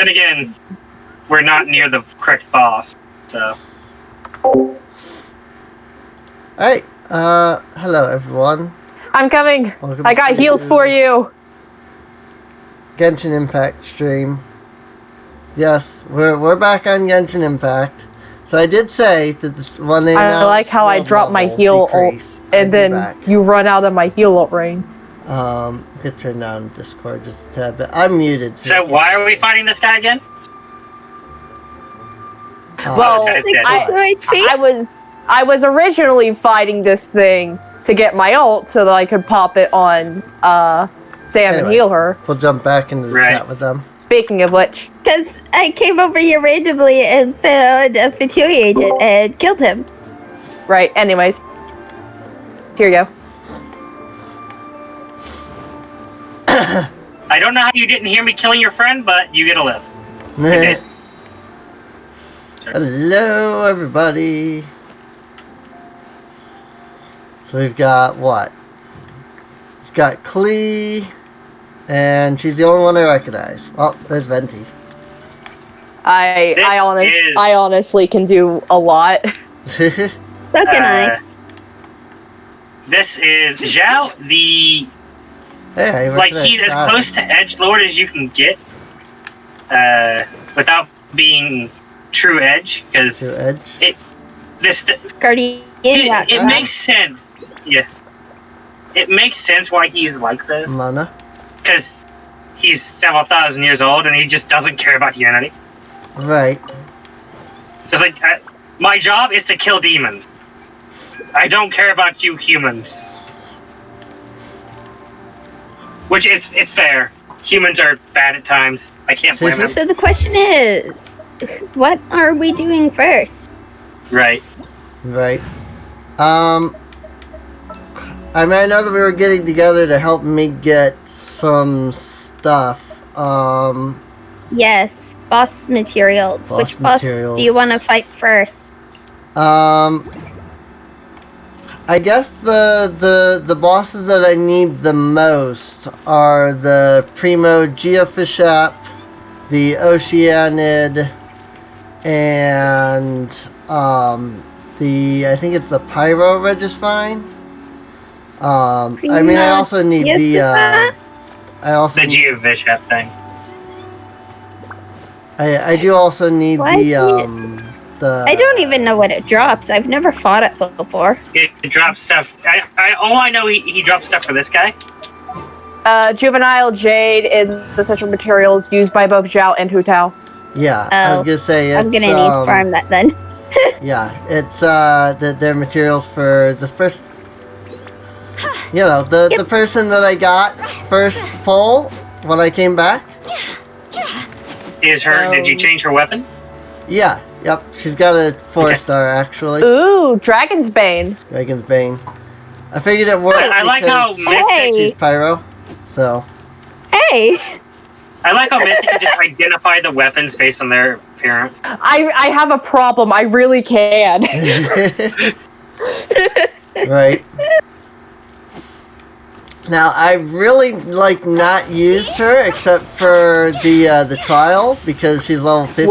Then again, we're not near the correct boss, so. Alright, hello everyone. I'm coming. Welcome I got to heals for you. Genshin Impact stream. Yes, we're back on Genshin Impact. So I did say that when they I like how I drop my heal ult, and then you run out of my heal ult range. I could turn down Discord just a tad bit. I'm muted. So why are we fighting this guy again? Well, I was originally fighting this thing to get my ult so that I could pop it on Sam and heal her. We'll jump back into the chat with them. Speaking of which. Because I came over here randomly and found a Fatui agent and killed him. Right, anyways. Here you go. I don't know how you didn't hear me killing your friend, but you get to live. Hello, everybody. So we've got what? We've got Klee, and she's the only one I recognize. Oh, there's Venti. I honestly can do a lot. So can I. This is Zhao, the... Hey, like, he's as close to Edgelord as you can get, without being true Edge, because it makes sense. Yeah, it makes sense why he's like this. Mana, because he's several thousand years old and he just doesn't care about humanity. Right. Just like my job is to kill demons. I don't care about you humans. Which is it's fair. Humans are bad at times. I can't blame them. So the question is, what are we doing first? Right. Right. I mean, I know that we were getting together to help me get some stuff. Yes, boss materials. Which boss do you want to fight first? I guess the bosses that I need the most are the Primo Geofishap, the Oceanid, and I think it's the Pyro Regisfine. I mean, I also need the Geovishap thing. I do also need I don't even know what it drops. I've never fought it before. It drops stuff. All I know, he drops stuff for this guy. Juvenile Jade is the essential materials used by both Zhao and Hu Tao. Yeah, I was gonna say it's, I'm gonna need to farm that then. Yeah, it's they're materials for this person. You know, the person that I got first pull when I came back. Is her? Did you change her weapon? Yeah. Yep. She's got a 4-star actually. Ooh, Dragon's Bane. Dragon's Bane. I figured it worked. I like how Mystic she's Pyro. So. Hey. I like how Mystic can just identify the weapons based on their appearance. I have a problem. I really can. Right. Now I've really not used her except for the trial because she's level 50.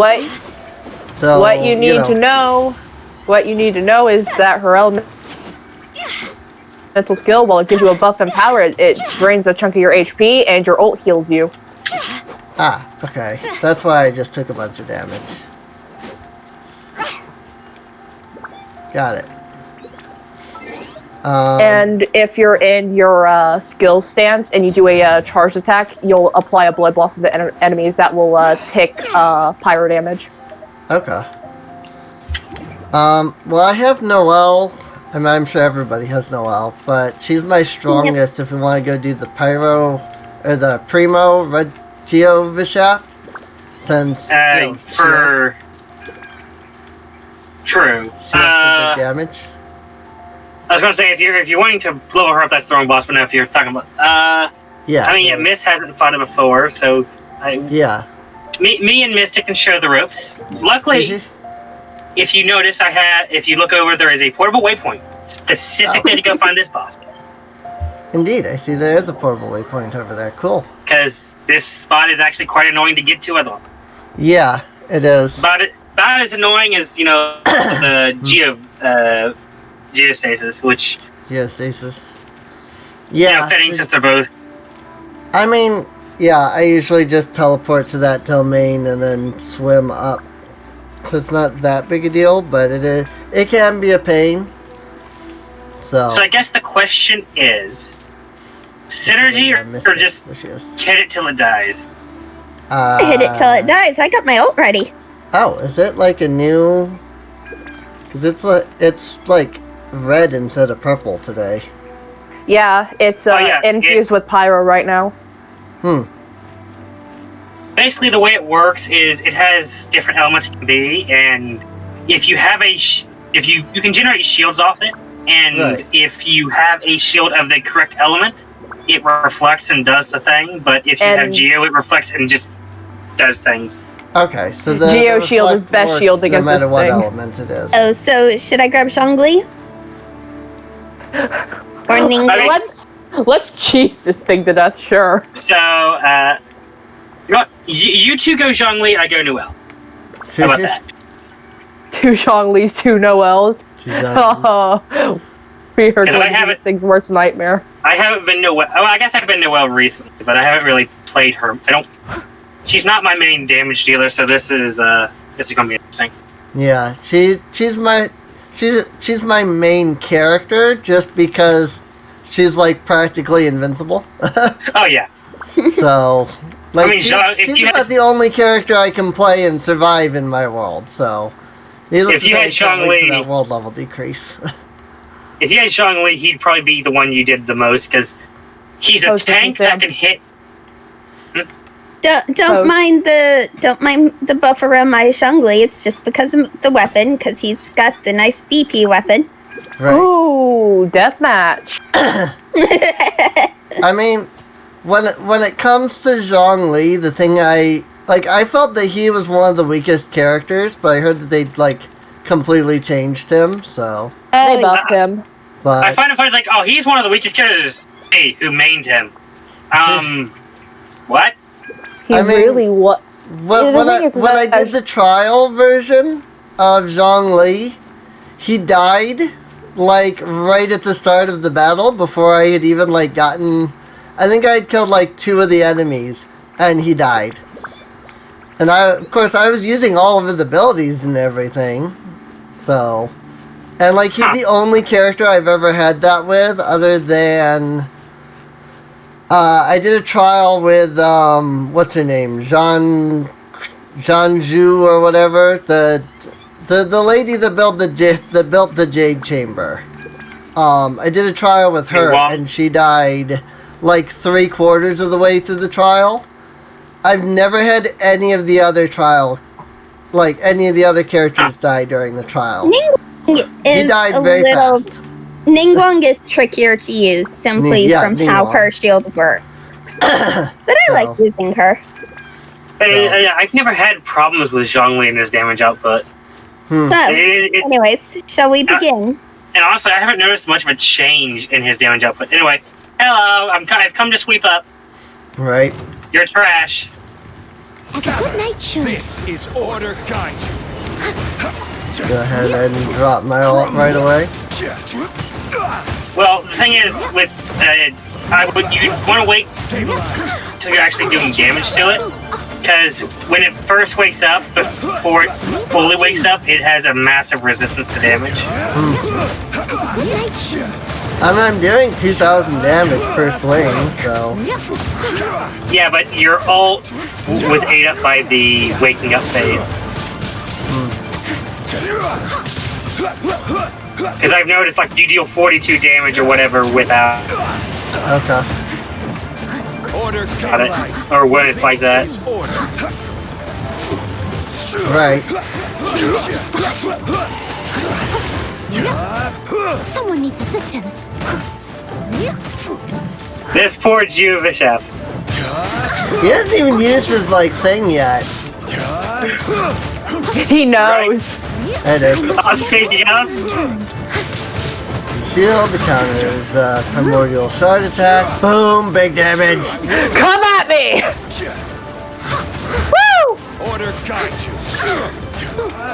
What you need to know is that her elemental skill, while it gives you a buff and power, it drains a chunk of your HP and your ult heals you. Ah, okay. That's why I just took a bunch of damage. Got it. And if you're in your skill stance and you do a charged attack, you'll apply a blood loss to the enemies that will tick pyro damage. Okay. Well, I have Noelle. I mean, I'm sure everybody has Noelle, but she's my strongest if we want to go do the Pyro, or the Primo Geovishap, since, for... True. She has good damage. I was going to say, if you're wanting to level her up, that's the wrong boss, but now if you're talking about... yeah. I mean, Miss hasn't fought it before, so... Yeah. Me and Mystic can show the ropes. Luckily, if you notice, if you look over, there is a portable waypoint specifically to go find this boss. Indeed, I see there is a portable waypoint over there. Cool. Because this spot is actually quite annoying to get to otherwise. Yeah, it is. About as annoying as the geostasis, which Geostasis. Yeah. fitting since they're both. I mean, yeah, I usually just teleport to that domain and then swim up. So it's not that big a deal, but it can be a pain. So I guess the question is, synergy or just hit it till it dies? I hit it till it dies. I got my ult ready. Oh, is it like a new? Because it's like red instead of purple today. Yeah, it's infused with pyro right now. Basically, the way it works is it has different elements it can be, and if you have if you can generate shields off it, and if you have a shield of the correct element, it reflects and does the thing. But if you have Geo, it reflects and just does things. Okay, so the Geo shield is best shield against no matter what thing. element it is. Oh, so should I grab Zhongli? Or Ningguang? Let's cheese this thing to death, sure. So, you two go Zhongli, I go Noelle. How about that? 2 Zhonglis, 2 Noels. Oh, we are going to make things worse nightmare. I haven't been Noelle. Oh, I guess I've been Noelle recently, but I haven't really played her. She's not my main damage dealer, so this is gonna be interesting. Yeah, she's my main character just because she's like practically invincible. Oh yeah. So, like, I mean, she's about the only character I can play and survive in my world. So, if you had Zhongli, that world level decrease. If you had Zhongli, he'd probably be the one you did the most because he's a tank that can hit. Don't mind the buff around my Zhongli. It's just because of the weapon, because he's got the nice BP weapon. Right. Ooh, deathmatch. I mean, when it comes to Zhongli, the thing I felt that he was one of the weakest characters, but I heard that they completely changed him. So they buffed him. But I find it funny, he's one of the weakest characters. Hey, who mained him? What? When I did the trial version of Zhongli, he died right at the start of the battle before I had even gotten. I think I had killed 2 of the enemies, and he died. And I was using all of his abilities and everything, so. And he's the only character I've ever had that with, other than. I did a trial with what's her name, Jean Zhu or whatever, the lady that built the Jade Chamber. I did a trial with her, and she died 3/4 of the way through the trial. I've never had any of the other characters die during the trial. Ningguang he died very fast. Ningguang is trickier to use simply from how her shield works. But I like using her. I've never had problems with Zhongli and his damage output. So, anyways, shall we begin? And honestly, I haven't noticed much of a change in his damage output. Anyway, hello, I've come to sweep up. Right. You're trash. As a good night show. This is Order Gaiju. Go ahead and drop my ult right away. Well, the thing is, you want to wait until you're actually doing damage to it, because when it first wakes up, before it fully wakes up, it has a massive resistance to damage. I'm doing 2,000 damage per swing, so. Yeah, but your ult was ate up by the waking up phase. Because I've noticed, you deal 42 damage or whatever without. Okay. Got it. Or when it's like that. Right. Someone needs assistance. This poor Jew Bishop. He hasn't even used his thing yet. He knows. Right. It is. Speaking of. Shield, the counter is primordial shard attack. Boom, big damage. Come at me! Woo! Order guide you.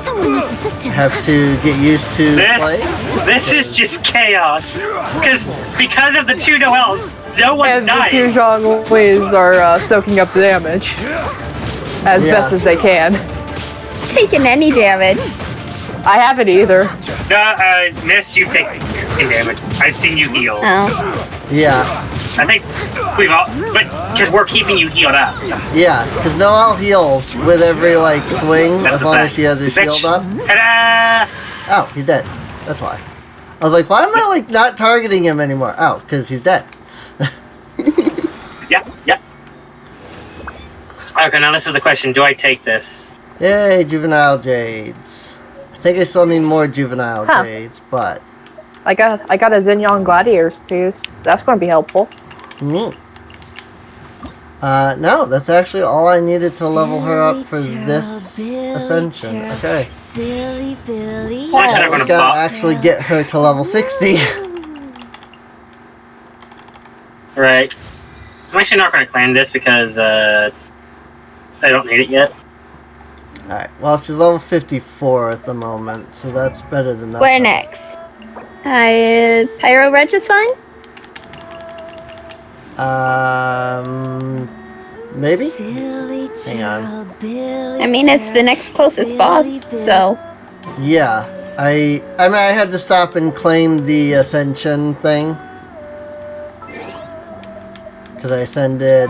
Someone needs assistance. Have to get used to This is just chaos. Because of the 2 Noels, no one's And the 2 dying. Zhonglis are soaking up the damage as best as they can. Taking any damage. I haven't either. Mist, you take damage. I've seen you heal. Oh. Yeah, I think we've all, but because we're keeping you healed up. yeah, because Noelle heals with every like swing That's as the long thing. as she has her Bitch. shield up. Ta-da! Oh, he's dead. That's why. I was like, why am I like not targeting him anymore? Oh, because he's dead. Yep. Okay, now this is the question. Do I take this? Yay, juvenile jades. I think I still need more juvenile jades, but I got a Xinyan Gladiators too. So that's going to be helpful. neat. No, that's actually all I needed to level her up for this ascension. Okay. Silly Billy. Well, actually, I I'm just gonna gotta buff. actually get her to level 60. Right. I'm actually not going to claim this because I don't need it yet. Alright, well, she's level 54 at the moment, so that's better than that. Where next? Pyro Reg is fine? Maybe? Silly Hang on. child, Billy. I mean, it's the next closest boss, so. Yeah. I mean, I had to stop and claim the ascension thing. Because I ascended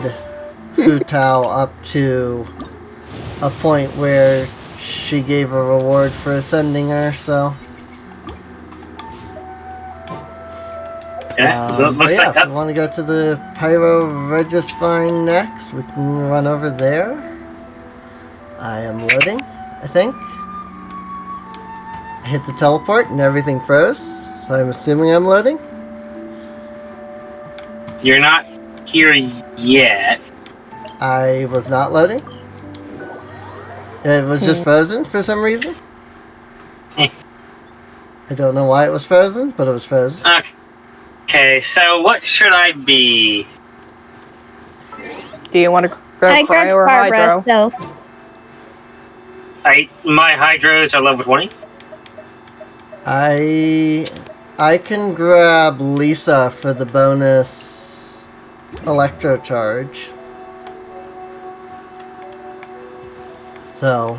Hu Tao up to a point where she gave a reward for ascending her, so. Yeah, so it But looks yeah, like if that. we want to go to the Pyro Registering next, we can run over there. I am loading, I think. I hit the teleport and everything froze, so I'm assuming I'm loading. You're not here yet. I was not loading. It was just frozen for some reason. Eh. I don't know why it was frozen, but it was frozen. Okay, so what should I be? Do you want to go I Cryo grabbed or Barbara, Hydro? so. My Hydros are level 20. I can grab Lisa for the bonus electro charge. So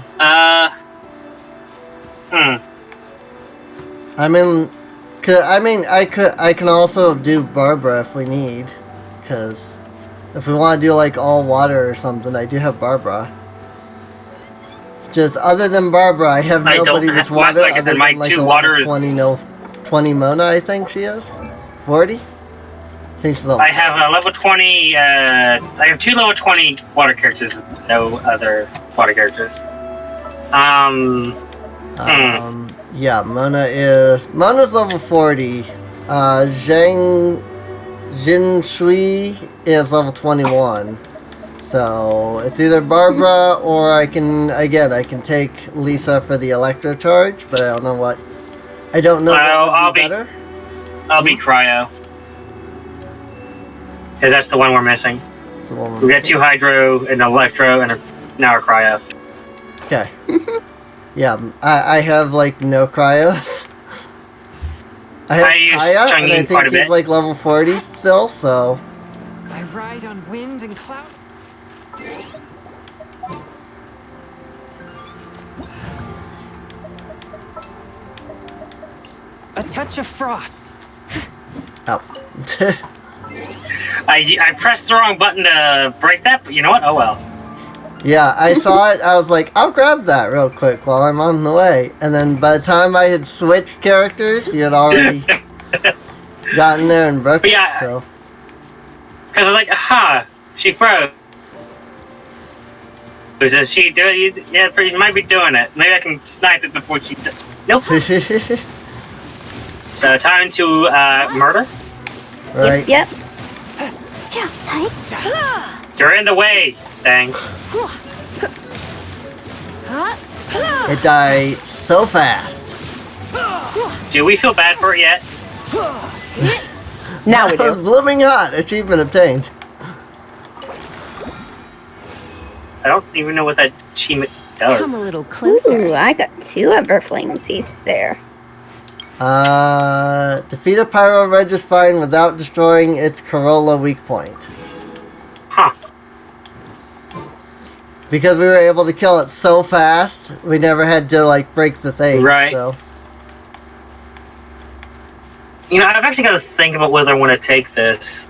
I can also do Barbara if we need, because if we want to do like all water or something, I do have Barbara. Just other than Barbara, I have I don't nobody that's have- water like I said, other my than like two a water level is- 20 Mona, I think she is. 40? I think she's level. I have a level 20. I have 2 level 20 water characters. No other water characters. Yeah, Mona's level 40. Jin Shui is level 21. So it's either Barbara or I can take Lisa for the electro charge, but I don't know what. I don't know what would be better. I'll be Cryo. Because that's the one we're missing. It's a little- We got 2 Hydro, an Electro, and now a Cryo. Okay. Yeah, I have like no cryos. I have I use Kaya, and Chang'e I think quite a he's bit. like level 40 still, so. I ride on wind and cloud. A touch of frost. Oh. I pressed the wrong button to break that, but you know what? Oh well. Yeah, I saw it. I was like, I'll grab that real quick while I'm on the way. And then by the time I had switched characters, you had already gotten there and broke But yeah, it. So Because I was like, aha, she froze. Does she do it? Yeah, you might be doing it. Maybe I can snipe it before she does. Nope. So time to murder. right. Yep. You're in the way, thing. It died so fast. Do we feel bad for it yet? Now we It was do. blooming hot. Achievement obtained. I don't even know what that achievement Come a does. little closer. Ooh, I got 2 Everflame seeds there. Defeat a Pyro Registine without destroying its Corolla weak point. Huh. Because we were able to kill it so fast, we never had to, like, break the thing. Right. So. You know, I've actually got to think about whether I want to take this.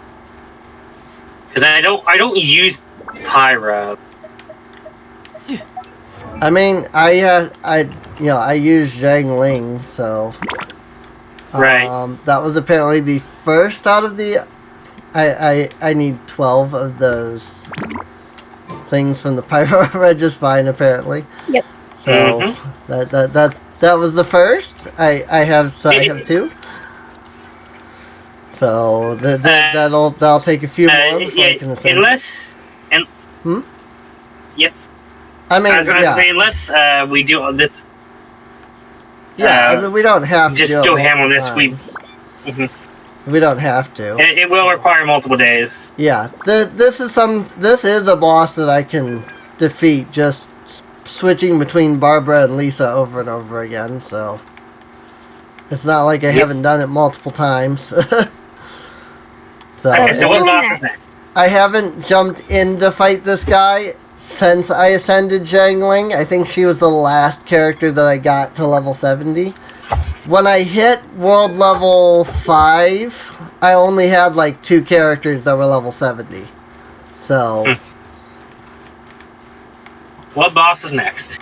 Because I don't use Pyro. I mean, I use Zhang Ling, so. Right. That was apparently the first out of the. I need 12 of those things from the Pyro Registine, apparently. Yep. So that was the first. I have 2. So that'll take a few more before I can ascend. Yep. I mean, I was going to say, unless we do this. Yeah, I mean, we don't have to just do go it ham on this. multiple times. We don't have to. It will require multiple days. Yeah, this is a boss that I can defeat just switching between Barbara and Lisa over and over again. So it's not like I haven't done it multiple times. So, Okay, so what boss is next? I haven't jumped in to fight this guy since I ascended Zhang Ling. I think she was the last character that I got to level 70. When I hit world level 5, I only had like 2 characters that were level 70. So... What boss is next?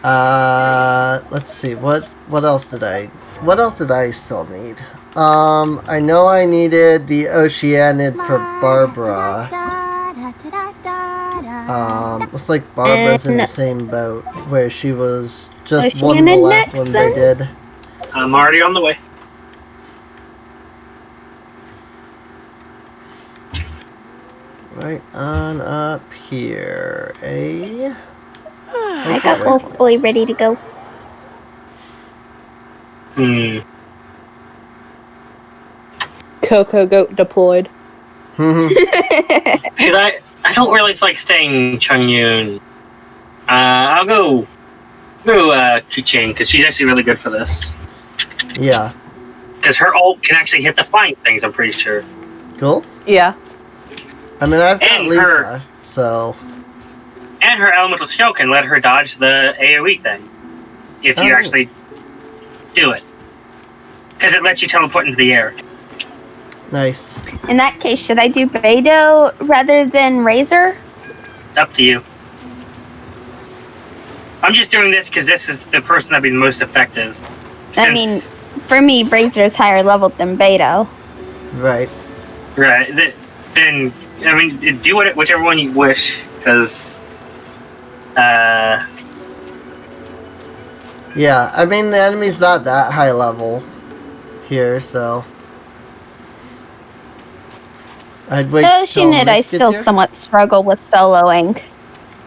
Let's see, what else did I still need? I know I needed the Oceanid for Barbara. Looks like Barbara's in the same boat, where she was just one of the last ones I did. I'm already on the way. Right on up here, I got Wolf Boy ready to go. Coco Goat deployed. Should I don't really feel like staying Chungyun. I'll go Kuching, because she's actually really good for this. Yeah. Because her ult can actually hit the flying things, I'm pretty sure. Cool. Yeah. I mean, I've got And Lisa, so... And her elemental skill can let her dodge the AoE thing. If you actually do it. Because it lets you teleport into the air. Nice. In that case, should I do Beidou rather than Razor? Up to you. I'm just doing this because this is the person that'd be the most effective. I mean, for me, Razor is higher leveled than Beidou. Right. Right. Then, I mean, do whichever one you wish, because... Yeah, I mean, the enemy's not that high level here, so... I'd wait Oceanid, I still somewhat struggle with soloing.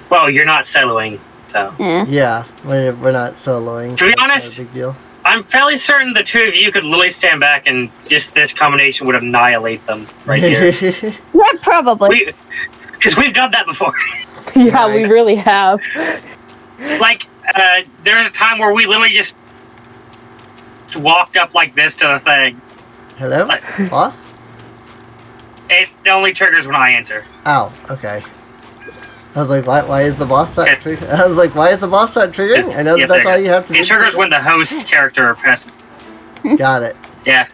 Well, you're not soloing, so... Yeah, we're not soloing. To be so honest, it's not a big deal. I'm fairly certain the two of you could literally stand back and just this combination would annihilate them right here. Yeah, probably. Because we've done that before. Yeah, we really have. Like, there was a time where we literally just walked up like this to the thing. Hello? Boss? It only triggers when I enter. Ow, okay. I was like, why is the boss not triggering? I was like, why is the boss not triggering? I know that's all you have to do. It triggers when the host character presses. Got it. Yeah.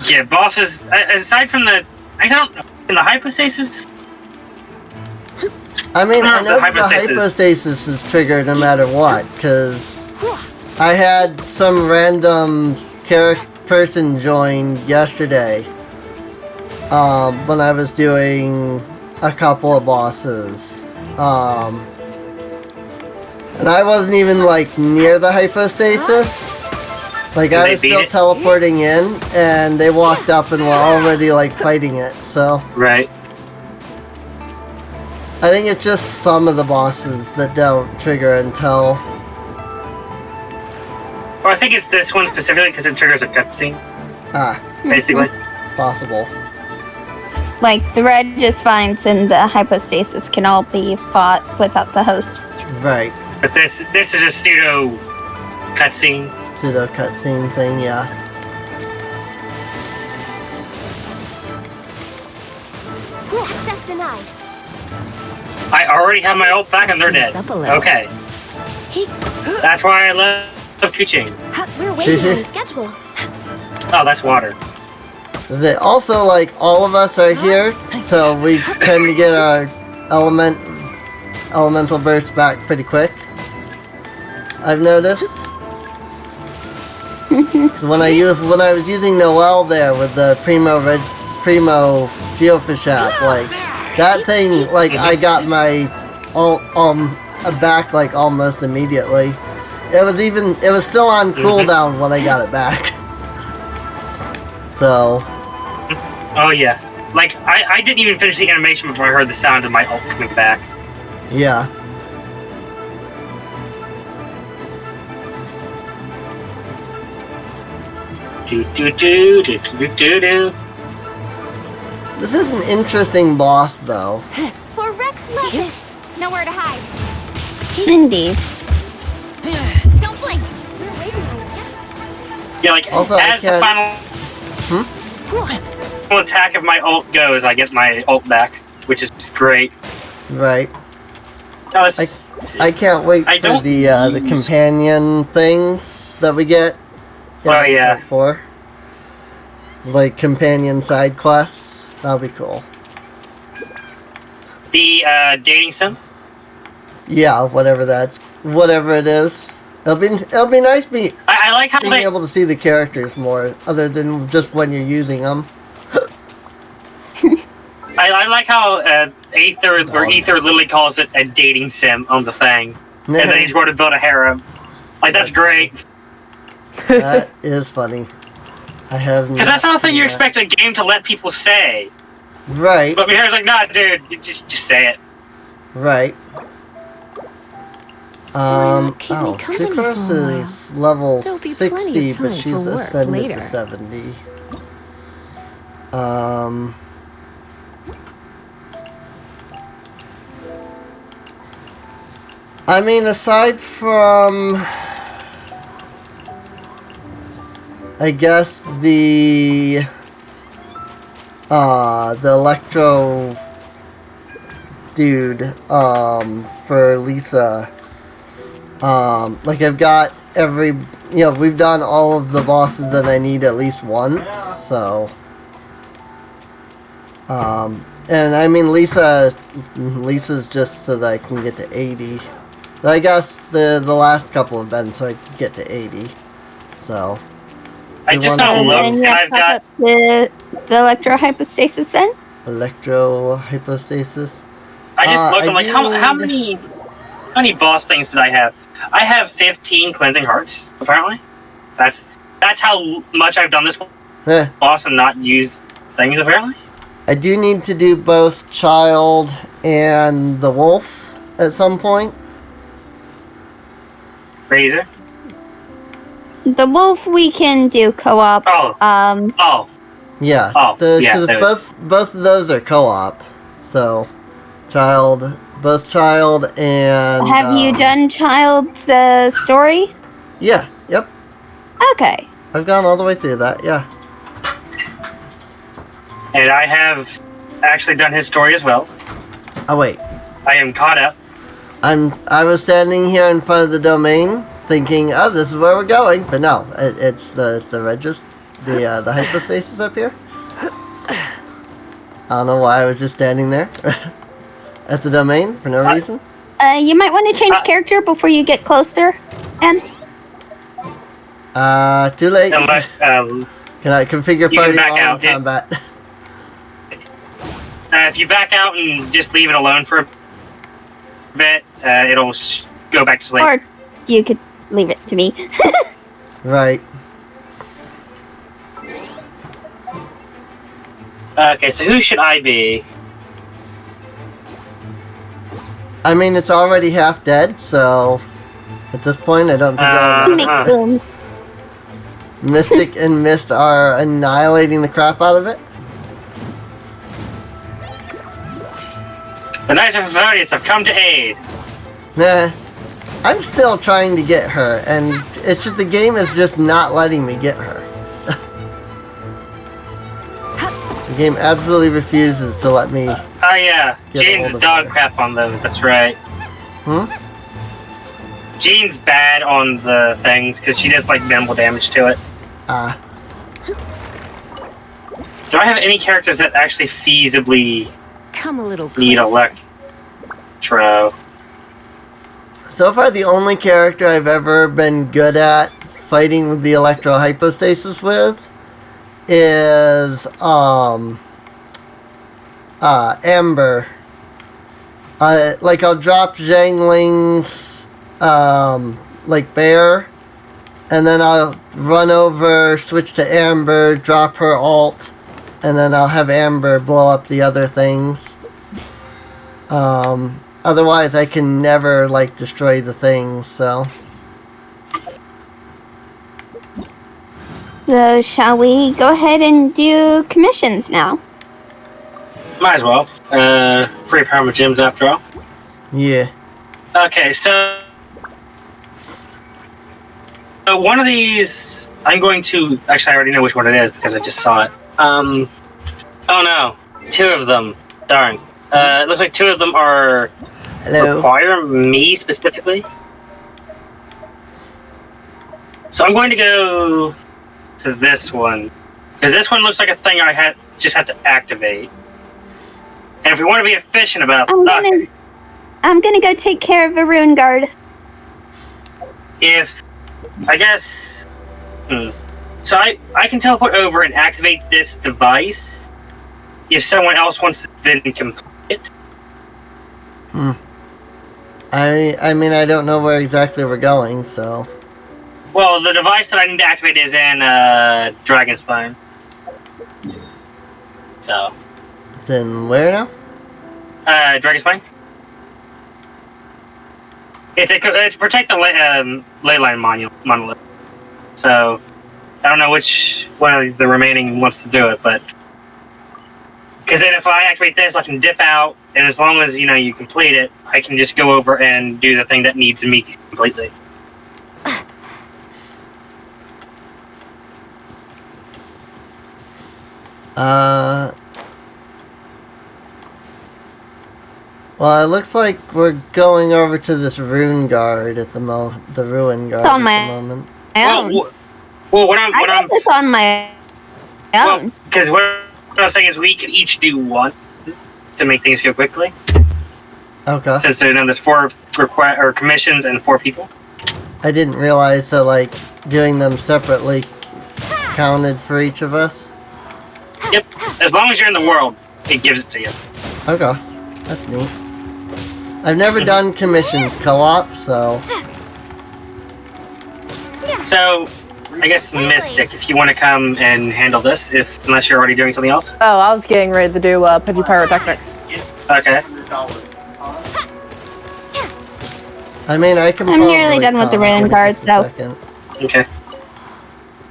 Yeah, bosses, aside from the... I don't know, in the hypostasis... I mean, I know the hypostasis is triggered no matter what, because I had some random person join yesterday when I was doing a couple of bosses. And I wasn't even, like, near the hypostasis. Like, I was still teleporting in, and they walked up and were already, like, fighting it, so... Right. I think it's just some of the bosses that don't trigger until... Well, I think it's this one specifically because it triggers a cutscene. Ah. Basically. Possible. Like, the Regisvines and the Hypostasis can all be fought without the host. Right. But this is a pseudo cutscene. Pseudo cutscene thing, yeah. Access denied. I already have my ult back and they're dead. Up a little. Okay. He, That's why I love Kuching. we're waiting on schedule. Oh, that's water. Is it also like all of us are here, so we tend to get our elemental burst back pretty quick. I've noticed. So when I was using Noelle there with the Primo Geofish app, like that thing, like I got my ult back like almost immediately. It was still on cooldown when I got it back. So. Oh yeah. Like I didn't even finish the animation before I heard the sound of my ult coming back. Yeah. Do do do do do do do. This is an interesting boss, though. For Rex Levis. Nowhere to hide. Indeed. Don't blink. We're waiting on schedule. Yeah, like Also, as the final attack of my ult goes, I get my ult back, which is great. Right. Now, let's I can't wait I for don't the companion things that we get. Oh, yeah. For like companion side quests, that'll be cool. the dating sim. Yeah, whatever it is. It'll be nice I like how being they. able to see the characters more, other than just when you're using them. I like how Aether literally calls it a dating sim on the thing, and then he's going to build a harem. Like that's great. That is funny. I have Because that's not a thing you expect a game to let people say. Right. But Miharu's like, nah, dude, just say it. Right. keep me company Sucrose for a while. is level There'll be plenty 60, of but time she's for work ascended later. to 70. I mean, aside from, I guess the Electro dude, for Lisa, like I've got we've done all of the bosses that I need at least once, so, and I mean, Lisa's just so that I can get to 80. I guess the last couple have been so I could get to 80, so. I just not And looked, and you I've got. up the electrohypostasis then? Electro hypostasis. I just looked. I'm like, do how need- many boss things did I have? I have 15 cleansing hearts. Apparently, that's how much I've done this boss and not used things. Apparently, I do need to do both Child and the Wolf at some point. Razor. The wolf we can do co-op. Oh. Oh. Yeah. Oh, yeah, Because those. both of those are co-op. So, both Child and. Have you done Child's story? Yeah. Yep. Okay. I've gone all the way through that. Yeah. And I have actually done his story as well. Oh wait. I am caught up. I was standing here in front of the domain, thinking, "Oh, this is where we're going," but no, it's the hypostasis up here. I don't know why I was just standing there at the domain for no reason. You might want to change character before you get closer. And Too late. Unless, Can I configure You can party back while in out, yeah. combat? if you back out and just leave it alone for a bit, it'll go back to sleep. or you could leave it to me. Right. Okay, so who should I be? I mean, it's already half dead, so at this point, I don't think I'll Make rooms. Mystic and Mist are annihilating the crap out of it. The Knights of Favonius have come to aid. Nah. I'm still trying to get her, and it's just the game is just not letting me get her. The game absolutely refuses to let me. Oh yeah, Jane's dog crap on those. That's right. Jane's bad on the things because she does like minimal damage to it. Do I have any characters that actually feasibly Come a little need closer. Electro? So far, the only character I've ever been good at fighting with the Electro Hypostasis with is Amber. Like I'll drop Zhangling's like bear, and then I'll run over, switch to Amber, drop her alt, and then I'll have Amber blow up the other things. Otherwise, I can never like destroy the things. So. So, shall we go ahead and do commissions now? Might as well. Free perma gems after all. Yeah. Okay, so one of these, I'm going to. Actually, I already know which one it is because I just saw it. Oh no, 2 of them. Darn. It looks like 2 of them are require me specifically. So I'm going to go to this one because this one looks like a thing I just have to activate. And if we want to be efficient about it, I'm gonna go take care of a rune guard. if I guess, so I can teleport over and activate this device if someone else wants to then complete it. I mean, I don't know where exactly we're going, so. Well, the device that I need to activate is in Dragon Spine. So. It's in where now? Dragon Spine. It's protect the ley line monolith. So, I don't know which one of the remaining wants to do it, but because then if I activate this, I can dip out, and as long as you complete it, I can just go over and do the thing that needs me completely. Well, it looks like we're going over to this rune guard at the ruin guard On at the moment. Well, what I'm I got this on my own. because what I'm saying is we could each do one to make things go quickly. Okay. Since there's 4 commissions and 4 people. I didn't realize that like doing them separately counted for each of us. Yep. As long as you're in the world, it gives it to you. Okay, that's neat. I've never done commissions co-op, so. So, I guess Mystic, if you want to come and handle this, unless you're already doing something else. Oh, I was getting ready to do Pudgy Pyrotechnics. Okay. I mean, I can. I'm probably nearly done with the come rune in guards, a though. second. Okay.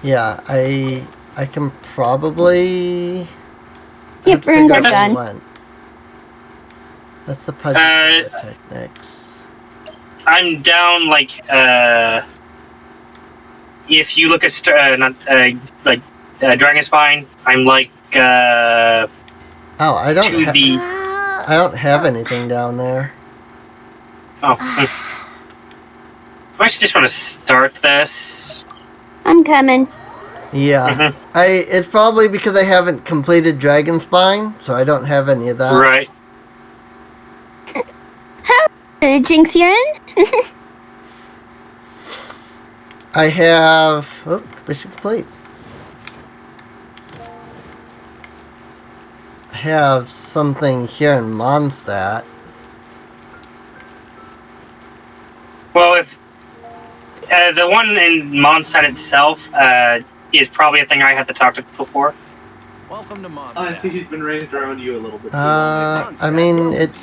Yeah, I can probably. Yep, rune guard's done. When. That's the Pudgy Pyrotechnics. I'm down like if you look at Dragon Spine, I'm like Oh, I don't. to the. I don't have anything down there. Oh. I actually just want to start this. I'm coming. Yeah, it's probably because I haven't completed Dragon Spine, so I don't have any of that. Right. Jinx, you're in? I have. Oh, mission complete. I have something here in Mondstadt. Well, if the one in Mondstadt itself is probably a thing I have to talk to people for. Welcome to Mondstadt. I see he's been raised around you a little bit. I mean, it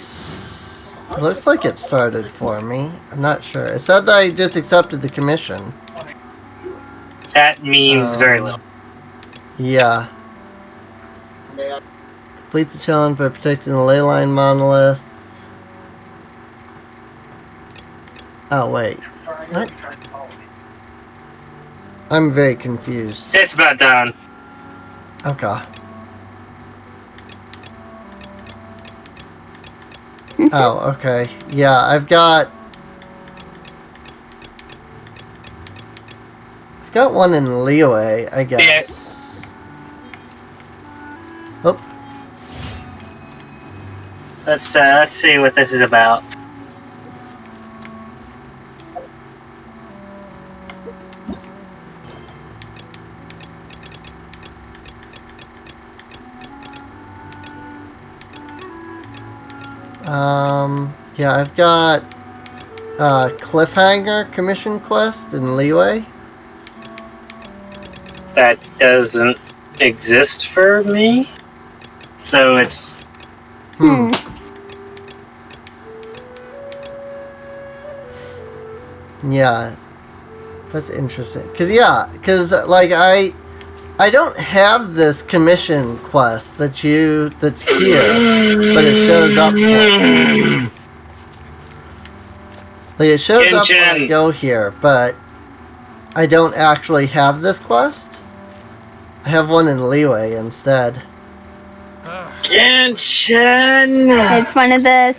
looks like it started for me. I'm not sure. It said that I just accepted the commission. That means very little. Yeah. Complete the challenge by protecting the ley line monolith. Oh, wait. What? I'm very confused. It's about done. Okay. Oh, okay. Yeah, I've got one in Leeway, I guess. Oh. Let's see what this is about. Yeah, I've got Cliffhanger Commission Quest in Leeway. That doesn't exist for me. So it's... Yeah, that's interesting. Cause like I don't have this commission quest that's here, but it shows up for me. Like it shows up when I go here, but I don't actually have this quest. I have one in Leeway instead. Genshin! It's one of the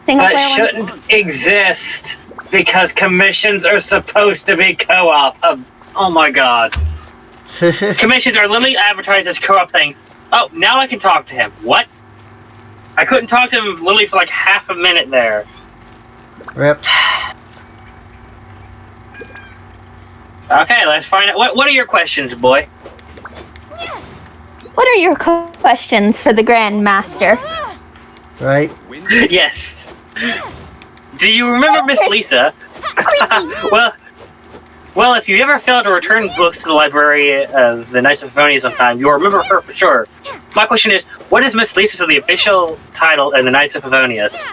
single That player ones. shouldn't exist because commissions are supposed to be co-op. Oh my god. Commissions are literally advertised as co-op things. Oh, now I can talk to him. What? I couldn't talk to him literally for like half a minute there. Rip. Okay, let's find out. What are your questions, boy? What are your questions for the Grand Master? Right? Yes. Do you remember Miss Lisa? Well, if you ever failed to return books to the library of the Knights of Favonius on time, you'll remember her for sure. My question is, what is Miss Lisa to the official title in the Knights of Favonius?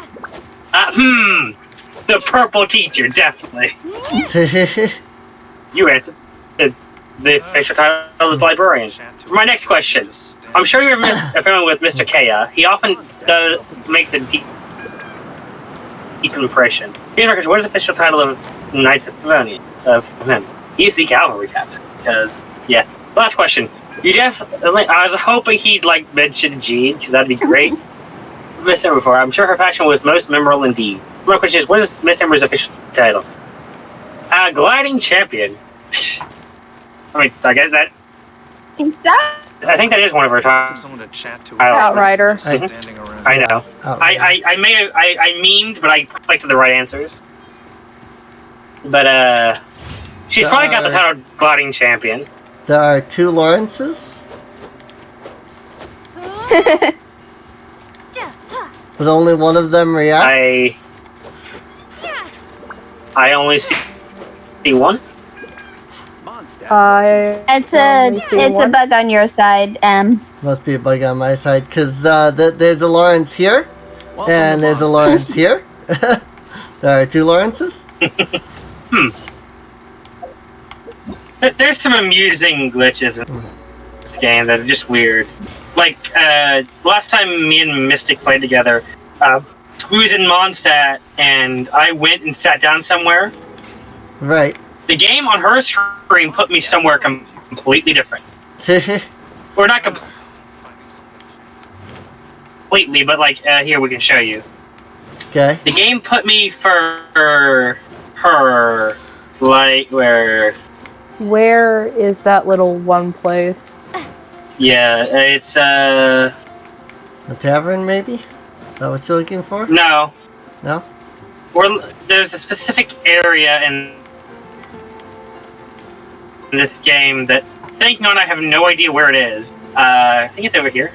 The purple teacher, definitely. You answered. The official title is librarian. For my next question, I'm sure you're familiar with Mr. Kaya. He often makes a deep impression. Here's my question: what is the official title of Knights of Favonius? Of him? He's the cavalry captain. Because last question. You definitely. I was hoping he'd mention Jean because that'd be great. Miss Ember before. I'm sure her passion was most memorable indeed. My question is: what is Miss Ember's official title? Gliding champion. I mean, I guess that. I think that is one of her titles. Someone to chat to. Outrider. Standing around. I know. Outrider. I memed, but I selected the right answers. But she's probably got the title gliding champion. There are 2 Lawrences, but only one of them reacts. I only see one. It's a bug on your side, Must be a bug on my side, because there's a Lawrence here, and there's a Lawrence here. There are 2 Lawrences. There's some amusing glitches in this game that are just weird. Like, last time me and Mystic played together, we was in Mondstadt, and I went and sat down somewhere. Right. The game on her screen put me somewhere completely different. Or not completely, but here we can show you. Okay. The game put me for her, where... Where is that little one place? Yeah, it's, A tavern, maybe? Is that what you're looking for? No. No? There's a specific area in this game that, thank God, I have no idea where it is. I think it's over here.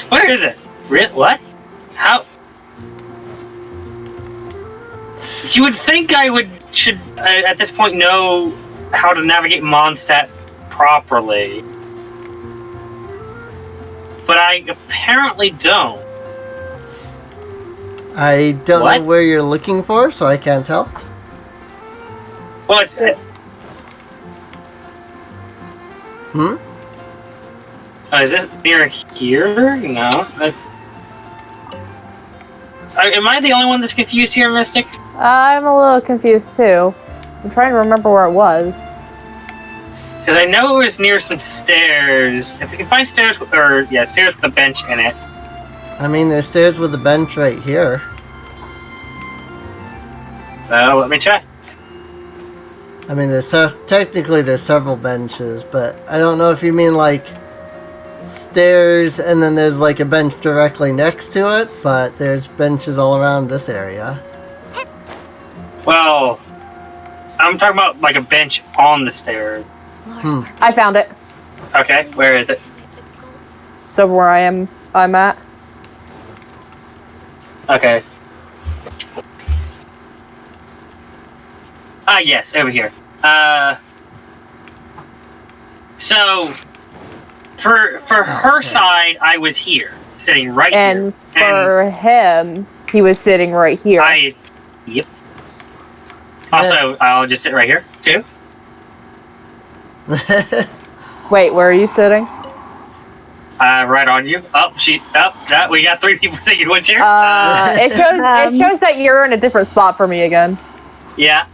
Where is it? What? How? You would think I should at this point know how to navigate Mondstadt properly, but I apparently don't. I don't know where you're looking for, so I can't help. Well, it's... Is this near here? No. Am I the only one that's confused here, Mystic? I'm a little confused too. I'm trying to remember where it was. Because I know it was near some stairs. If we can find stairs, stairs with a bench in it. I mean, there's stairs with a bench right here. Let me check. I mean, technically there's several benches, but I don't know if you mean like stairs and then there's like a bench directly next to it, but there's benches all around this area. Well, I'm talking about like a bench on the stairs. I found it. Okay, where is it? It's over where I'm at. Okay. Yes, over here. So for her side, I was here, sitting right here. And for him, he was sitting right here. Yep. Also, I'll just sit right here, too. Wait, where are you sitting? Right on you. We got 3 people sitting in one chair. It shows that you're in a different spot for me again. Yeah.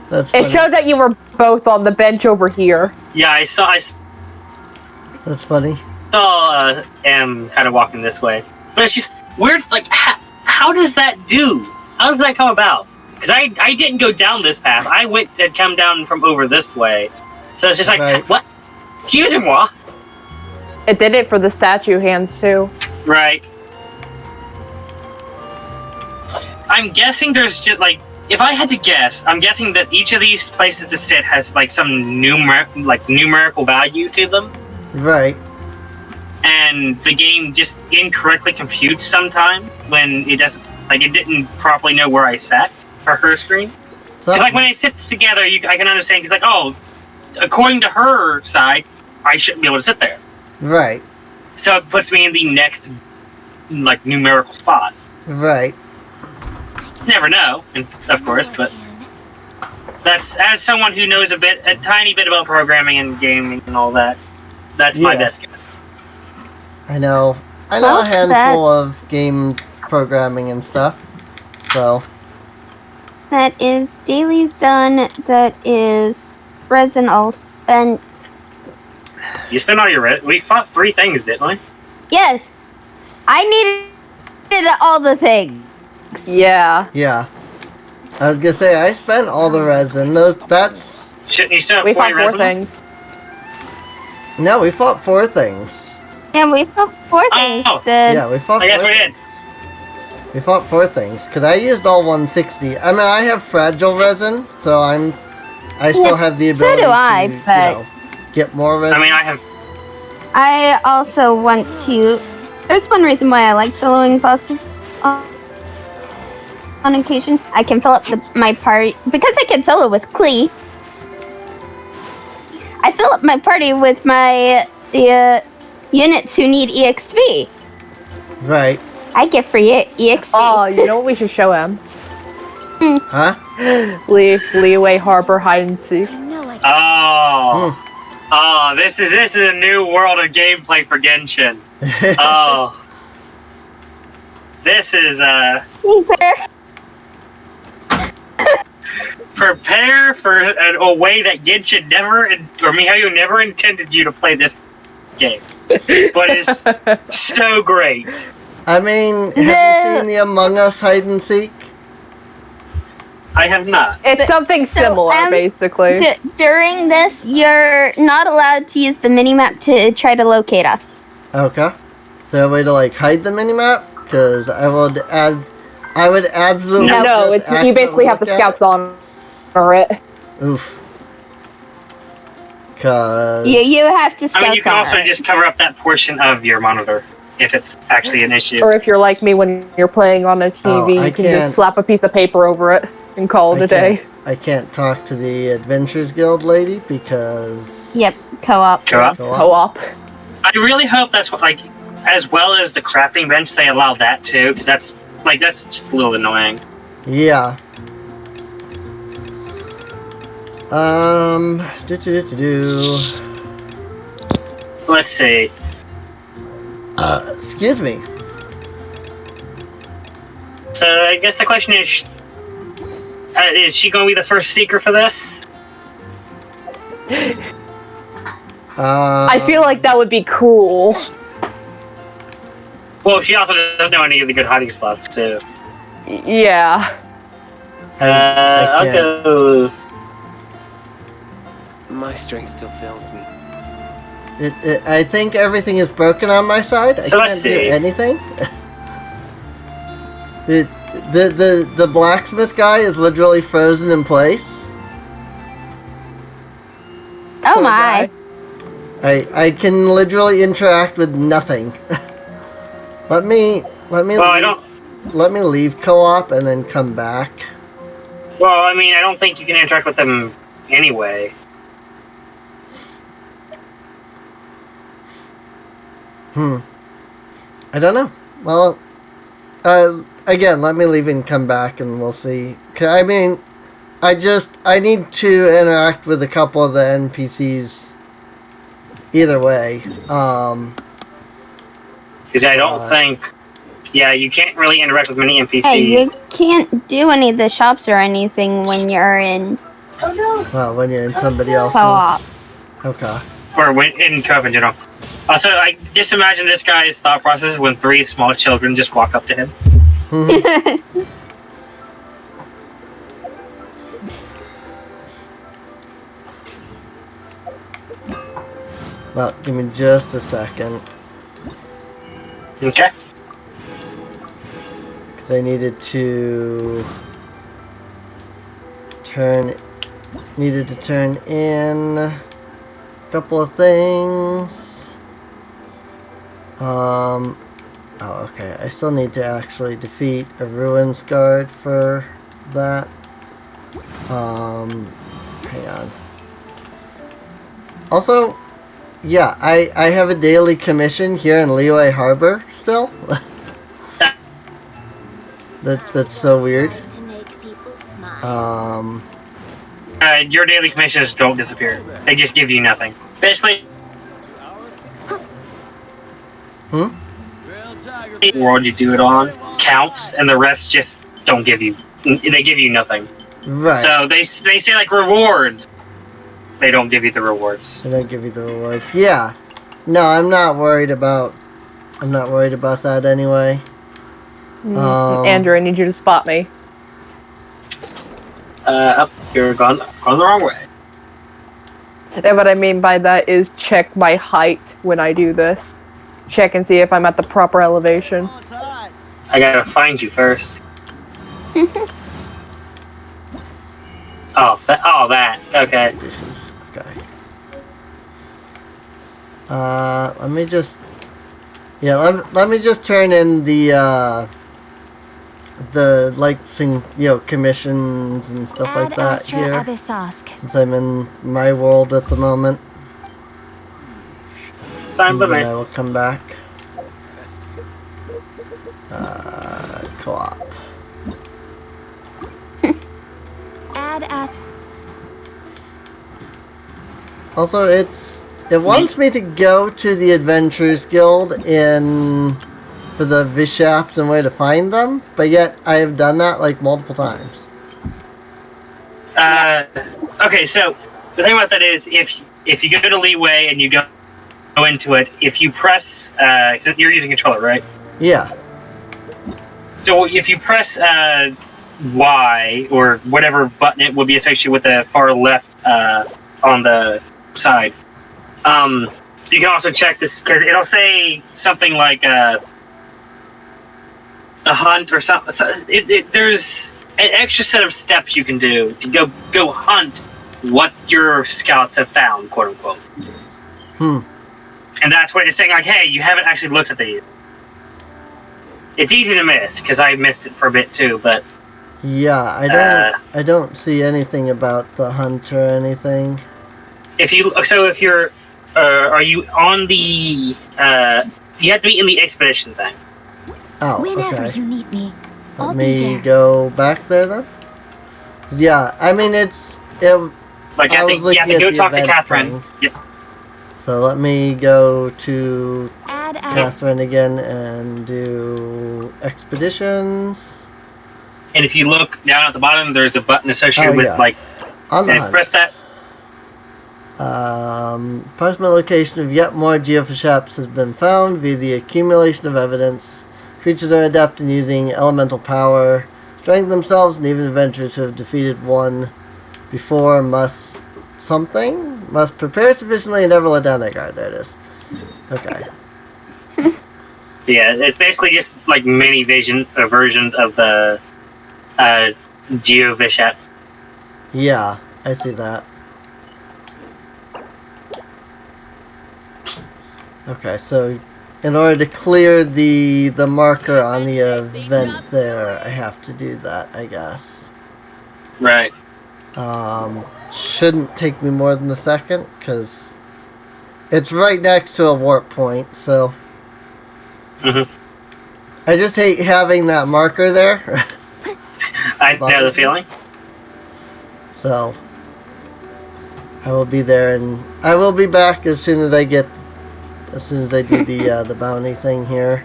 That's funny. It showed that you were both on the bench over here. Yeah, I saw That's funny. M kind of walking this way. But it's just weird, like, how does that do? How does that come about? Because I didn't go down this path. I had come down from over this way. So it's just like, Right. What? Excusez-moi. It did it for the statue hands too. Right. I'm guessing there's just, like, if I had to guess, I'm guessing that each of these places to sit has, like, some numerical value to them. Right. And the game just incorrectly computes sometimes when it doesn't, like, it didn't properly know where I sat for her screen. Because, like, when it sits together, I can understand, because, like, oh, according to her side, I shouldn't be able to sit there. Right. So it puts me in the next, like, numerical spot. Right. Never know, of course, but that's, as someone who knows a tiny bit about programming and gaming and all that, that's my best guess. I know a handful of game programming and stuff, so. That is dailies done. That is resin all spent. You spent all your we fought 3 things, didn't we? Yes, I needed all the things. Yeah. Yeah. I was gonna say, I spent all the resin. That's... Shouldn't you still have We 40 found 4 resin? things. No, we fought 4 things. Yeah, we fought 4 things. Yeah, we fought 4 I guess we did. things. We fought 4 things, because I used all 160. I mean, I have fragile resin, so I still have the ability to get more resin. I mean, I have... I also want to... There's one reason why I like soloing bosses on occasion. I can fill up my party... Because I can solo with Klee, I fill up my party with my units who need EXP. Right. I get free EXP. Oh, you know what we should show him? Huh? Leeway Harbor hide and seek. Oh. Oh, this is a new world of gameplay for Genshin. Oh. This is, prepare for a way that Genshin Mihayo never intended you to play this game. But it's so great. I mean, have you seen the Among Us hide and seek? I have not. It's something similar, basically. During this, you're not allowed to use the minimap to try to locate us. Okay. Is there a way to, like, hide the minimap? Because I would absolutely No, you basically have the scouts on for it. Oof. Cause... You have to scout. I mean, you can also just cover up that portion of your monitor if it's actually an issue. Or if you're like me when you're playing on a TV, you can just slap a piece of paper over it and call it a day. I can't talk to the Adventures Guild lady because... Yep, co-op. Co-op. I really hope that's what, like, as well as the crafting bench, they allow that too, because that's just a little annoying. Yeah. Let's see. Excuse me. So I guess the question is she going to be the first seeker for this? I feel like that would be cool. Well, she also doesn't know any of the good hiding spots, too. Yeah. I'll go. My strength still fails me. I think everything is broken on my side. So I let's can't do see. anything. The blacksmith guy is literally frozen in place. Oh Poor my. guy. I can literally interact with nothing. let me Well, let me leave co-op and then come back. Well, I mean, I don't think you can interact with them anyway. I don't know. Well, again, let me leave and come back and we'll see. 'Cause, I mean, I need to interact with a couple of the NPCs either way. Because I don't think... Yeah, you can't really interact with many NPCs. Hey, you can't do any of the shops or anything when you're in Well, when you're in somebody else's. co-op. Okay. Or in co-op in general. Also, I just imagine this guy's thought process when 3 small children just walk up to him. Well, give me just a second. Okay. Because I needed to turn in a couple of things. Oh, okay. I still need to actually defeat a Ruins Guard for that. Hang on. Also, yeah, I have a daily commission here in Liyue Harbor still. That's so weird. To make people smile. Your daily commissions don't disappear. They just give you nothing. Basically, the world you do it on counts, and the rest just don't give you. They give you nothing. Right. So they say like rewards. They don't give you the rewards. They don't give you the rewards. Yeah. No, I'm not worried about that anyway. Andrew, I need you to spot me. Up, you're gone the wrong way. And what I mean by that is check my height when I do this. Check and see if I'm at the proper elevation. I gotta find you first. that. Okay. Dishes. Okay. Let me just. Yeah, let me just turn in the commissions and stuff like that here. Since I'm in my world at the moment. Fine with And me. then I will come back. Co-op. Also, it wants me to go to the Adventurers Guild for the Vishaps and where to find them, but yet I have done that like multiple times. Okay, so the thing about that is if you go to Leeway and you go into it, if you press, you're using controller, right? Yeah. So if you press Y or whatever button it will be associated with the far left on the side, you can also check this because it'll say something like the hunt or something. So there's an extra set of steps you can do to go hunt what your scouts have found, quote unquote. And that's what it's saying. Like, hey, you haven't actually looked at these. It's easy to miss because I missed it for a bit too, but yeah, I don't see anything about the hunt or anything. If you're, are you on the? You have to be in the expedition thing. Oh, Whenever okay. you need me, I'll Let be me there. go back there then. Yeah, I mean Like I I was think looking you have to at go the talk to event Catherine. thing. Yep. So let me go to Add go Catherine again and do expeditions. And if you look down at the bottom, there's a button associated with like. On the and hunt. press that. Approximate location of yet more geofish apps has been found via the accumulation of evidence. Creatures are adept in using elemental power, strengthen themselves, and even adventurers who have defeated one before must prepare sufficiently and never let down their guard. There it is. Okay. Yeah, it's basically just like mini versions of the geofish app. Yeah, I see that. Okay, so in order to clear the marker on the event there, I have to do that, I guess. Right. Shouldn't take me more than a second, because it's right next to a warp point, so... I just hate having that marker there. I know the feeling. So, I will be there, and I will be back as soon as I do the bounty thing here.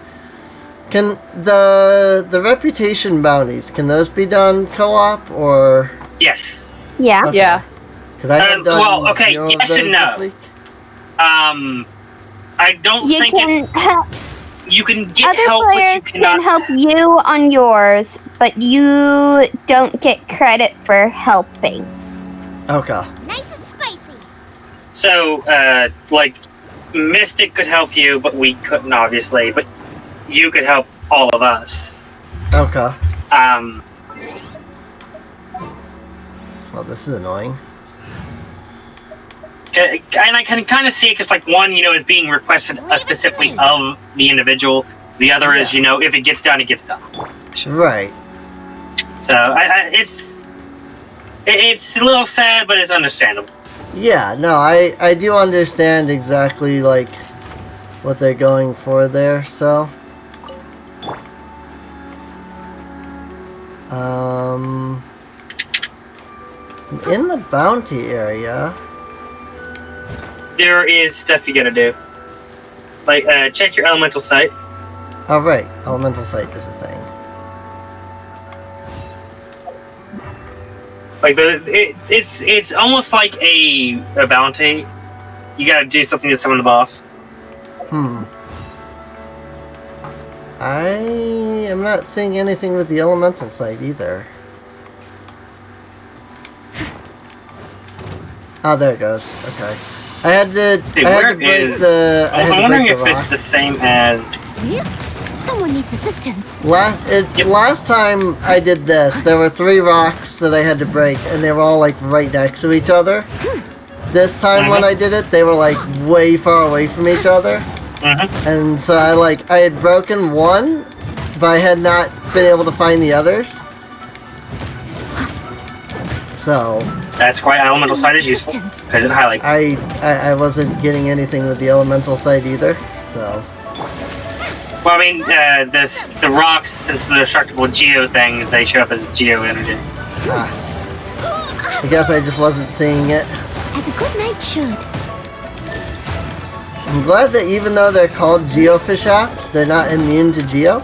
Can the reputation bounties, can those be done co-op or? Yes. Yeah. Okay. Yeah. Because I have done well, okay, zero of yes those and no. this week. I don't You think can help. you can get Other help, but players you cannot. can help you on yours, but you don't get credit for helping. Okay. Nice and spicy. So, like, Mystic could help you, but we couldn't, obviously. But you could help all of us. Okay. Well, this is annoying. And I can kind of see it because, like, one, is being requested specifically of the individual. The other is, if it gets done, it gets done. Right. So, it's a little sad, but it's understandable. Yeah, no, I do understand exactly, like, what they're going for there, so... I'm in the bounty area. There is stuff you gotta do. Like, check your elemental site. Oh, right. Elemental site is a thing. Like, it's almost like a bounty. You gotta do something to summon the boss. I am not seeing anything with the elemental site either. Oh, there it goes. Okay. I had to break the. I'm wondering if it's the same as. Someone needs assistance. Last time I did this, there were 3 rocks that I had to break, and they were all like right next to each other. This time when I did it, they were like way far away from each other. And so I had broken one, but I had not been able to find the others. So that's why elemental site is useful, because it highlights. I wasn't getting anything with the elemental site either, so. Well, I mean, the rocks, since they're destructible geo things, they show up as geo energy. I guess I just wasn't seeing it. As a good knight should. I'm glad that even though they're called geofish apps, they're not immune to geo.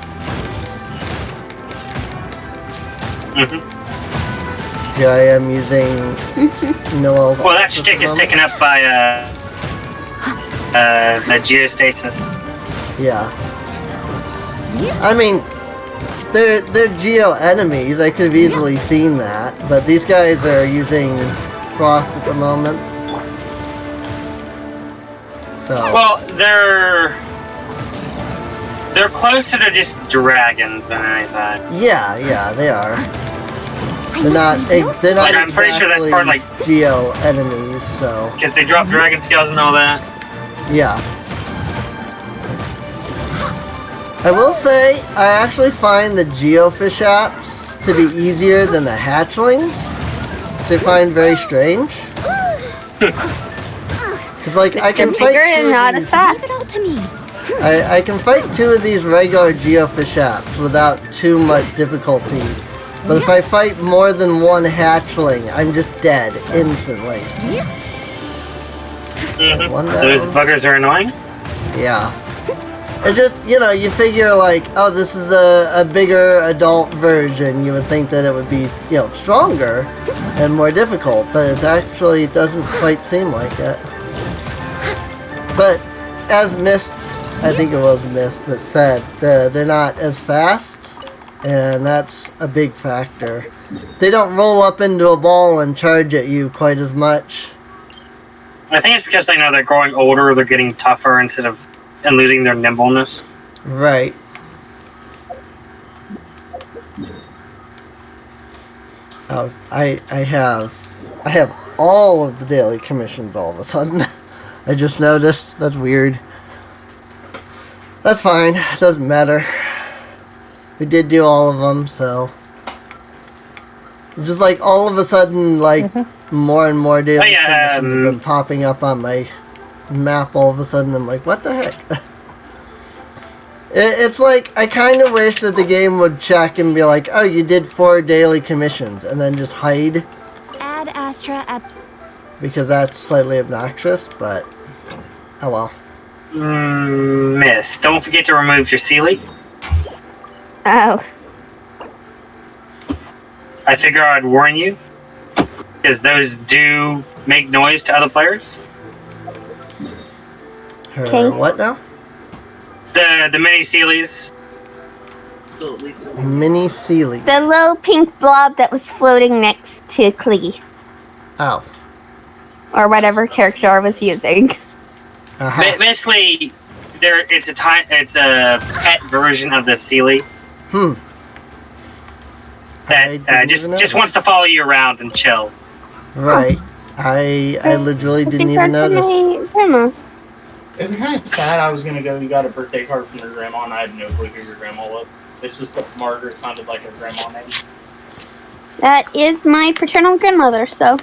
Here I am using Noel's. Well, that shtick is taken up by the geostasis. Yeah. I mean, they're geo enemies. I could have easily seen that, but these guys are using frost at the moment. So. Well, they're closer to just dragons than anything. Yeah, they are. They're not Like, I'm pretty sure that's part, like, geo enemies, so. Because they drop dragon scales and all that. Yeah. I will say, I actually find the geofish apps to be easier than the hatchlings, which I find very strange. Because, like, I can fight and not as fast. Leave it all to me. I can fight 2 of these regular geofish apps without too much difficulty. But if I fight more than 1 hatchling, I'm just dead instantly. Those buggers are annoying. Yeah. It's just, you know, you figure like, oh, this is a bigger adult version. You would think that it would be, you know, stronger and more difficult, but it actually doesn't quite seem like it. But as Mist, I think it was Mist that said, they're not as fast, and that's a big factor. They don't roll up into a ball and charge at you quite as much. I think it's because they know they're growing older, they're getting tougher and losing their nimbleness. Right. Oh, I have all of the daily commissions all of a sudden. I just noticed. That's weird. That's fine. It doesn't matter. We did do all of them, so it's just like all of a sudden, like more and more daily commissions have been popping up on my map. All of a sudden, I'm like, what the heck? It's like I kind of wish that the game would check and be like, oh, you did 4 daily commissions, and then just hide. Add Astra at... Because that's slightly obnoxious, but oh well. Miss, don't forget to remove your Sealy. Oh. I figure I'd warn you, because those do make noise to other players. Okay. What now? The mini Sealies. Mini Sealies. The little pink blob that was floating next to Klee. Oh. Or whatever character I was using. Basically, it's a pet version of the Sealy. That just wants to follow you around and chill. Right. I literally didn't even notice. Grandma. It's kind of sad. I was gonna go. You got a birthday card from your grandma, and I had no clue who your grandma was. It's just that Margaret sounded like her grandma name. That is my paternal grandmother, so.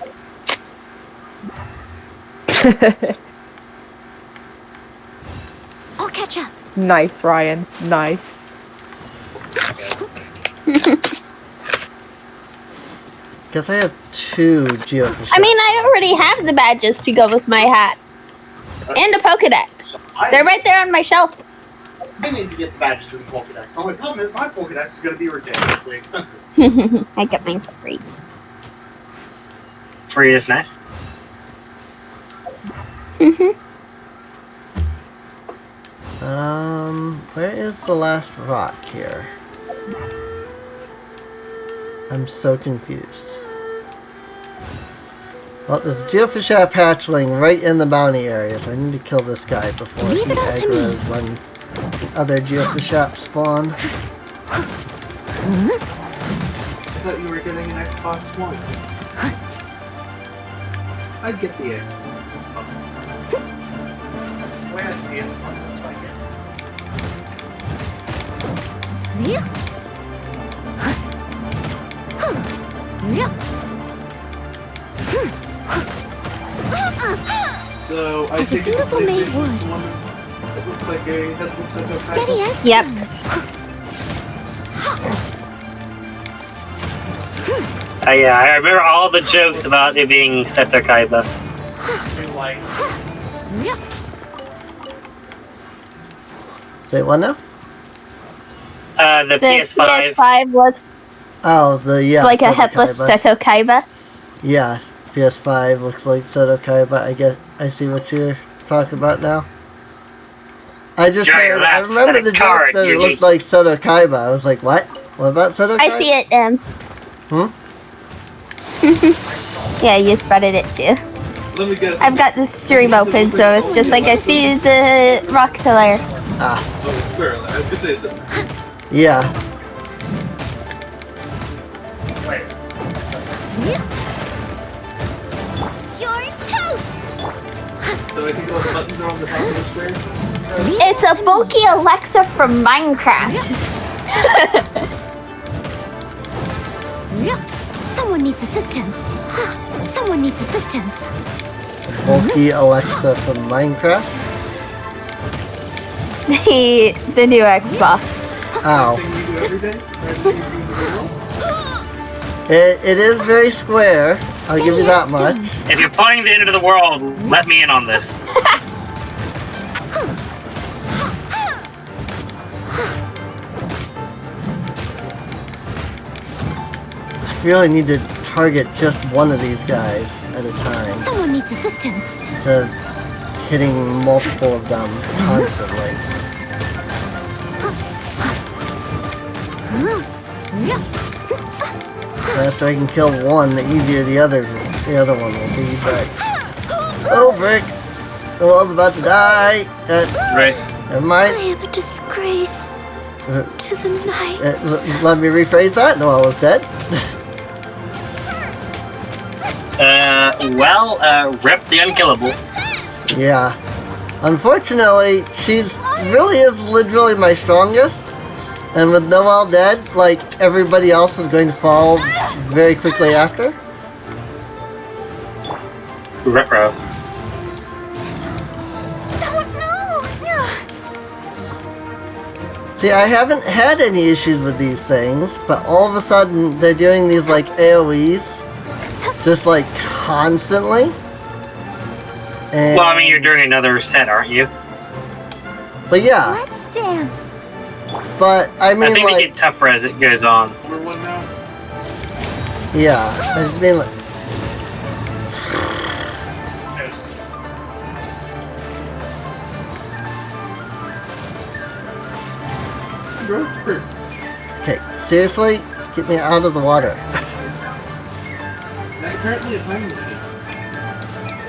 I'll catch up. Nice, Ryan. Nice. Guess I have 2 geofish. I mean, I already have the badges to go with my hat. And a Pokedex. They're right there on my shelf. I need to get the badges in the Pokedex. The only problem is my Pokedex is going to be ridiculously expensive. I get mine for free. Free is nice. Where is the last rock here? I'm so confused. Well, there's a Geofish App hatchling right in the bounty area, so I need to kill this guy before he aggroes when other Geofish Apps spawn. I thought you were getting an Xbox One. I'd get the Xbox. The way I see it, it looks like it. So I think beautiful made wood. It looks like a headless Steady as Yep. Yeah, I remember all the jokes about it being Seto Kaiba. Say what now? The PS5. PS5 looks It's like a headless Seto Kaiba. Yeah, PS5 looks like Seto Kaiba. I see what you're talking about now. I remember the joke that it looked like Seto Kaiba. I was like, what? What about Seto Kaiba? I see it, Yeah, you spotted it too. Let me guess. I've got the stream open, so it's just like I see the rock pillar. Oh, sure. I was gonna say that. Yeah. Wait. You're toast! So I think all the buttons are on the top of the screen? It's a bulky Alexa from Minecraft. Someone needs assistance. Someone needs assistance. Bulky Alexa from Minecraft. The new Xbox. Ow. Thing you do every day? Everything you do in the world? It is very square. I'll give you that much. If you're playing the end of the world, let me in on this. really need to target just one of these guys at a time Someone needs assistance. instead of hitting multiple of them constantly. After I can kill one, the easier the other one will be, but... Oh, frick! Noel's about to die! Right. Never mind. I am a disgrace to the night. Let me rephrase that. Noel is dead. Rip the unkillable. Yeah. Unfortunately, she's really is literally my strongest. And with Noel dead, like, everybody else is going to fall very quickly after. Retro. See, I haven't had any issues with these things, but all of a sudden they're doing these like AoEs just like constantly. And, Well, I mean, you're doing another set, aren't you? but yeah, Let's dance. but I mean I think like, they get tougher as it goes on. yeah, I mean like, okay, seriously, get me out of the water.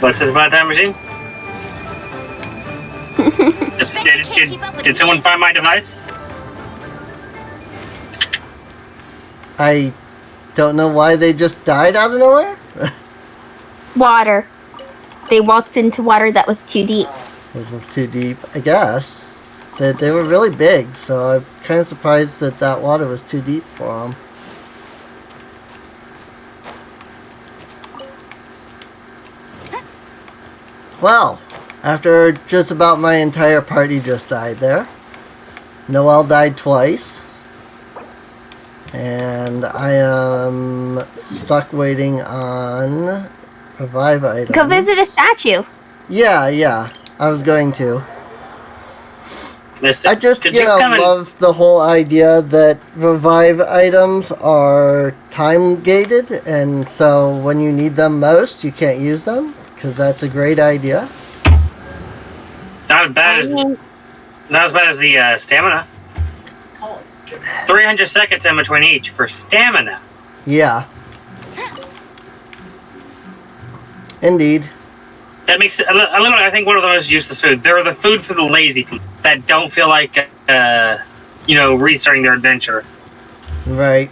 What's this about time machine? Did someone find my device? I don't know why they just died out of nowhere. Water. They walked into water that was too deep. It was too deep, I guess. They were really big, so I'm kind of surprised that that water was too deep for them. Well, after just about my entire party just died there, Noel died twice, and I am stuck waiting on revive item. Go visit a statue. Yeah, I was going to. Listen, I just, could you know, come and- love the whole idea that revive items are time gated, and so when you need them most, you can't use them, because that's a great idea. Not as bad as the stamina. 300 seconds in between each for stamina. Yeah. Indeed. That makes it literally, I think, one of the most useless food. They're the food for the lazy people that don't feel like, restarting their adventure. Right.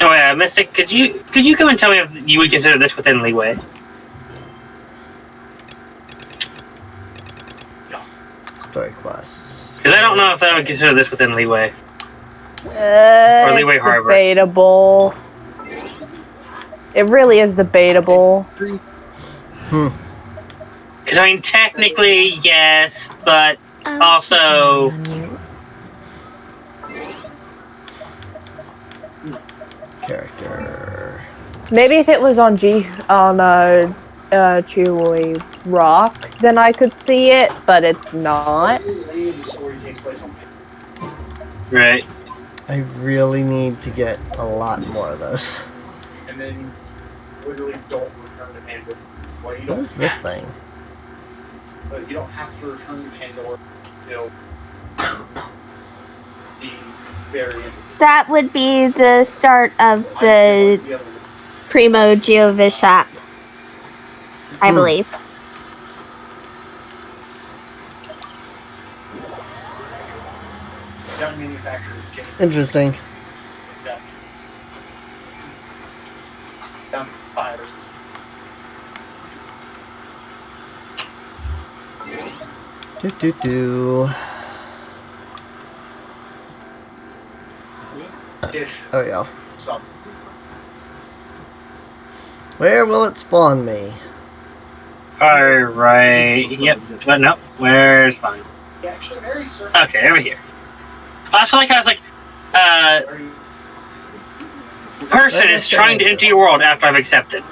Oh yeah, Mystic, could you come and tell me if you would consider this within leeway? Story quests. Because I don't know if I would consider this within leeway. Or Leeway Harbor. Debatable. It really is debatable. Because, I mean, technically, yes, but also... Character. Maybe if it was on Chewy Rock, then I could see it, but it's not. Right. I really need to get a lot more of those. And then literally don't return to Pandora. Well, you What don't is this have, thing? but you don't have to return to Pandora until the very end. That would be the start of the Primo Geovis shop, I believe. Interesting. Do. Oh yeah. Where will it spawn me? Alright, yep. But no, where's mine? Okay, over here. I feel like I was like, person is trying to enter your world after I've accepted.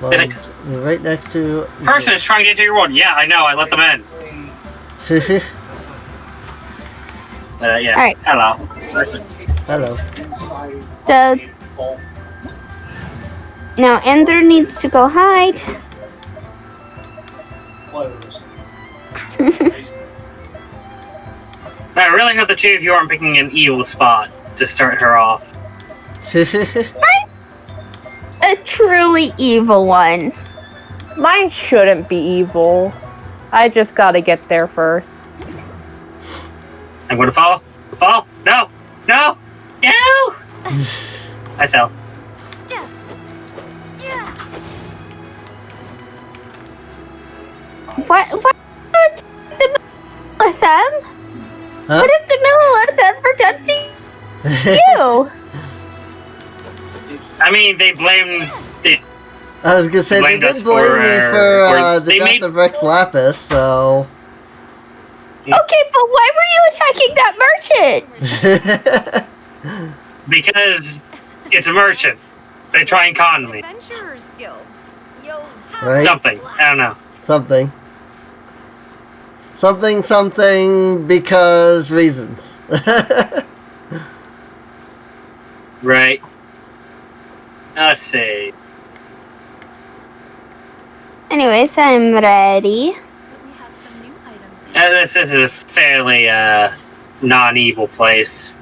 Well, Is it- right next to. Person is trying to enter your world. Yeah, I know, I let them in. Right. Yeah. Alright. Hello. Hello. So now Ender needs to go hide. I really hope the two of you aren't picking an evil spot to start her off. A truly evil one. Mine shouldn't be evil. I just gotta get there first. I'm gonna fall. Fall. No. No. No. I fell. What if the with them? Huh? What if the Millilith were done to you? I mean, they blamed. I was gonna say, they blamed did us blame for, me for or the they death made- of Rex Lapis, so... Okay, but why were you attacking that merchant? Because it's a merchant. They try and con me. Adventurers Guild. You'll Right? Something. I don't know. Something. Something, because reasons. Right. Let's see. Anyways, I'm ready. we have some new items. This is a fairly non-evil place.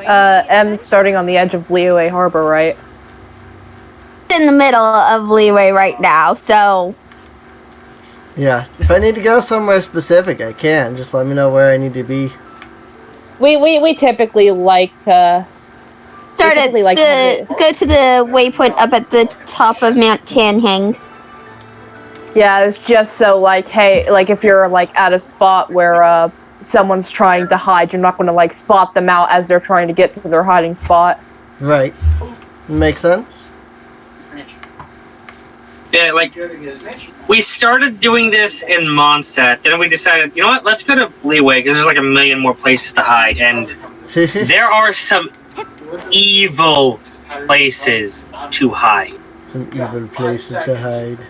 M starting on the edge of Liyue Harbor, right? In the middle of Leeway right now, so Yeah, if I need to go somewhere specific, I can. Just let me know where I need to be. We typically like start at Basically, like, go to the waypoint up at the top of Mount Tanhang. yeah, it's just so like, hey, like if you're like at a spot where someone's trying to hide, you're not going to like spot them out as they're trying to get to their hiding spot. Right. Makes sense? Yeah, like, we started doing this in Mondstadt, then we decided, you know what, let's go to Leeway, because there's like a million more places to hide, and there are some evil places to hide. Some evil places to hide.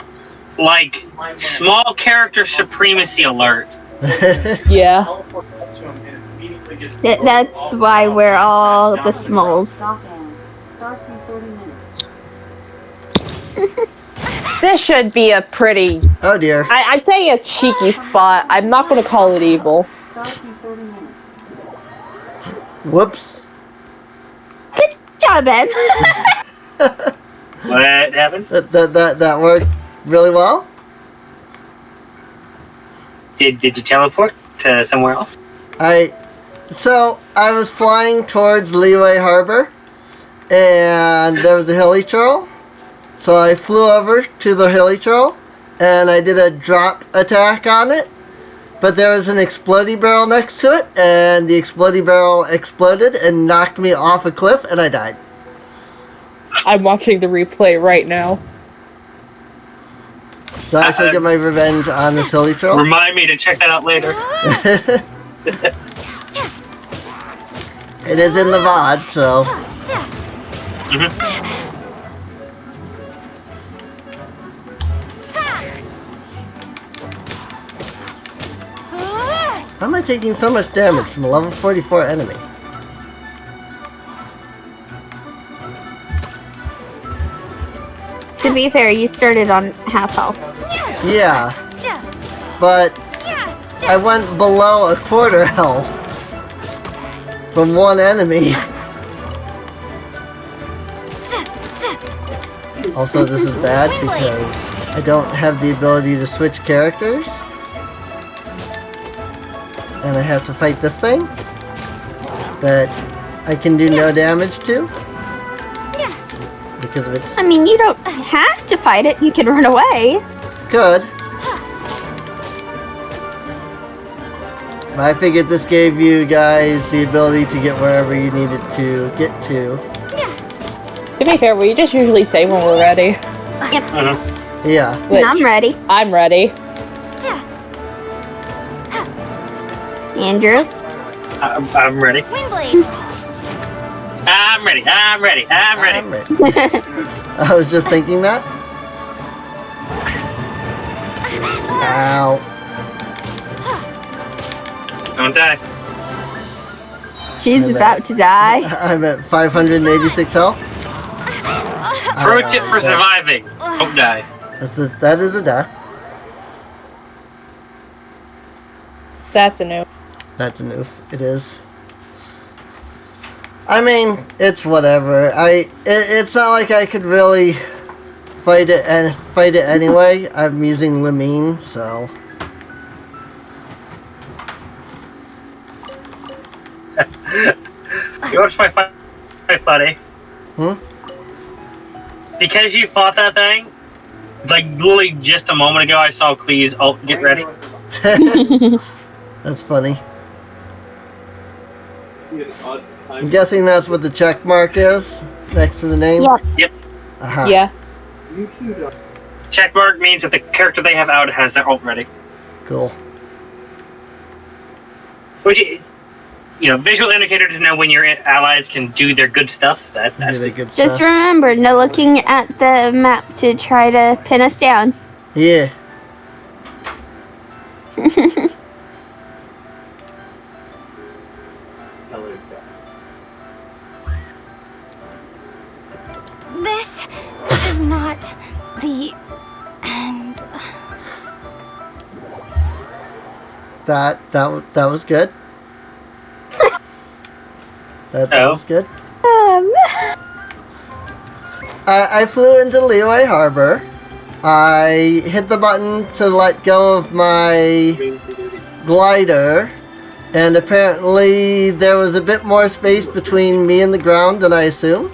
Like, small character supremacy alert. Yeah. That's why we're all the smalls. This should be a pretty, Oh dear. I'd say a cheeky spot. I'm not going to call it evil. Whoops. Good job, Em. What happened? That worked really well? Did you teleport to somewhere else? So, I was flying towards Liyue Harbor, and there was a hilly troll. So I flew over to the hilly troll, and I did a drop attack on it. But there was an explodey barrel next to it, and the explodey barrel exploded and knocked me off a cliff, and I died. I'm watching the replay right now. So I shall get my revenge on this hilly troll. Remind me to check that out later. It is in the VOD, so... How am I taking so much damage from a level 44 enemy? To be fair, you started on half health. Yeah, but I went below a quarter health from one enemy. Also, this is bad because I don't have the ability to switch characters. And I have to fight this thing that I can do no damage to because of its... I mean, you don't have to fight it. You can run away. Could. But I figured this gave you guys the ability to get wherever you needed to get to. To be fair, we just usually say when we're ready. Yeah. Which, I'm ready. I'm ready. Andrew? I'm ready. Windblade. I'm ready. I'm ready. I'm ready. I'm ready. I was just thinking that. Ow. Don't die. She's I'm about to die. I'm at 586 health. Pro tip for surviving. Don't die. That is a death. That's a no. That's a noof. It is. I mean, it's whatever. It's not like I could really fight it anyway. I'm using Lamine, so. You watched my fight, funny. Because you fought that thing, like literally just a moment ago, I saw Cleese get ready. That's funny. I'm guessing that's what the check mark is next to the name. Yep. Aha. Yeah. Check mark means that the character they have out has their ult ready. Cool. Which, visual indicator to know when your allies can do their good stuff. That's Really good Just stuff. remember, no looking at the map to try to pin us down. Yeah. This is not the end. That was good. That was good. I flew into Leeway Harbor. I hit the button to let go of my glider, and apparently there was a bit more space between me and the ground than I assumed.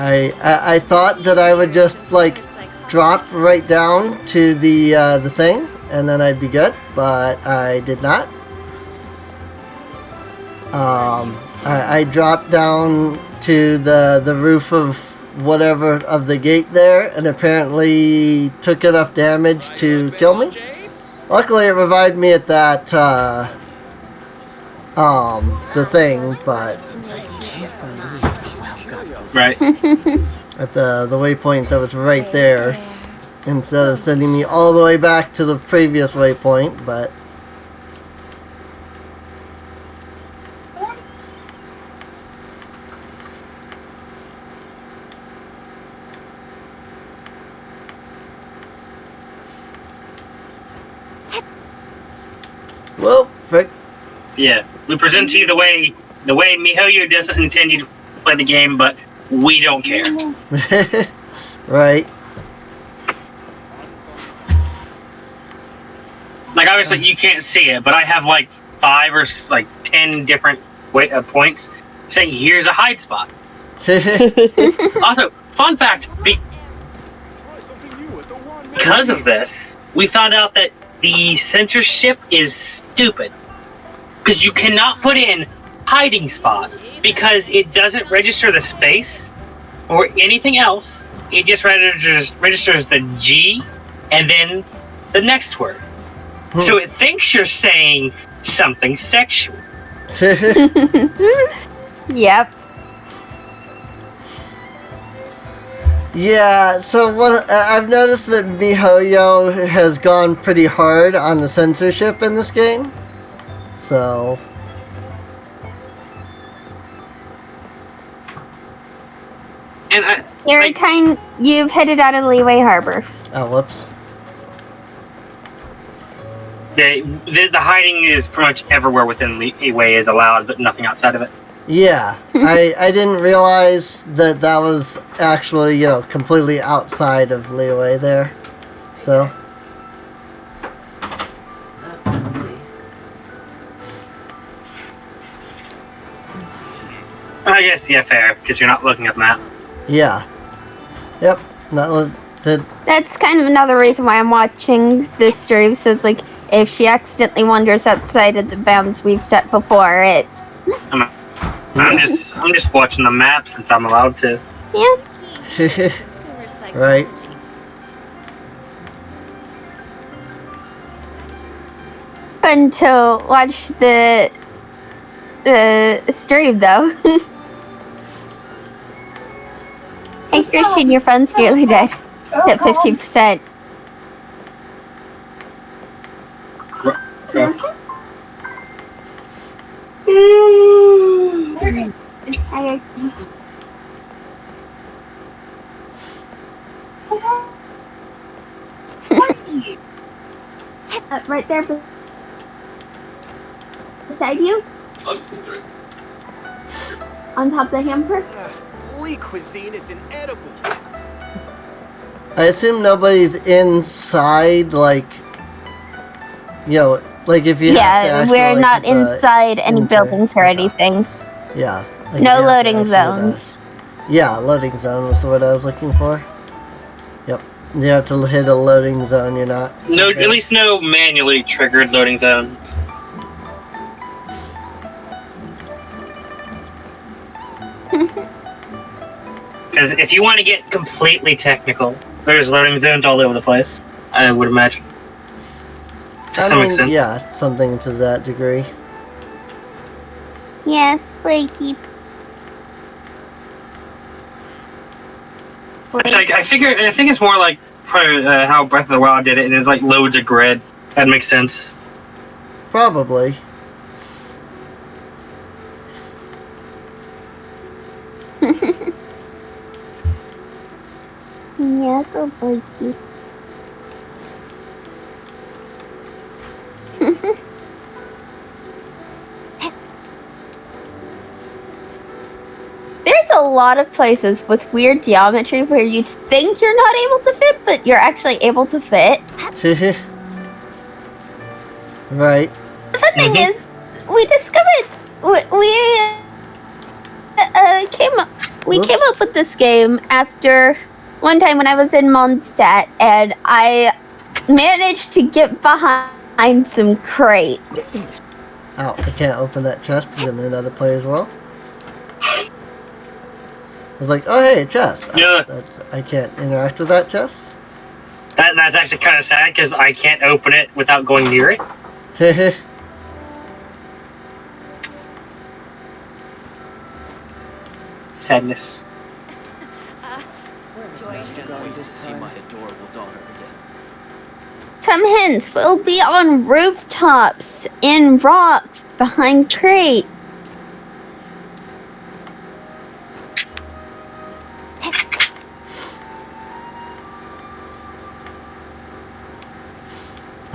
I thought that I would just like drop right down to the thing and then I'd be good, but I did not. I dropped down to the roof of whatever of the gate there and apparently took enough damage to kill me. Luckily it revived me at that the thing, but right. at the waypoint that was right there instead of sending me all the way back to the previous waypoint, but well, frick. Yeah, we present to you the way MiHoYo doesn't intend you to play the game, but we don't care. Right. Like, obviously you can't see it, but I have like 5 or 10 different points saying here's a hide spot. Also, fun fact, because of this, we found out that the censorship is stupid. Because you cannot put in hiding spot because it doesn't register the space or anything else. It just registers the G and then the next word. So it thinks you're saying something sexual. Yep. Yeah, so what I've noticed that MiHoYo has gone pretty hard on the censorship in this game. So And You've headed out of Leeway Harbor. oh, whoops. the hiding is pretty much everywhere within Leeway is allowed, but nothing outside of it. Yeah, I didn't realize that was actually, completely outside of Leeway there. So I guess, yeah, fair, because you're not looking at the map. yeah. Yep. That's kind of another reason why I'm watching this stream. So it's like, if she accidentally wanders outside of the bounds we've set before, it's... I'm just watching the map since I'm allowed to. Yeah. Right. Fun to watch the stream, though. Hey, Christian, your phone's nearly dead. It's at 50%. Okay. Right there beside you. On top of the hamper. Holy cuisine is inedible. I assume nobody's inside, like, you know, like if you have to actually, we're like, not inside any buildings or okay. anything. Yeah. Like No you have to loading actually, zones. yeah, loading zone was the word I was looking for. Yep. You have to hit a loading zone, you're not. No, okay. at least no manually triggered loading zones. Because if you want to get completely technical, there's loading zones all over the place, I would imagine. To some extent. Yeah, something to that degree. Yes, Blakey. Which I think it's more like probably how Breath of the Wild did it, and it's like loads of grid. That makes sense. Probably. Yeah, go Blakey. There's a lot of places with weird geometry where you think you're not able to fit, but you're actually able to fit. Right. The fun thing is, we discovered we came up with this game after one time when I was in Mondstadt, and I managed to get behind some crates. Oh, I can't open that chest because I'm in another player's world. I was like, oh hey, a chest. Yeah. I can't interact with that chest. That's actually kind of sad because I can't open it without going near it. Sadness. Some hints will be on rooftops, in rocks, behind crate.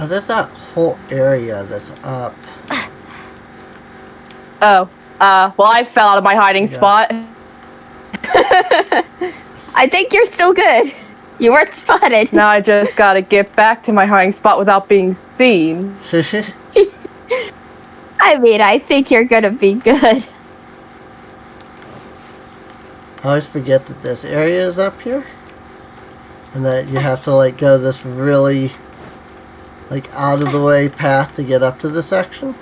Oh, there's that whole area that's up. Oh, well, I fell out of my hiding spot. I think you're still good. You weren't spotted. Now I just gotta get back to my hiding spot without being seen. I mean, I think you're gonna be good. I always forget that this area is up here. And that you have to, like, go this really, like, out of the way path to get up to the section.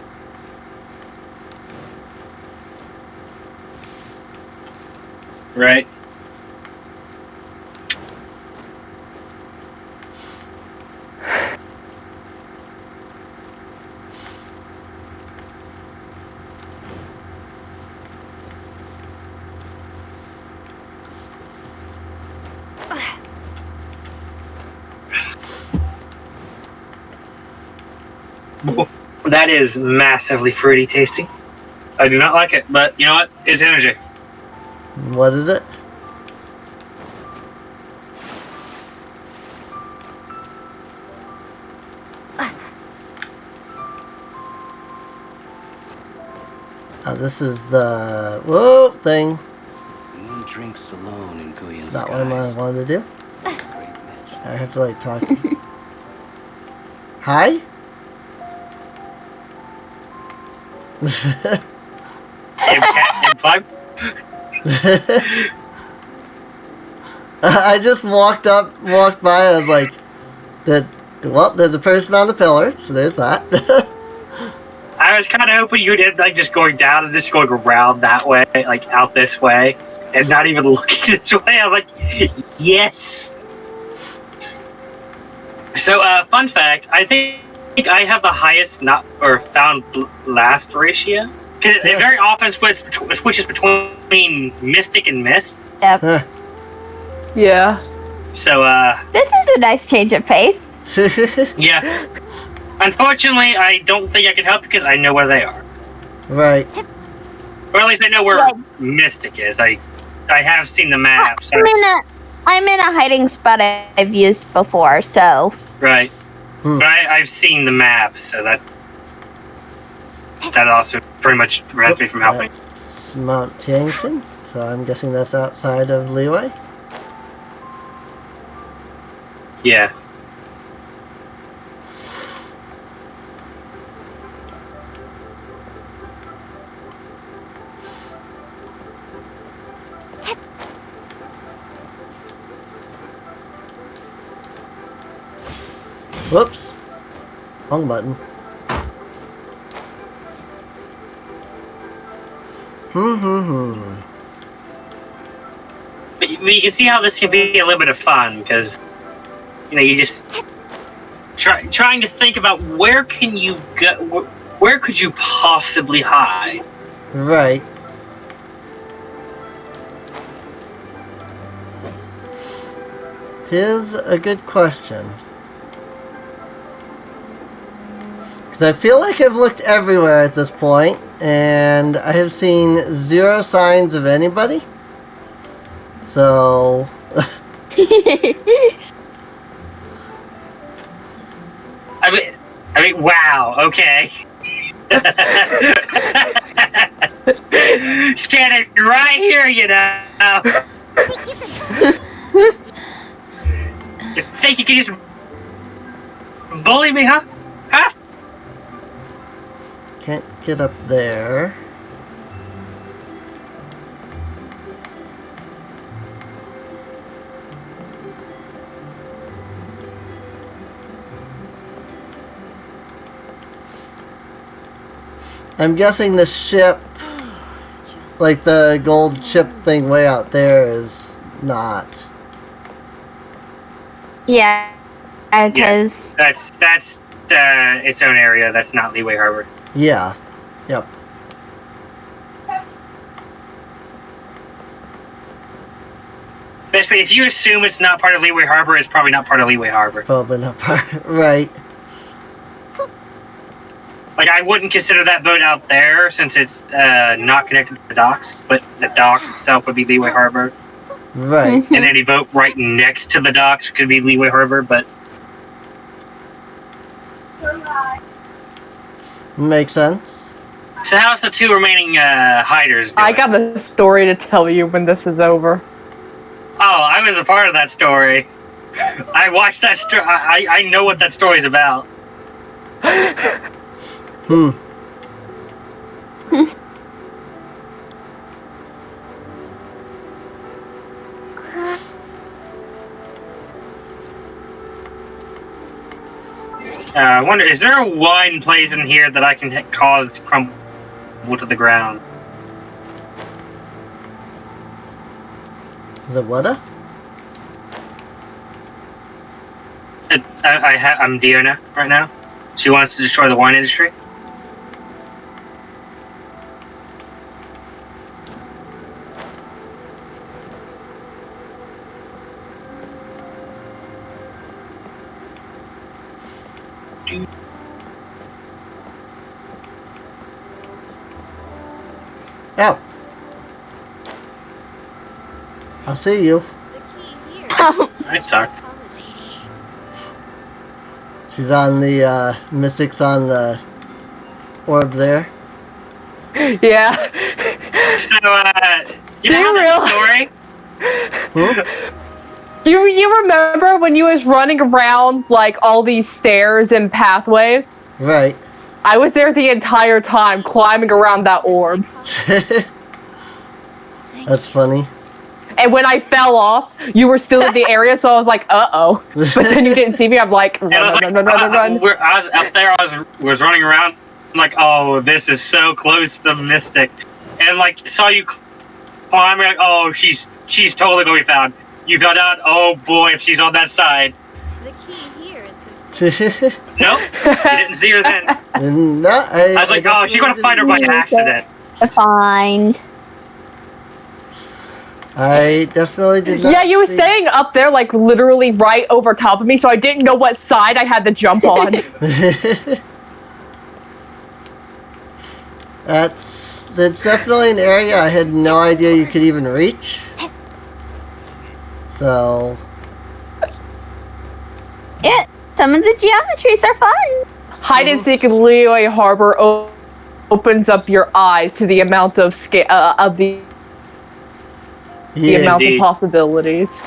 Right. That is massively fruity tasting. I do not like it, but you know what? It's energy. What is it? Oh, this is the thing. Moon drinks alone in Guyan's Not what I wanted to do. I have to, like, talk. Hi? I just walked by. I was like, there's a person on the pillar, so there's that. I was kind of hoping you'd end like just going down and just going around that way, like out this way, and not even looking this way. I was like, yes. So, fun fact: I think I have the highest found last ratio. Because it very often switches between Mystic and Mist. Yep. Yeah. So, This is a nice change of pace. yeah. Unfortunately, I don't think I can help because I know where they are. Right. Or at least I know where Right. Mystic is. I have seen the map. So, I'm in a hiding spot I've used before, so. right. But I've seen the map, so that also pretty much prevents me from helping. That's Mount Tianxin, so I'm guessing that's outside of Leeway. Yeah. Whoops. Wrong button. But you can see how this can be a little bit of fun, because, you just trying to think about where can you go, where could you possibly hide? Right. Tis a good question. Because I feel like I've looked everywhere at this point, and I have seen 0 signs of anybody. So... I mean, wow, okay. Standing right here, You think you can just bully me, huh? Huh? Can't get up there. I'm guessing the ship, like the gold ship thing way out there, is not. Yeah, because That's its own area. That's not Leeway Harbor. Yeah. Yep. Basically, if you assume it's not part of Leeway Harbor, it's probably not part of Leeway Harbor. Probably not part. Right. Like, I wouldn't consider that boat out there since it's not connected to the docks, but the docks itself would be Leeway Harbor. Right. And any boat right next to the docks could be Leeway Harbor, but... Makes sense. So how's the 2 remaining hiders doing? I got a story to tell you when this is over. Oh, I was a part of that story. I watched that story. I know what that story's about. I wonder, is there a wine place in here that I can cause crumble to the ground? Is it what? I'm Diona right now. She wants to destroy the wine industry. Ow. I'll see you. I talked. She's on the, Mystic's on the orb there. Yeah. So, you know that story? You remember when you was running around like all these stairs and pathways? Right. I was there the entire time climbing around that orb. That's funny. And when I fell off, you were still in the area, so I was like, uh-oh. But then you didn't see me, I'm like, run. I was up there, I was running around, I'm like, oh, this is so close to Mystic. And like, saw you climbing, like, oh, she's totally gonna be found. You found out, oh boy, if she's on that side. The key here is Nope, you didn't see her then. No, I was like, oh, she's gonna find her by accident. Find. I definitely did not. Yeah, you were see- staying up there, like literally right over top of me, so I didn't know what side I had to jump on. That's definitely an area I had no idea you could even reach. So Yeah, some of the geometries are fun. Hide and seek in Liyue Harbor opens up your eyes to the amount of the yeah, amount indeed. of possibilities.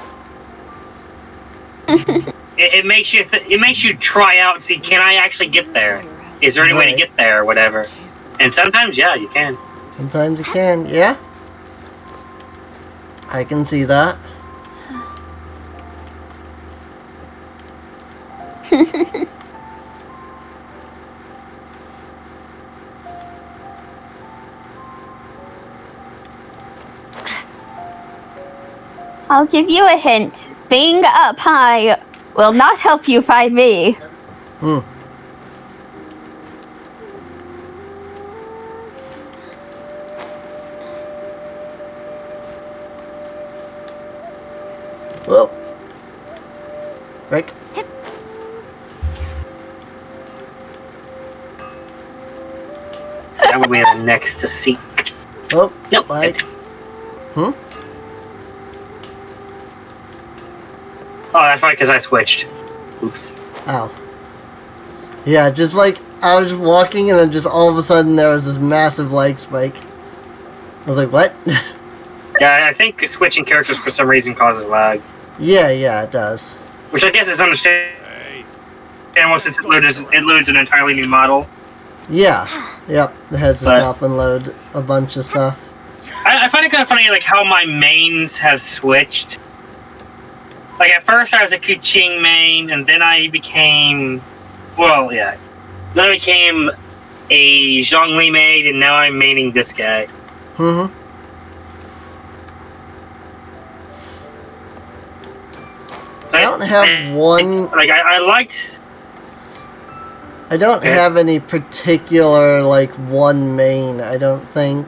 It makes you it makes you try out and see, can I actually get there? Is there any way to Right. get there or whatever? And sometimes, yeah, you can. sometimes you can. Yeah, I can see that. I'll give you a hint. Being up high will not help you find me. Hmm. Well, Rick. So that would be the next to seek. Oh, Nope. like, Oh, that's right, because I switched. Oops. ow. Yeah, just like I was walking and then just all of a sudden there was this massive lag spike. I was like, what? Yeah, I think switching characters for some reason causes lag. yeah, it does. Which I guess is understandable since it loads an entirely new model. Yeah, yep, it has to But- stop and load a bunch of stuff. I find it kind of funny, like, how my mains have switched. Like, at first I was a Kuching main, and then I became... Well, yeah. Then I became a Zhongli main, and now I'm maining this guy. Mm-hmm. So I don't have one... Like, I liked... I don't Okay. have any particular, like, one main, I don't think.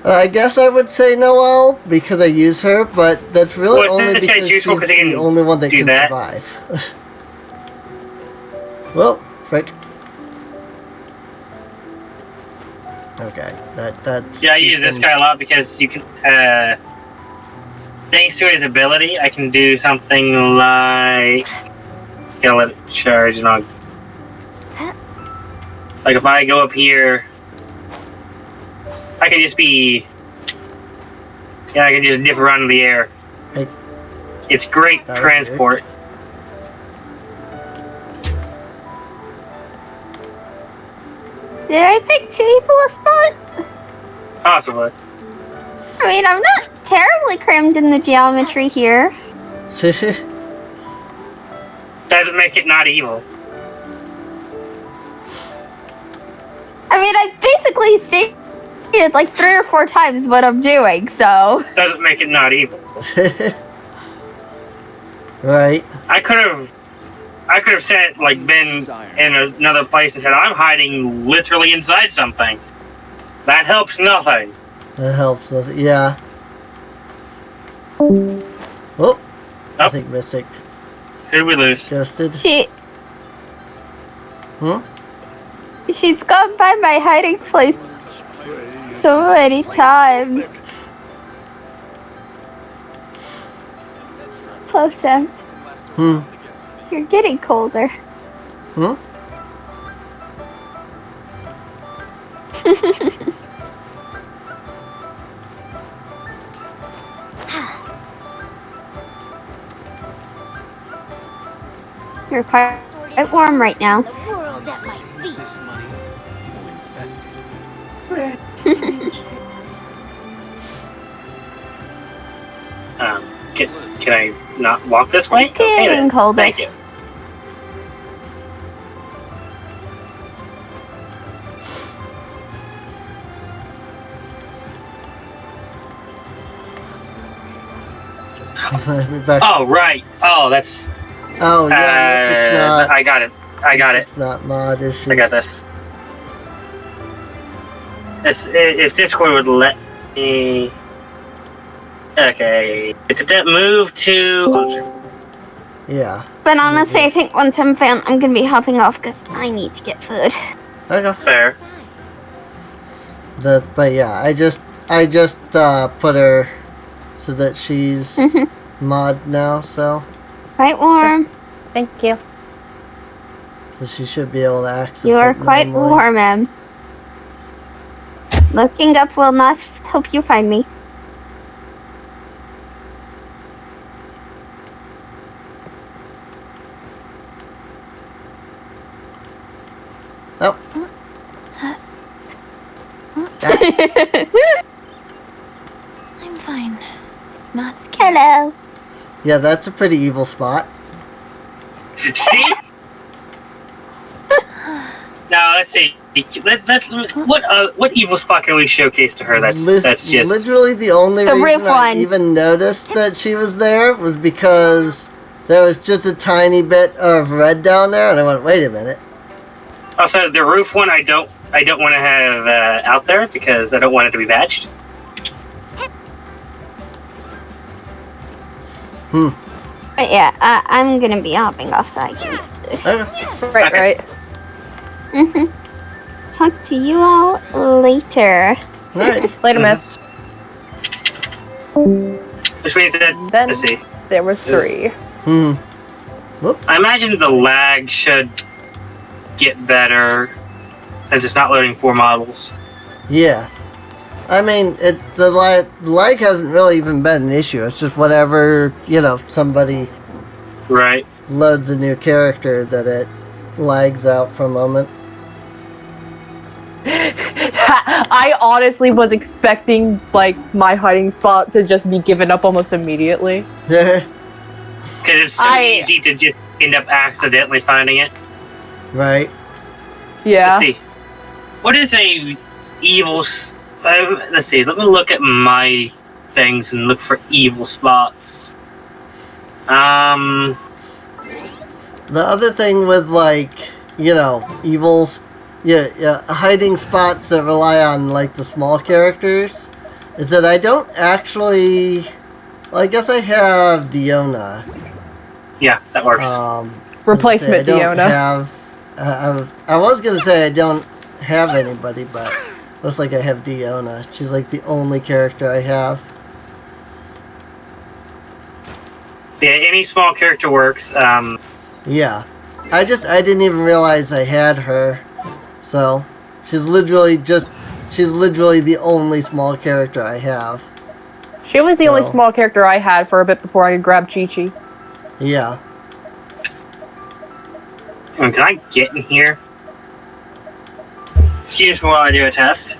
I guess I would say Noelle, because I use her, but that's really Well, only this guy's because useful she's 'cause he the can only one that do can that. survive. Well, frick. Okay, that's... Yeah, I use this guy a lot because you can, thanks to his ability, I can do something like... Gonna let it charge and I'll... Like, if I go up here... I can just be... Yeah, I can just dip around in the air. Hey. It's great That was transport. Did I pick too evil a spot? Possibly. I mean, I'm not terribly crammed in the geometry here. Doesn't make it not evil. I mean, I've basically stated like 3 or 4 times what I'm doing, so... Doesn't make it not evil. Right. I could have said, like, been in another place and said, I'm hiding literally inside something. That helps nothing. That helps us. Yeah. Oh, I Oh. think Mystic Who did we lose? ghosted. Hmm? She's gone by my hiding place so many times. Close in. Hmm. You're getting colder. Hmm? You're quite warm right now. The world at my feet. This money will infest it. Can I not walk this way? Getting then. colder. Thank you. We're back. Oh, right. Oh, that's... Oh, yeah, Mystic's not. I got it. I got it. It's not mod issue. I got this. If Discord would let me... Okay. Move to closer. Yeah. But honestly, I think once I'm found, I'm gonna be hopping off because I need to get food. Okay. Fair. But yeah, I just put her so that she's mod now, so Quite warm. Thank you. she should be able to access You are it quite normally. warm, Em. Looking up will not help you find me. Oh. I'm fine. Not scared. Hello. Yeah, that's a pretty evil spot. See? Now let's see. Let's what evil spot can we showcase to her? That's just literally the only The reason roof I one. even noticed that she was there was because there was just a tiny bit of red down there, and I went, wait a minute. also the roof one. I don't want to have out there because I don't want it to be badged. But yeah, I'm gonna be hopping off so I can get food. Okay. Right. Talk to you all later. Alright. Later, miss. Which means that Then let's see. there was 3. I imagine the lag should get better since it's not loading 4 models. Yeah. I mean, the lag hasn't really even been an issue. It's just whenever, somebody Right. loads a new character that it lags out for a moment. I honestly was expecting, my hiding spot to just be given up almost immediately. Because it's so easy to just end up accidentally finding it. Right. Yeah. Let's see. What is a evil... let's see. Let me look at my things and look for evil spots. The other thing with, evils... hiding spots that rely on, the small characters is that I don't actually... Well, I guess I have Diona. Yeah, that works. Replacement Diona. I was gonna say I don't have anybody, but looks like I have Diona. She's the only character I have. Yeah, any small character works. Yeah. I didn't even realize I had her. So, she's literally the only small character I have. She was the only small character I had for a bit before I grabbed Chi-Chi. Yeah. Can I get in here? Excuse me while I do a test.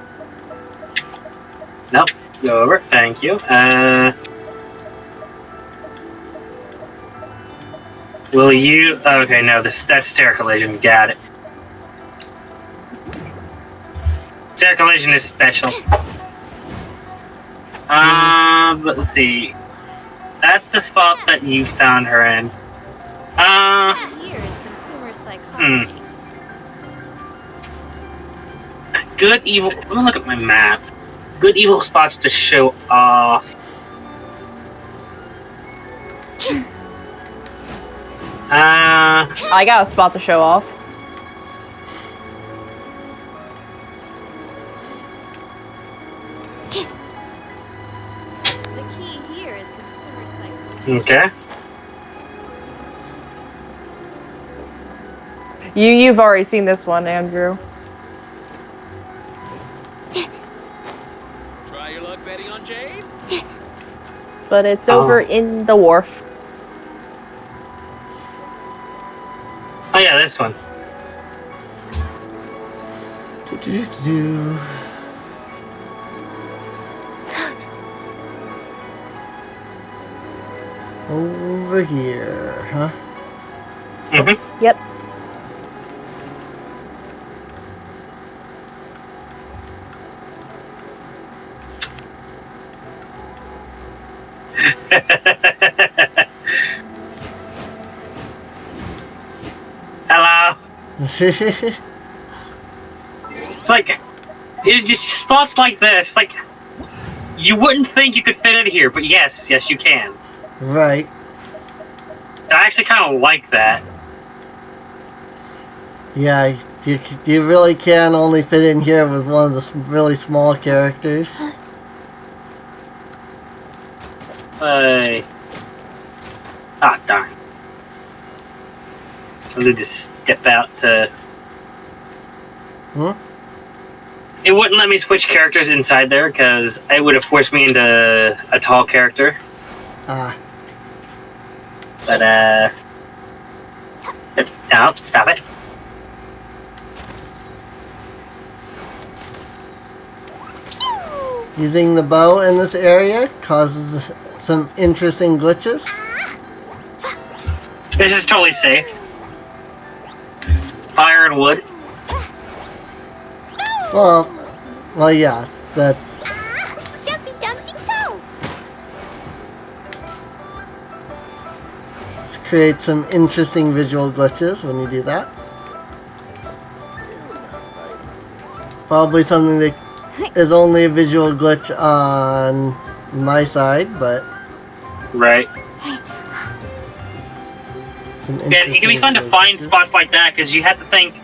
Nope. Go over. Thank you. Will you... Okay, no, that's Stair Collision. Got it. Stair Collision is special. But let's see. That's the spot that you found her in. Here is consumer psychology. Good evil... Let me look at my map. Good evil spots to show off. I got a spot to show off. The key here is consumer psychology. Okay. You've already seen this one, Andrew. Try your luck betting on Jade? But it's over in the wharf. Oh yeah, this one. Over here, huh? Mm-hmm. Yep. Hello. It's like, it's just spots like this. You wouldn't think you could fit in here, but yes, you can. Right. I actually kind of like that. Yeah, you really can only fit in here with one of the really small characters. Ah, darn. I need to step out to... Hmm? It wouldn't let me switch characters inside there, because it would have forced me into a tall character. Ah. But, no, stop it. Using the bow in this area causes some interesting glitches. This is totally safe. Fire and wood. Well, yeah, that's... Jumpy Dumpty go! This creates some interesting visual glitches when you do that. Probably something that is only a visual glitch on my side, but... Right. Yeah, it can be fun to find glitches. spots like that, because you have to think,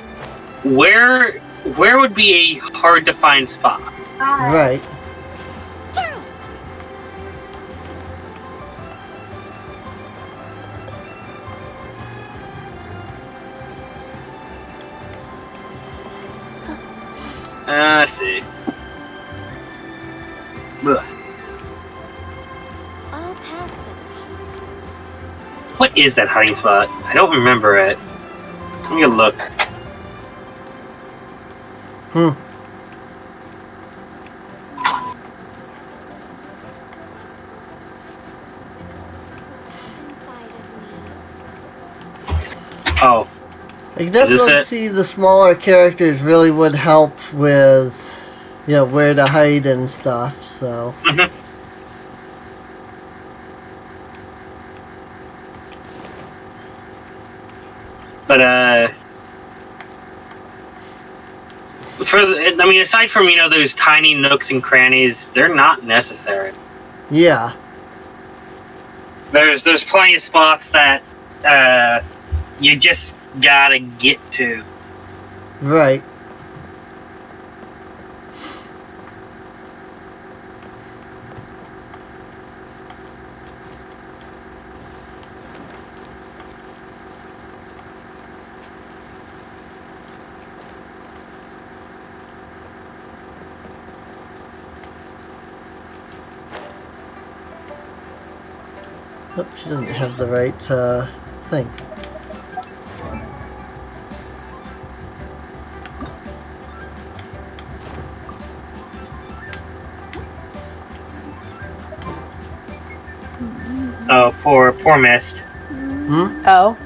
where would be a hard to find spot? Right. Let's see. Ugh. All tasks. What is that hiding spot? I don't remember it. Let me look. Oh. I definitely see the smaller characters really would help with, where to hide and stuff, so... Mm-hmm. But, aside from, those tiny nooks and crannies, they're not necessary. Yeah. There's plenty of spots that, you just gotta get to. Right. Oh, she doesn't have the right thing. Oh, poor Mist. Oh.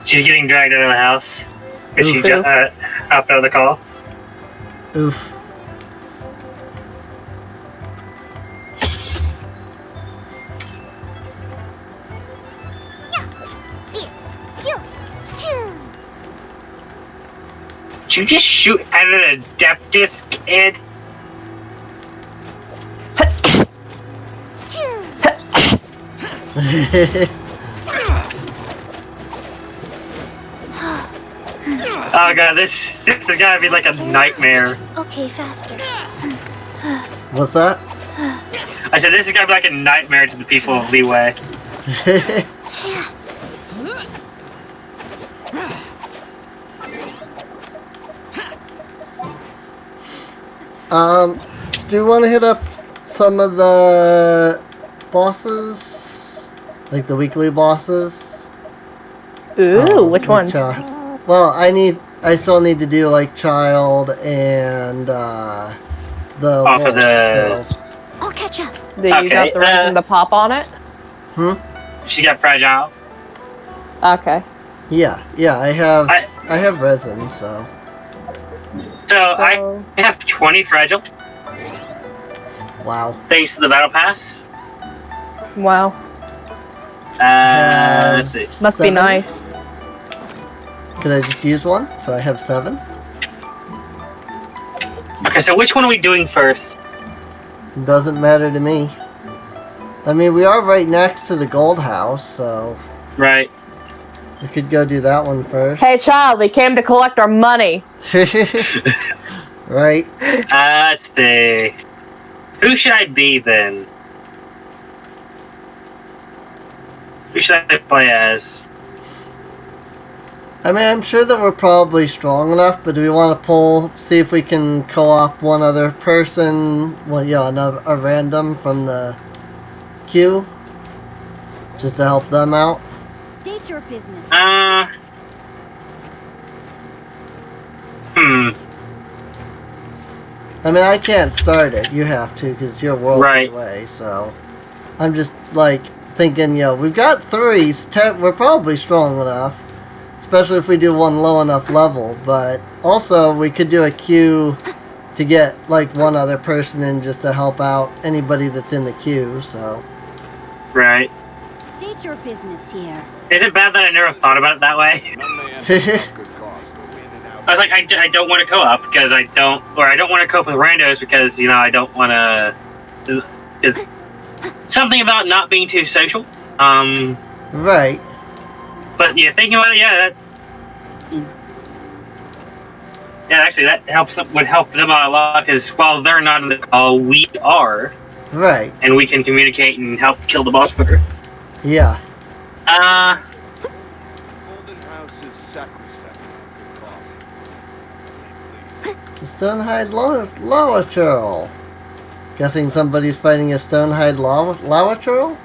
She's getting dragged out of the house because she Oof. hopped out of the call. Oof. Did you just shoot at an Adeptus, kid? Oh god, this is gotta be like a nightmare. Okay, faster. What's that? I said this is gonna be like a nightmare to the people of Leeway. Do you want to hit up some of the bosses? Like the weekly bosses? Ooh, which one? Well, I still need to do like Child and the wolf, for the... so. I'll catch up. Do you got the reason to pop on it? She's got fragile. Okay. Yeah, I have resin, so. So I have 20 fragile. Wow. Thanks to the battle pass. Wow. Let's see. Must be 7? nice. Could I just use one? So I have 7. Okay, so which one are we doing first? Doesn't matter to me. I mean, we are right next to the gold house, so Right. we could go do that one first. Hey, child, we came to collect our money. Right. Let's see. Who should I be then? Who should I play as? I mean, I'm sure that we're probably strong enough, but do we want to see if we can co-op one other person, well, yeah, a random from the queue, just to help them out? State your business. I mean, I can't start it. You have to, because you're world Right. away, so... I'm just, like, thinking, we've got 3s. We're probably strong enough. Especially if we do one low enough level. But also, we could do a queue to get, like, one other person in just to help out anybody that's in the queue, so... Right. State your business here. Is it bad that I never thought about it that way? I was like, I don't want to co-op because I don't want to co-op with randos because, I don't want to... There's something about not being too social. Right. But thinking about it, actually, that would help them out a lot because while they're not in the call, we are. Right. And we can communicate and help kill the boss quicker. Yeah. Golden House is sacrosanct. The Stonehide Lava Churl. Guessing somebody's fighting a Stonehide Lava Churl?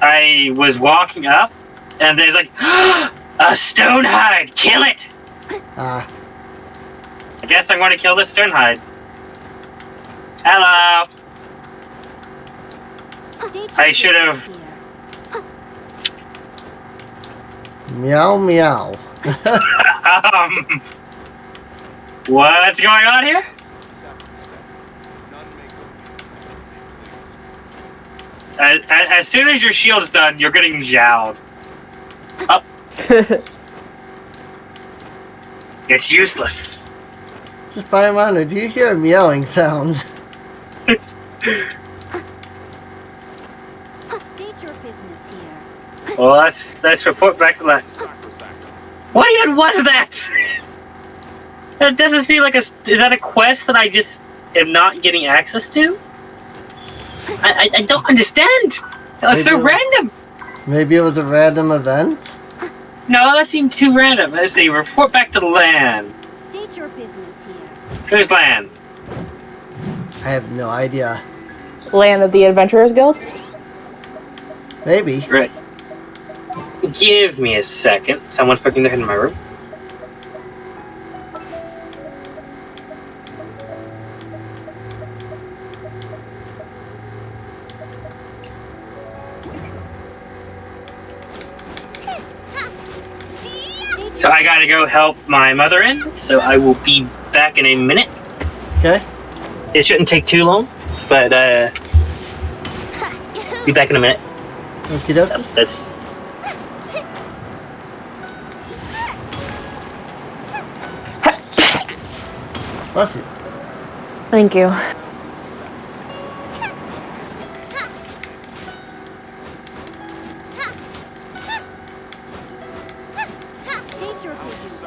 I was walking up, and there's like, a Stonehide! Kill it! I guess I'm going to kill this Stonehide. Hello! I should have... Meow meow. What's going on here? As soon as your shield's done, you're getting jowled. Up. It's useless. Just by a minor, do you hear meowing sounds? State your business here. Well, let's report back to that. What even was that? That doesn't seem like is that a quest that I just am not getting access to? I don't understand. That was so random. Maybe it was a random event? No, that seemed too random. Let's see, report back to the land. State your business here. Whose land? I have no idea. Land of the Adventurers Guild? Maybe. Right. Give me a second. Someone's poking their head in my room. So I gotta go help my mother in, so I will be back in a minute. Okay. It shouldn't take too long, but be back in a minute. Okie dokie. That's... Bless you. Thank you. State your business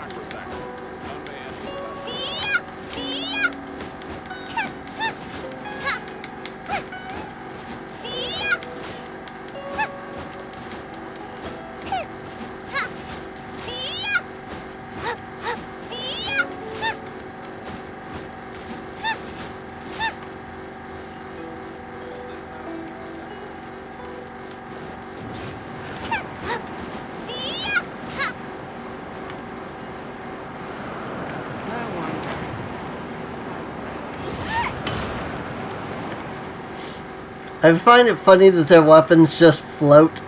I find it funny that their weapons just float.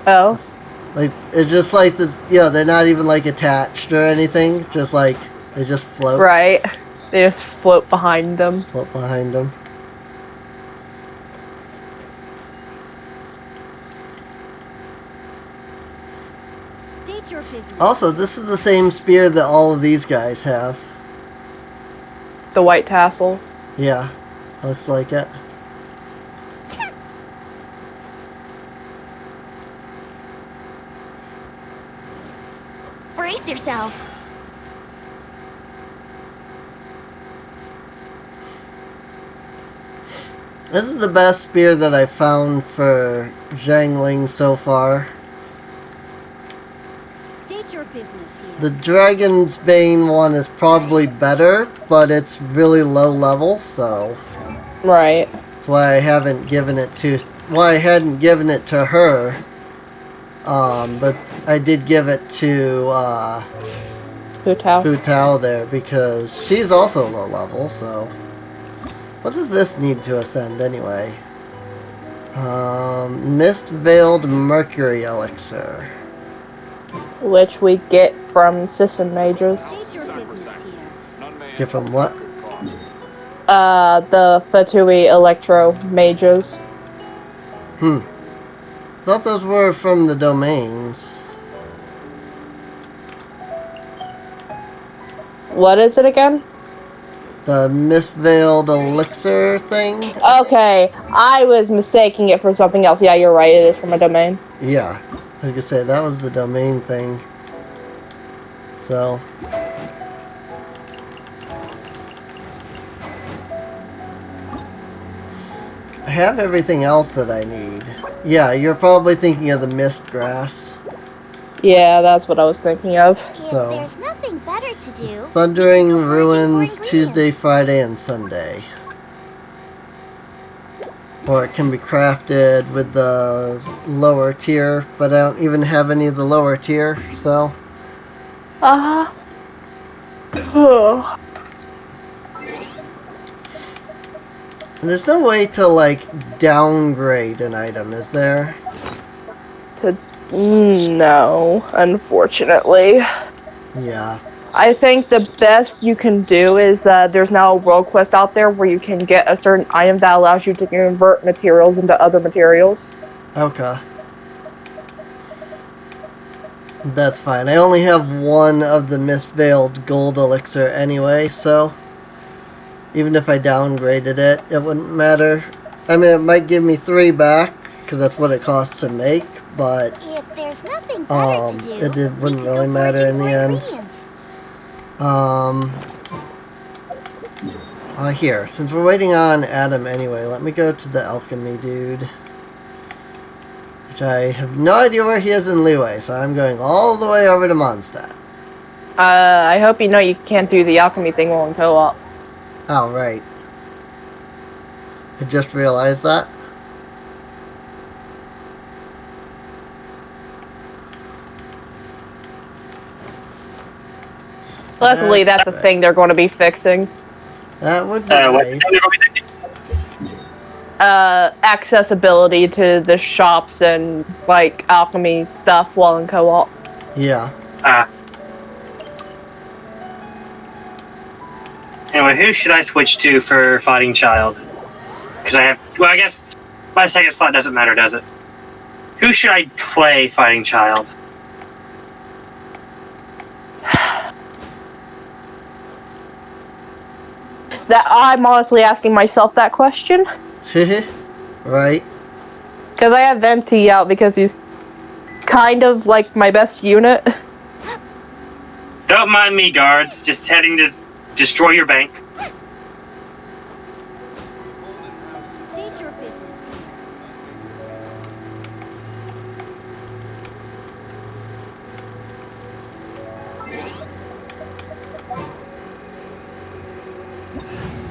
Oh. Like, it's just like they're not even like attached or anything. Just like, they just float. Right. They just float behind them. Float behind them. State your business. Also, this is the same spear that all of these guys have. the white tassel. Yeah, looks like it. Brace yourselves. This is the best spear that I found for Zhangling so far. State your business here. The Dragon's Bane one is probably better, but it's really low level, so Right. that's why I haven't given it to. Why I hadn't given it to her. But I did give it to Hu Tao. Hu Tao there because she's also low level. So what does this need to ascend anyway? Mist Veiled Mercury Elixir. Which we get from Sisson Mages. State your business here. None may Get from what? enter cost. The Fatui Electro Mages. Thought those were from the domains. What is it again? The Mist Veiled Elixir thing? Okay, I was mistaking it for something else. Yeah, you're right. It is from a domain. Yeah. Like I said, that was the domain thing. So. I have everything else that I need. Yeah, you're probably thinking of the mist grass. Yeah, that's what I was thinking of. If So- there's nothing better to do, Thundering you can go foraging Ruins for Tuesday, ingredients. Friday, and Sunday. Or it can be crafted with the lower tier, but I don't even have any of the lower tier, so. There's no way to, like, downgrade an item, is there? No, unfortunately. Yeah. I think the best you can do is there's now a world quest out there where you can get a certain item that allows you to convert materials into other materials. Okay. That's fine. I only have one of the Mist Veiled Gold Elixir anyway, so even if I downgraded it, it wouldn't matter. I mean, it might give me 3 back, because that's what it costs to make, but If there's nothing better to do, it we wouldn't can really go matter in foraging the for end. ingredients. Here, since we're waiting on Adam anyway, let me go to the alchemy dude. Which I have no idea where he is in Leeway, so I'm going all the way over to Mondstadt. I hope you know you can't do the alchemy thing while in co-op. Oh, right. I just realized that. Luckily, that's a right. thing they're going to be fixing. That would be What's nice. Accessibility to the shops and, like, alchemy stuff while in co-op. Yeah. Anyway, who should I switch to for Fighting Child? Because I have... Well, I guess my second slot doesn't matter, does it? Who should I play Fighting Child? That I'm honestly asking myself that question. Right. Because I have Venti out because he's kind of like my best unit. Don't mind me, guards. Just heading to destroy your bank. State your business here.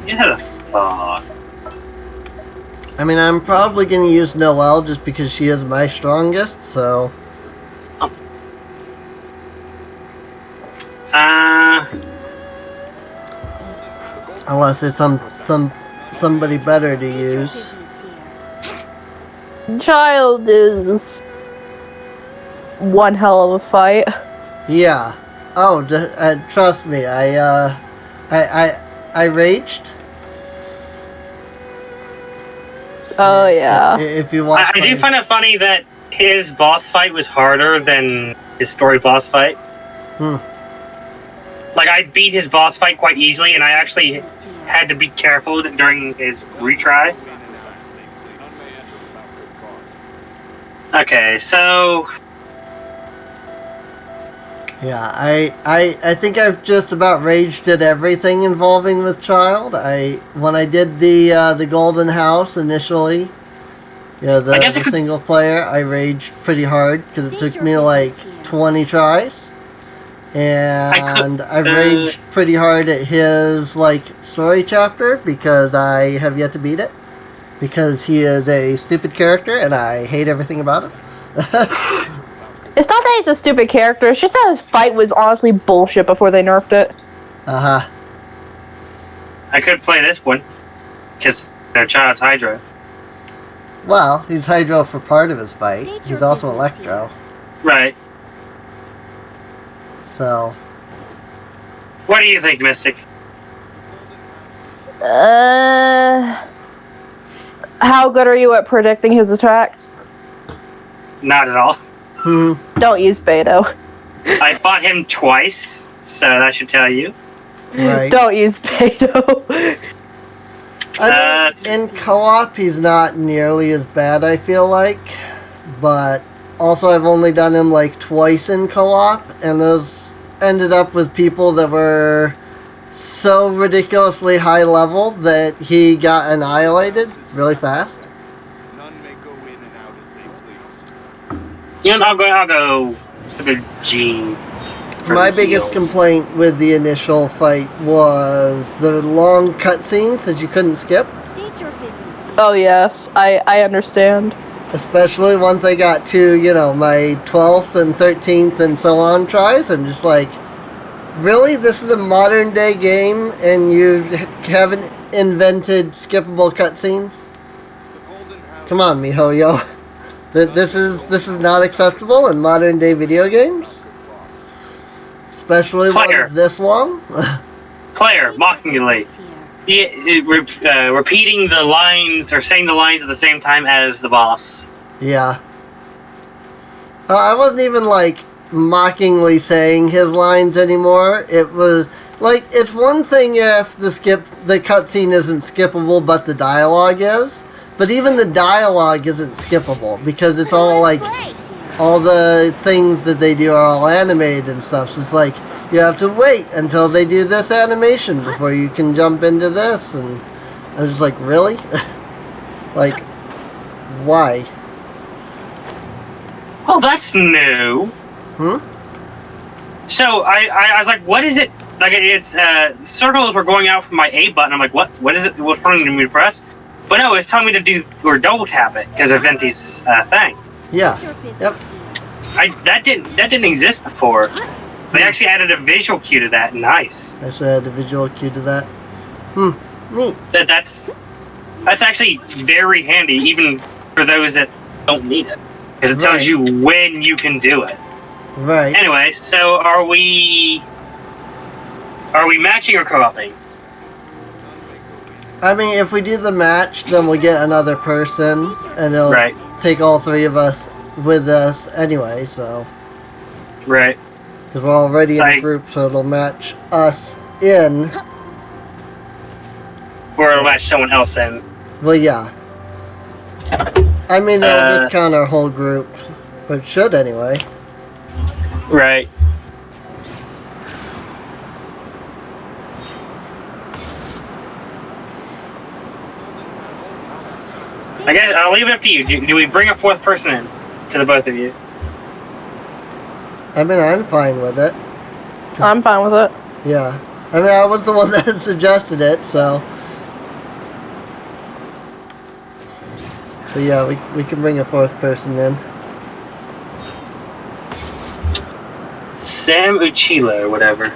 Just had a thought. I mean, I'm probably going to use Noelle just because she is my strongest, so... Unless there's somebody better to State your use. business here. Child is one hell of a fight. Yeah. Oh, trust me, I raged. Oh yeah. If you watch I do find it funny that his boss fight was harder than his story boss fight. Like, I beat his boss fight quite easily, and I actually had to be careful during his retry. Okay, so... Yeah, I think I've just about rage did everything involving with Child. When I did the Golden House initially, the single player, I raged pretty hard because it took me like 20 tries. And I raged pretty hard at his like story chapter because I have yet to beat it. Because he is a stupid character and I hate everything about him. It's not that he's a stupid character, it's just that his fight was honestly bullshit before they nerfed it. Uh-huh. I could play this one, because their Child's Hydro. Well, he's Hydro for part of his fight. He's also Electro. Right. So... What do you think, Mystic? How good are you at predicting his attacks? Not at all. Don't use Beto. I fought him twice, so that should tell you. Right. Don't use Beto. I mean, in co-op, he's not nearly as bad, I feel like. But also, I've only done him like twice in co-op, and those ended up with people that were so ridiculously high level that he got annihilated really fast. You know, I'll go for the G. My biggest complaint with the initial fight was the long cutscenes that you couldn't skip. Oh yes, I understand. Especially once I got to, my 12th and 13th and so on tries. I'm just like, really? This is a modern day game and you haven't invented skippable cutscenes? Come on, MiHoYo. This is not acceptable in modern day video games? Especially one this long? Player, mockingly. Repeating the lines or saying the lines at the same time as the boss. Yeah. I wasn't even like mockingly saying his lines anymore. It was like, it's one thing if the cutscene isn't skippable but the dialogue is. But even the dialogue isn't skippable because it's all like, all the things that they do are all animated and stuff. So it's like, you have to wait until they do this animation before you can jump into this. And I was just like, really? Like, why? Well, that's new. So I was like, what is it? Like, it's circles were going out from my A button. I'm like, what is it? What's telling me to press? But no, it's telling me to do or double tap it because of Venti's thing. Yeah. Yep. That didn't exist before. They actually added a visual cue to that. Nice. Actually added a visual cue to that. Neat. That's actually very handy, even for those that don't need it, because it tells you when you can do it. Right. Anyway, so are we matching or co-oping? I mean, if we do the match, then we'll get another person, and it'll take all three of us with us anyway, so... Right. Because we're already in a group, so it'll match us in. Or it'll match someone else in. Well, yeah. I mean, it'll just count our whole group. But it should anyway. Right. I guess I'll leave it up to you. Do we bring a fourth person in to the both of you? I mean, I'm fine with it. I'm fine with it. Yeah. I mean, I was the one that suggested it, so... So yeah, we can bring a fourth person in. Sam Uchila or whatever.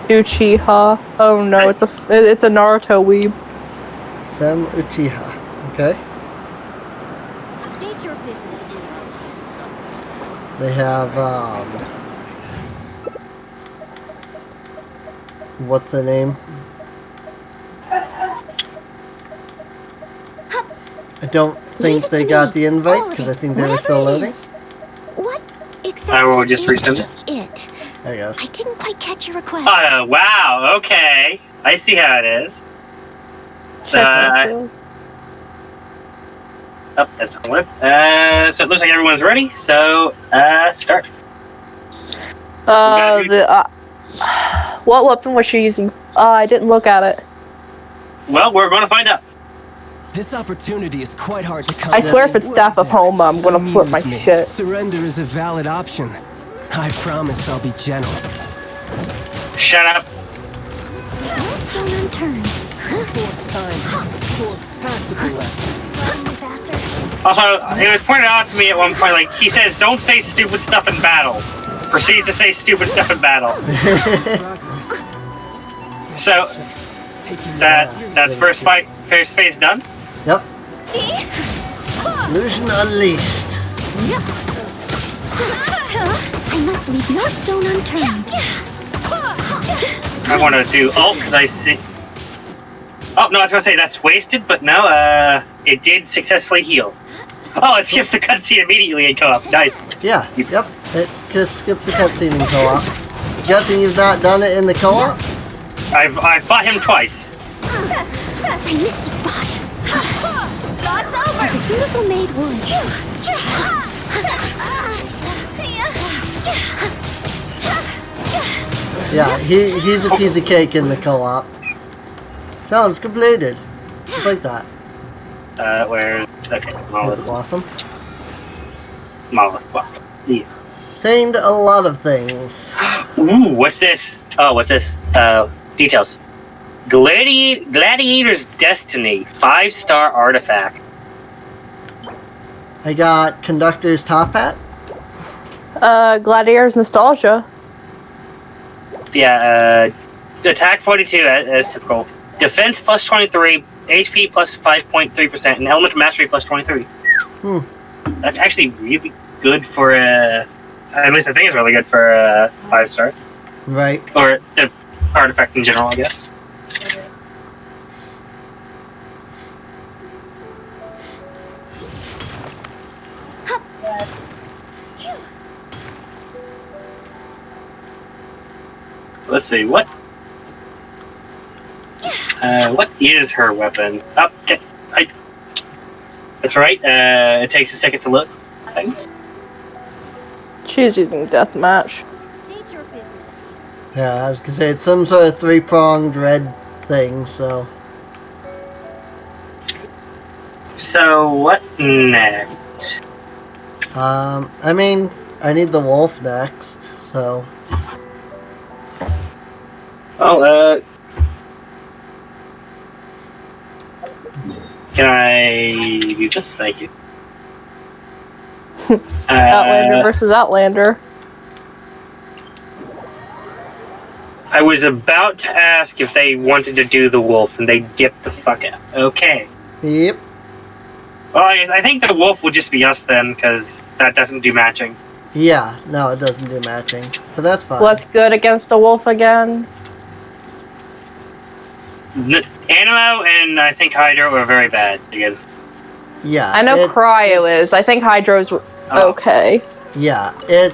Uchiha. Oh no, it's a Naruto weeb. Sam Uchiha. Okay. State your business here. They have, what's the name? I don't think they got the invite, because I think they were still loading. What exactly I will just resend it? There you go. I didn't quite catch your request. Wow, okay. I see how it is. So, oh, that's not what. So it looks like everyone's ready. So, start. What weapon was she using? I didn't look at it. Well, we're going to find out. This opportunity is quite hard to come. I swear if it's Staff of Home, I'm gonna flip my shit. Surrender is a valid option. I promise I'll be gentle. Shut up. Stone unturned. Also, it was pointed out to me at one point, like, he says, don't say stupid stuff in battle. Proceeds to say stupid stuff in battle. So, that's first phase done? Yep. Illusion unleashed. I must leave no stone unturned. I want to do ult because I see... Oh, no, I was going to say that's wasted, but no, it did successfully heal. Oh, it skips the cutscene immediately in co-op. Nice. Yeah, yep. It just skips the cutscene in co-op. Guessing you've not done it in the co-op? I fought him twice. I missed a spot. As a dutiful maid would. Yeah, he's a piece of cake in the co-op. Challenge completed. Just like that. Where... Okay, Monolith. Awesome. Monolith. Wow. Yeah. Changed a lot of things. Ooh, what's this? Oh, what's this? Details. Gladiator's Destiny. 5-star artifact. I got Conductor's Top Hat. Gladiator's Nostalgia. Yeah, attack 42 as typical. Defense plus 23, HP plus 5.3%, and element mastery plus 23. That's actually really good for at least I think it's really good for a 5-star. Right. Or artifact in general, I guess. Let's see, what is her weapon? Oh, okay. That's right, it takes a second to look. Thanks. She's using Deathmatch. State your business here. Yeah, I was gonna say it's some sort of 3-pronged red thing, so. So, what next? I mean, I need the wolf next, so. Oh, can I do this? Thank you. Outlander versus Outlander. I was about to ask if they wanted to do the wolf, and they dipped the fuck out. Okay. Yep. Well, I think the wolf would just be us then, because that doesn't do matching. Yeah, no, it doesn't do matching, but that's fine. What's good against the wolf again? Animo and I think Hydro are very bad against. Yeah. I know Cryo is. I think Hydro's okay. Yeah, it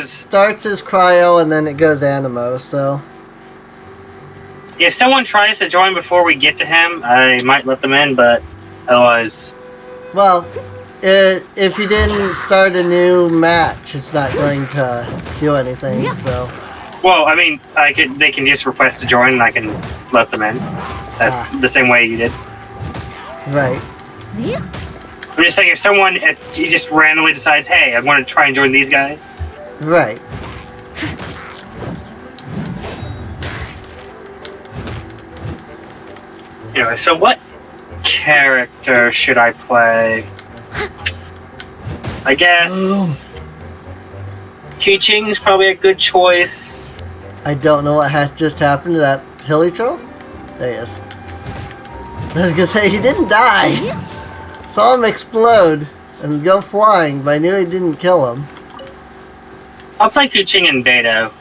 starts as Cryo and then it goes Animo, so. If someone tries to join before we get to him, I might let them in, but otherwise... Well, if you didn't start a new match, it's not going to do anything, so... Well, I mean, they can just request to join and I can let them in. The same way you did. Right. I'm just saying, if someone just randomly decides, hey, I want to try and join these guys. Right. Anyway, so what character should I play? I guess Keeching is probably a good choice. I don't know what just happened to that hilly troll. There he is. I was gonna say, he didn't die. Saw him explode and go flying, but I knew he didn't kill him. I'll play Keeching and Beto.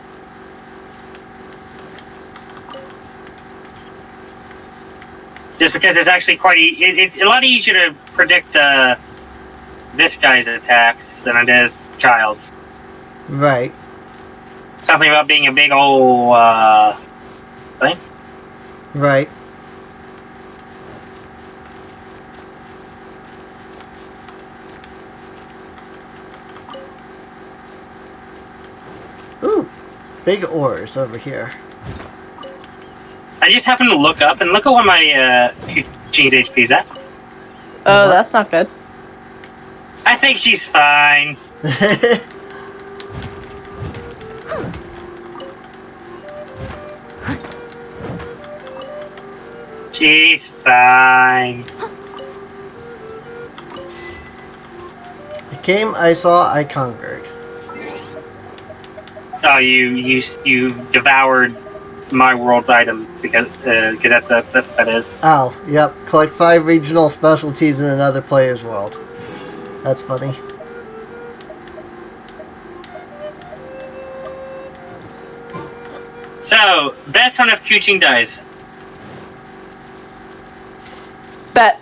Just because it's actually quite it's a lot easier to predict this guy's attacks than it is Child's. Right. Something about being a big old thing. Right. Ooh, big ores over here. I just happened to look up and look at what my Gene's HP is at. Oh, that's not good. I think she's fine. She's fine. I came, I saw, I conquered. Oh, you've devoured my world's items because that's what that is. Oh, yep. Collect 5 regional specialties in another player's world. That's funny. So bets on if Kuching dies. Bet.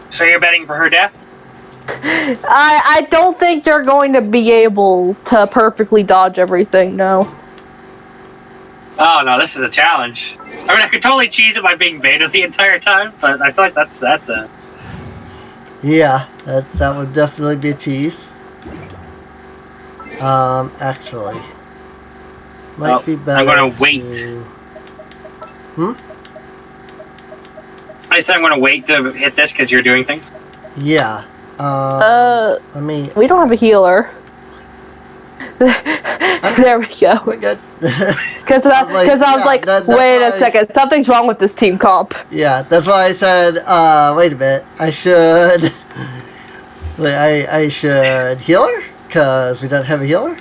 So you're betting for her death? I don't think you're going to be able to perfectly dodge everything, no. Oh no, this is a challenge. I mean, I could totally cheese it by being beta the entire time, but I feel like that's a... Yeah, that would definitely be a cheese. Actually. Might be better. I'm gonna wait. I said I'm gonna wait to hit this because you're doing things. Yeah. I mean, we don't have a healer. There we go. We're good. Because I was like, wait a second, something's wrong with this team comp. Yeah, that's why I said, wait a bit, I should... I should heal her? Because we don't have a healer?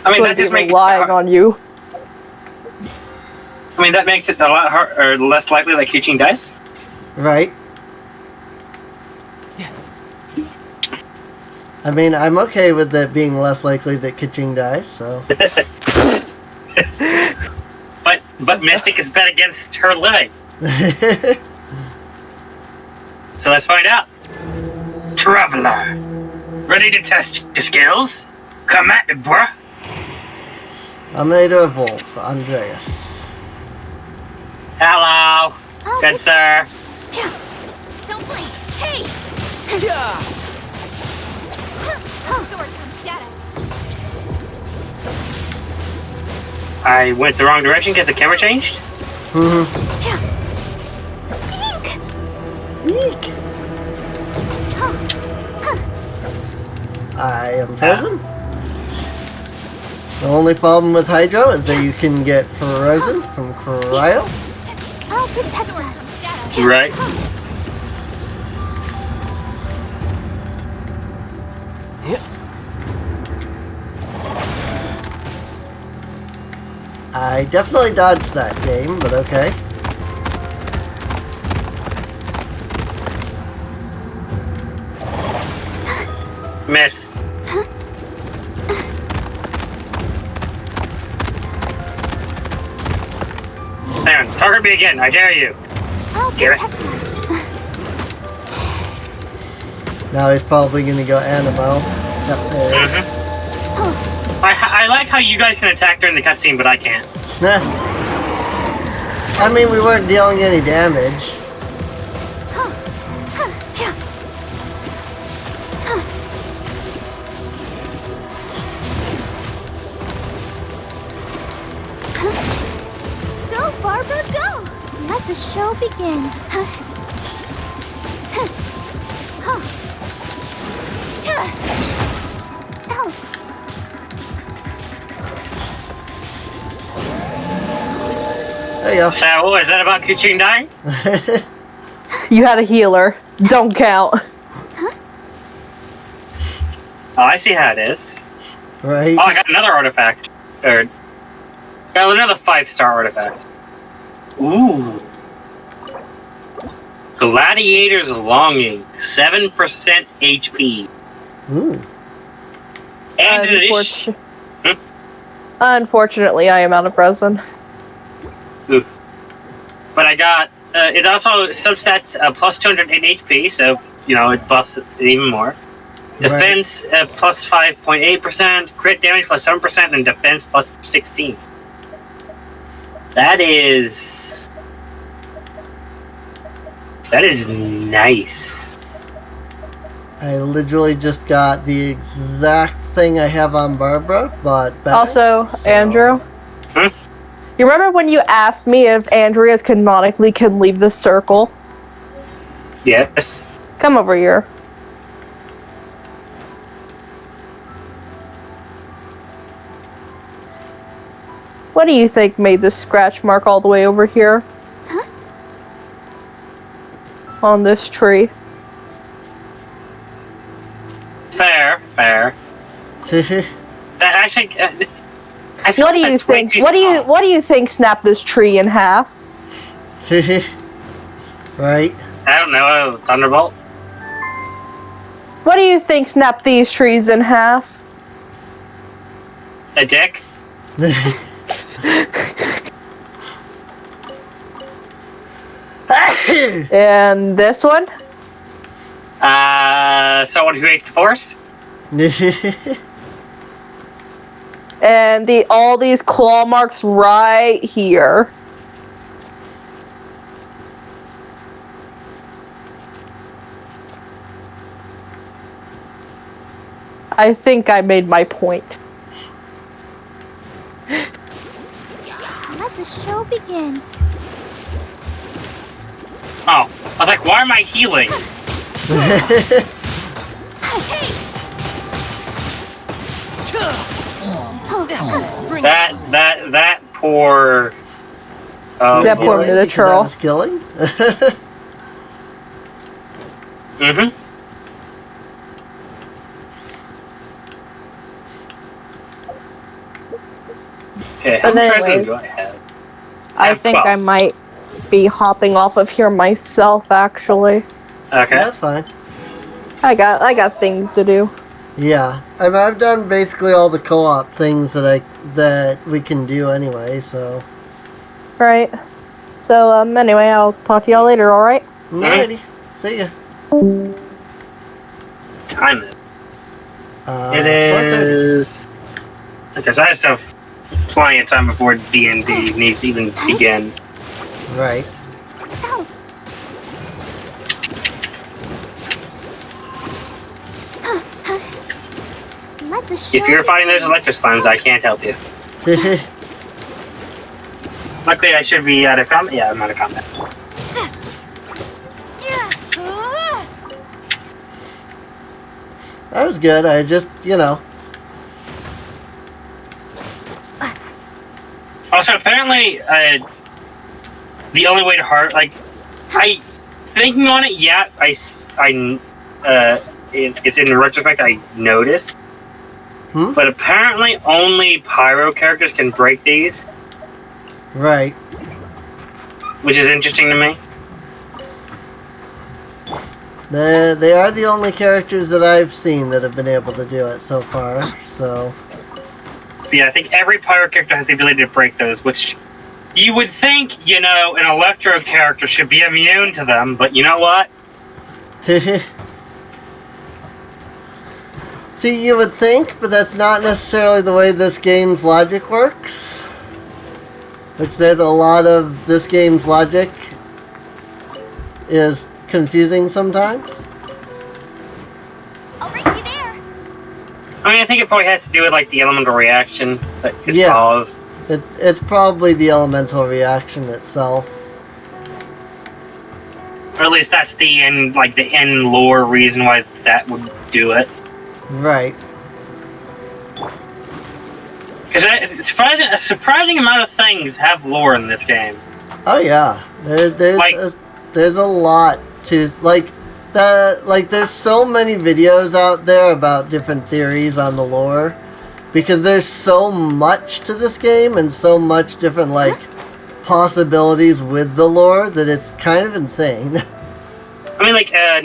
I mean, that just makes... relying on you. I mean, that makes it a lot or less likely that Kuching dies. Right. I mean, I'm okay with it being less likely that Kuching dies, so... but Mystic is bet against her living. So let's find out. Traveler, ready to test your skills? Come at me, bruh. Dominator of Wolves, Andreas. Hello, good sir. Don't blink. Hey! Sword comes shadow. I went the wrong direction because the camera changed. Eek! I am frozen. The only problem with Hydro is that you can get frozen from cryo. I'll protect us. Right. I definitely dodged that game, but okay. Miss. Aaron, target me again, I dare you. I'll Damn it. protect us. Now he's probably gonna go Annabelle. Yep, there it is. I like how you guys can attack during the cutscene, but I can't. Nah. I mean, we weren't dealing any damage. Go, Barbara, go! Let the show begin. Ow. There you go. So, what is that about Kuching dying? You had a healer. Don't count. Oh, I see how it is. Right? Oh, I got another artifact. Or, got another 5-star artifact. Ooh. Gladiator's Longing. 7% HP. Ooh. And in addition... Unfortunately, I am out of resin. Ooh. But I got... it also substats plus 208 HP, so, you know, it buffs it even more. Defense plus 5.8%, crit damage plus 7%, and defense plus 16. That is nice. I literally just got the exact thing I have on Barbara, but better, Also, so- Andrew, you remember when you asked me if Andreas canonically can leave the circle? Yes. Come over here. What do you think made this scratch mark all the way over here? Huh? On this tree. Fair. That actually, I feel What do like you that's way think? too What do you think snapped this tree in half? Right? I don't know. Thunderbolt. What do you think snapped these trees in half? A dick. And this one? Someone who hates the force. And all these claw marks right here. I think I made my point. Let the show begin. Oh, I was like, why am I healing? That poor. That poor Healing miniature. because I was killing? Mm-hmm. Okay, how But many presidents do anyways, I have? I have think 12. I might be hopping off of here myself, actually. Okay. That's fine. I got things to do. Yeah, I've done basically all the co-op things that we can do anyway. So, Right. So, anyway, I'll talk to y'all later, alright? alrighty, see ya. Time it. It 4:30. is. Okay, so I just have plenty of time before D&D needs to even begin. Right. Ow. Let the show If you're fighting those electric slimes, I can't help you. Luckily, I should be out of combat. Yeah, I'm out of combat. That was good. I just, Also, apparently, the only way to thinking on it, yeah, it's in retrospect, I noticed. But apparently, only pyro characters can break these, right. which is interesting to me. They are the only characters that I've seen that have been able to do it so far. So, But yeah, I think every pyro character has the ability to break those, which you would think, an electro character should be immune to them, but you know what? see, you would think, but that's not necessarily the way this game's logic works. Which there's a lot of this game's logic is confusing sometimes. I'll race you there. I mean, I think it probably has to do with, the elemental reaction that is Yeah. caused. It's probably the elemental reaction itself. Or at least that's the end lore reason why that would do it. Right. Because a surprising amount of things have lore in this game. Oh yeah, there's a lot to there's so many videos out there about different theories on the lore, because there's so much to this game and so much different possibilities with the lore that it's kind of insane. I mean,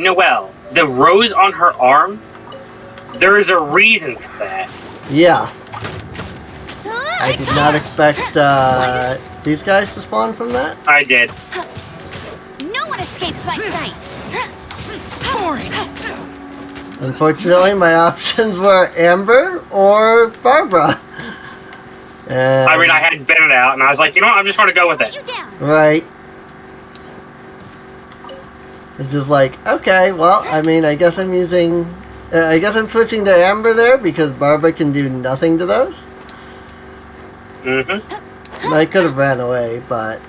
Noelle, the rose on her arm, there is a reason for that. Yeah, I did not expect these guys to spawn from that. I did. No one escapes my sights. Boring. Unfortunately, my options were Amber or Barbara. And, I mean, I had Bennett out, and I was like, you know what? I'm just going to go with it. right. It's just like, okay, well, I mean, I guess I'm using... I guess I'm switching to Amber there because Barbara can do nothing to those. Mm-hmm. I could have ran away, but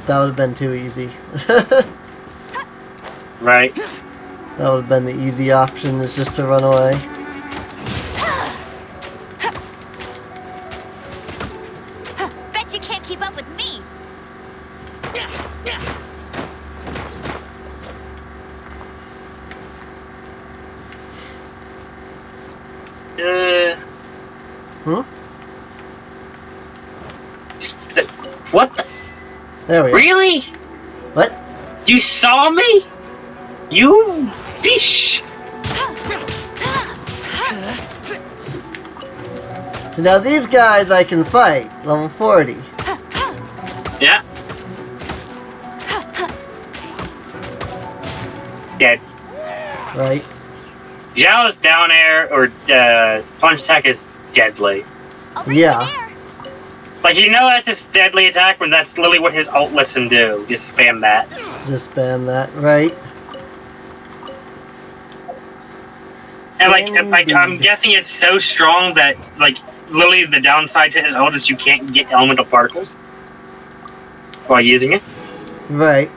that would have been too easy. Right. That would have been the easy option, is just to run away. Bet you can't keep up with me. Hmm? What the? There we go. Really? What? You saw me? You fish. So now these guys I can fight. Level 40. Yeah. Dead. Right? Zhao's down air or sponge attack is deadly. Yeah. Like, you know that's his deadly attack when that's literally what his ult lets him do. Just spam that. Just spam that. Right? And like I'm guessing it's so strong that like literally the downside to his ult is you can't get elemental particles while using it. Right.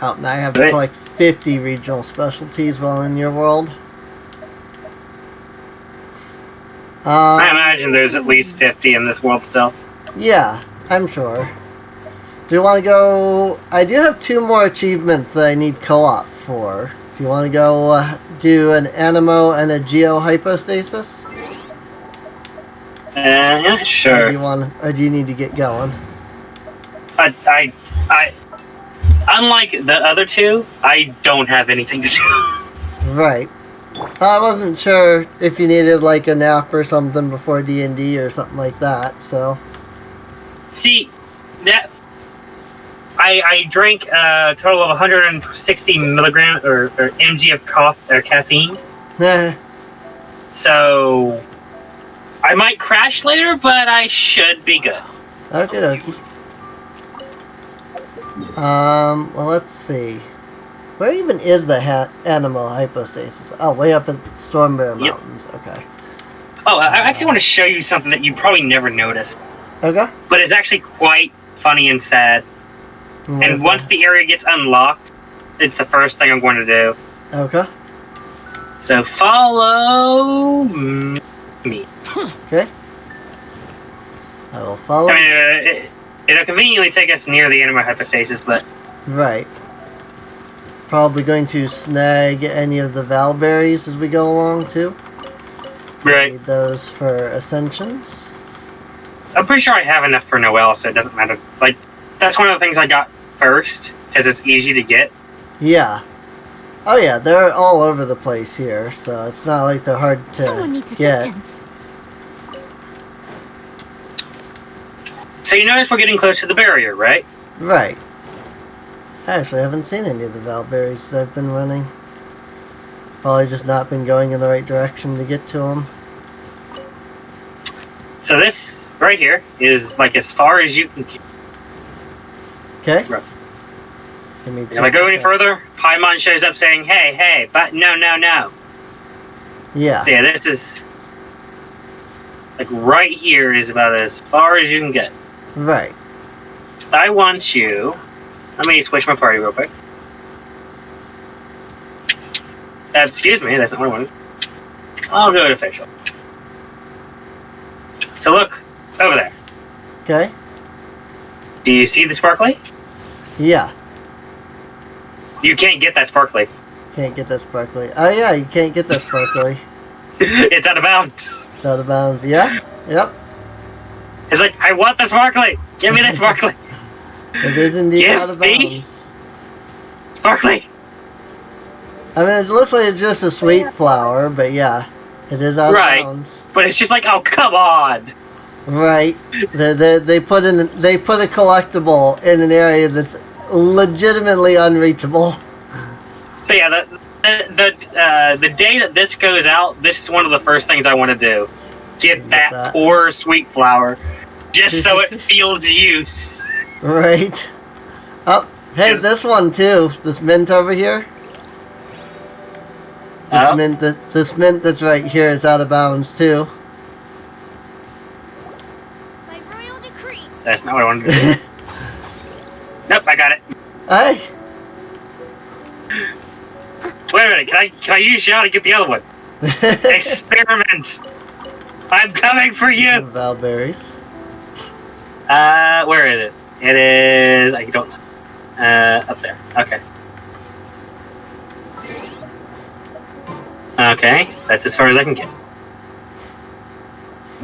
Oh, now I have to Right. collect 50 regional specialties while in your world. I imagine there's at least 50 in this world still. Yeah, I'm sure. Do you want to go... I do have 2 more achievements that I need co-op for. Do you want to go do an Animo and a Geo Hypostasis? Yeah, Or sure. do you need to get going? I unlike the other two, I don't have anything to do. Right. I wasn't sure if you needed like a nap or something before D&D or something like that, so... See, that I drank a total of 160 milligrams or mg of caffeine. So I might crash later, but I should be good. Okay, dokie. Well, let's see. Where even is the animal hypostasis? Oh, way up in Stormbear Yep. Mountains. Okay. Oh, I actually want to show you something that you probably never noticed, Okay. but it's actually quite funny and sad. And once the area gets unlocked, it's the first thing I'm going to do. Okay. So follow me. Okay. I will follow. I mean, it'll conveniently take us near the animal hypostasis, but Right. Probably going to snag any of the Valberries as we go along, too. right. Need those for Ascensions. I'm pretty sure I have enough for Noelle, so it doesn't matter. Like, that's one of the things I got first, because it's easy to get. Yeah. Oh, yeah, they're all over the place here, so it's not like they're hard to Someone needs get. assistance. So you notice we're getting close to the barrier, right? Right. I actually haven't seen any of the Valberries that I've been running. Probably just not been going in the right direction to get to them. So this right here is like as far as you can get. Okay. Rough. Give me If I go any further, Paimon shows up saying, hey, but no. Yeah. So yeah, this is like right here is about as far as you can get. Right. I want you. Let me switch my party real quick. Excuse me, that's not what I wanted. I'll go to facial. So look, over there. Okay. Do you see the sparkly? Yeah. You can't get that sparkly. Can't get that sparkly. Oh, yeah, you can't get that sparkly. It's out of bounds. It's out of bounds. Yeah. Yep. It's like, I want the sparkly. Give me the sparkly. It is indeed Give out of me- bounds. Sparkly. I mean, it looks like it's just a sweet flower, but yeah, it is out Right. of bounds. But it's just like, oh, come on. Right. They put a collectible in an area that's legitimately unreachable. So yeah, the day that this goes out, this is one of the first things I want to do. Get that poor sweet flower, just so it feels use. Right. Oh, hey, this one too. This mint over here. This mint that's right here is out of bounds too. By royal decree. That's not what I wanted to do. Nope, I got it. Hey. Wait a minute, can I use Xiao to get the other one? Experiment! I'm coming for you! Valberries. Where is it? It is... I don't... up there. Okay. Okay, that's as far as I can get.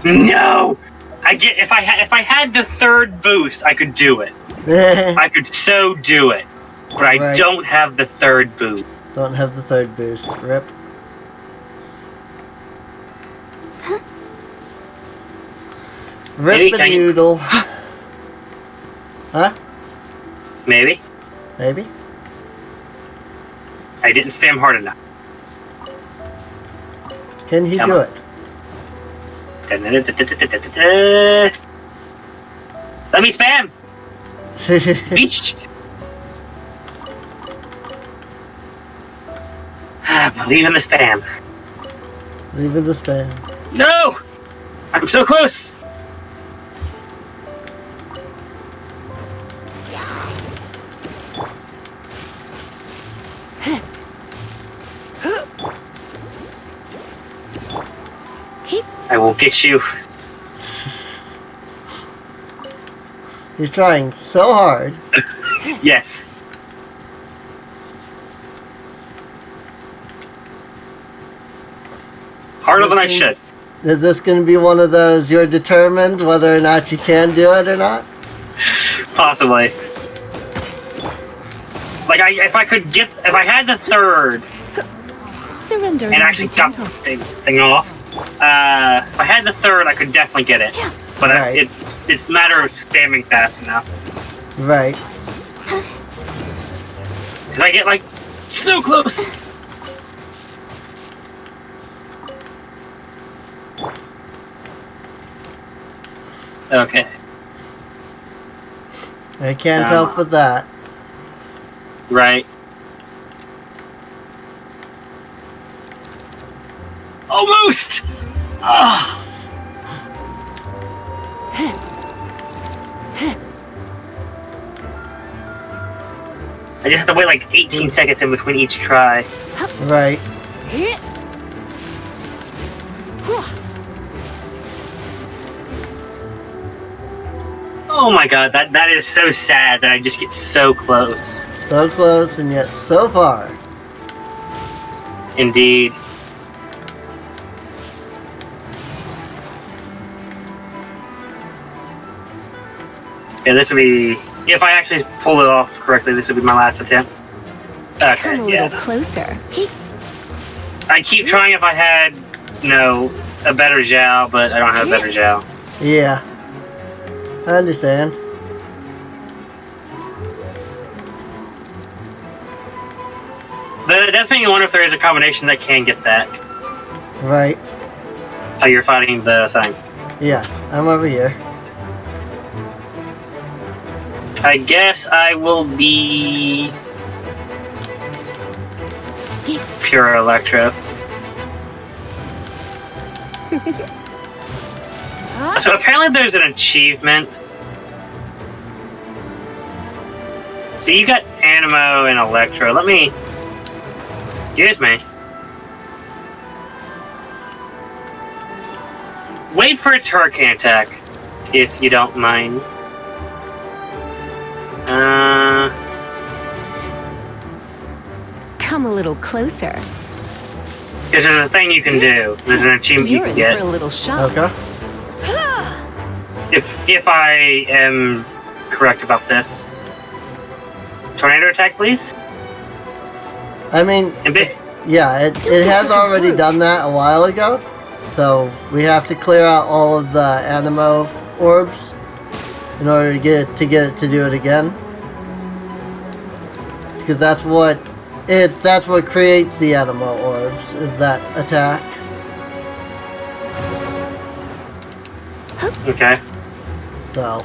No! If I had the third boost, I could do it. I could so do it. But I don't have the third boost. Don't have the third boost. Rip. Rip-a-doodle. Huh? Maybe. Maybe? I didn't spam hard enough. Can he do it? Let me spam! Reach! Believe in the spam. Leave in the spam. No! I'm so close! I will get you. He's trying so hard. Yes. Harder than I should. Is this going to be one of those you're determined whether or not you can do it or not? Possibly. Like, if I had the third Surrender and actually cut the thing off, if I had the third, I could definitely get it. But it's a matter of spamming fast enough. Right. Because I get, like, so close. Okay. I can't help with that. Right. Almost! Ugh. I just have to wait like 18 seconds in between each try. Right. Oh my god, that is so sad that I just get so close. So close and yet so far. Indeed. Yeah, this would be... If I actually pull it off correctly, this would be my last attempt. Okay, Come a little closer. I keep trying if I had, a better Zhao, but I don't have a better Zhao. Yeah. I understand. It does make me wonder if there is a combination that can get that. Right. How you're fighting the thing. Yeah, I'm over here. I guess I will be... Pure Electro. So apparently there's an achievement. So you got Animo and Electro. Let me... Excuse me. Wait for its Hurricane attack, if you don't mind. Come a little closer. Because there's a thing you can do. There's an achievement you can get. For a little shot. Okay. If I am correct about this. Tornado attack, please. I mean, yeah, it has already done that a while ago. So we have to clear out all of the Animo orbs in order to get it to do it again. Because that's what that's what creates the animo orbs, is that attack. Okay. So.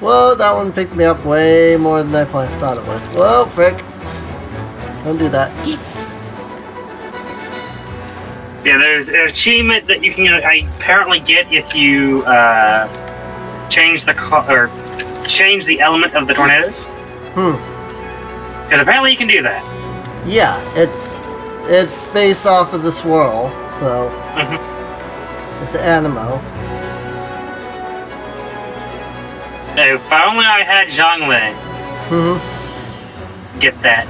Whoa, that one picked me up way more than I thought it would. Whoa, frick. Don't do that. Yeah, there's an achievement that you can apparently get if you change the element of the tornadoes. Because apparently you can do that. Yeah, it's based off of the swirl, so it's animo. If only I had Zhonglin. Get that.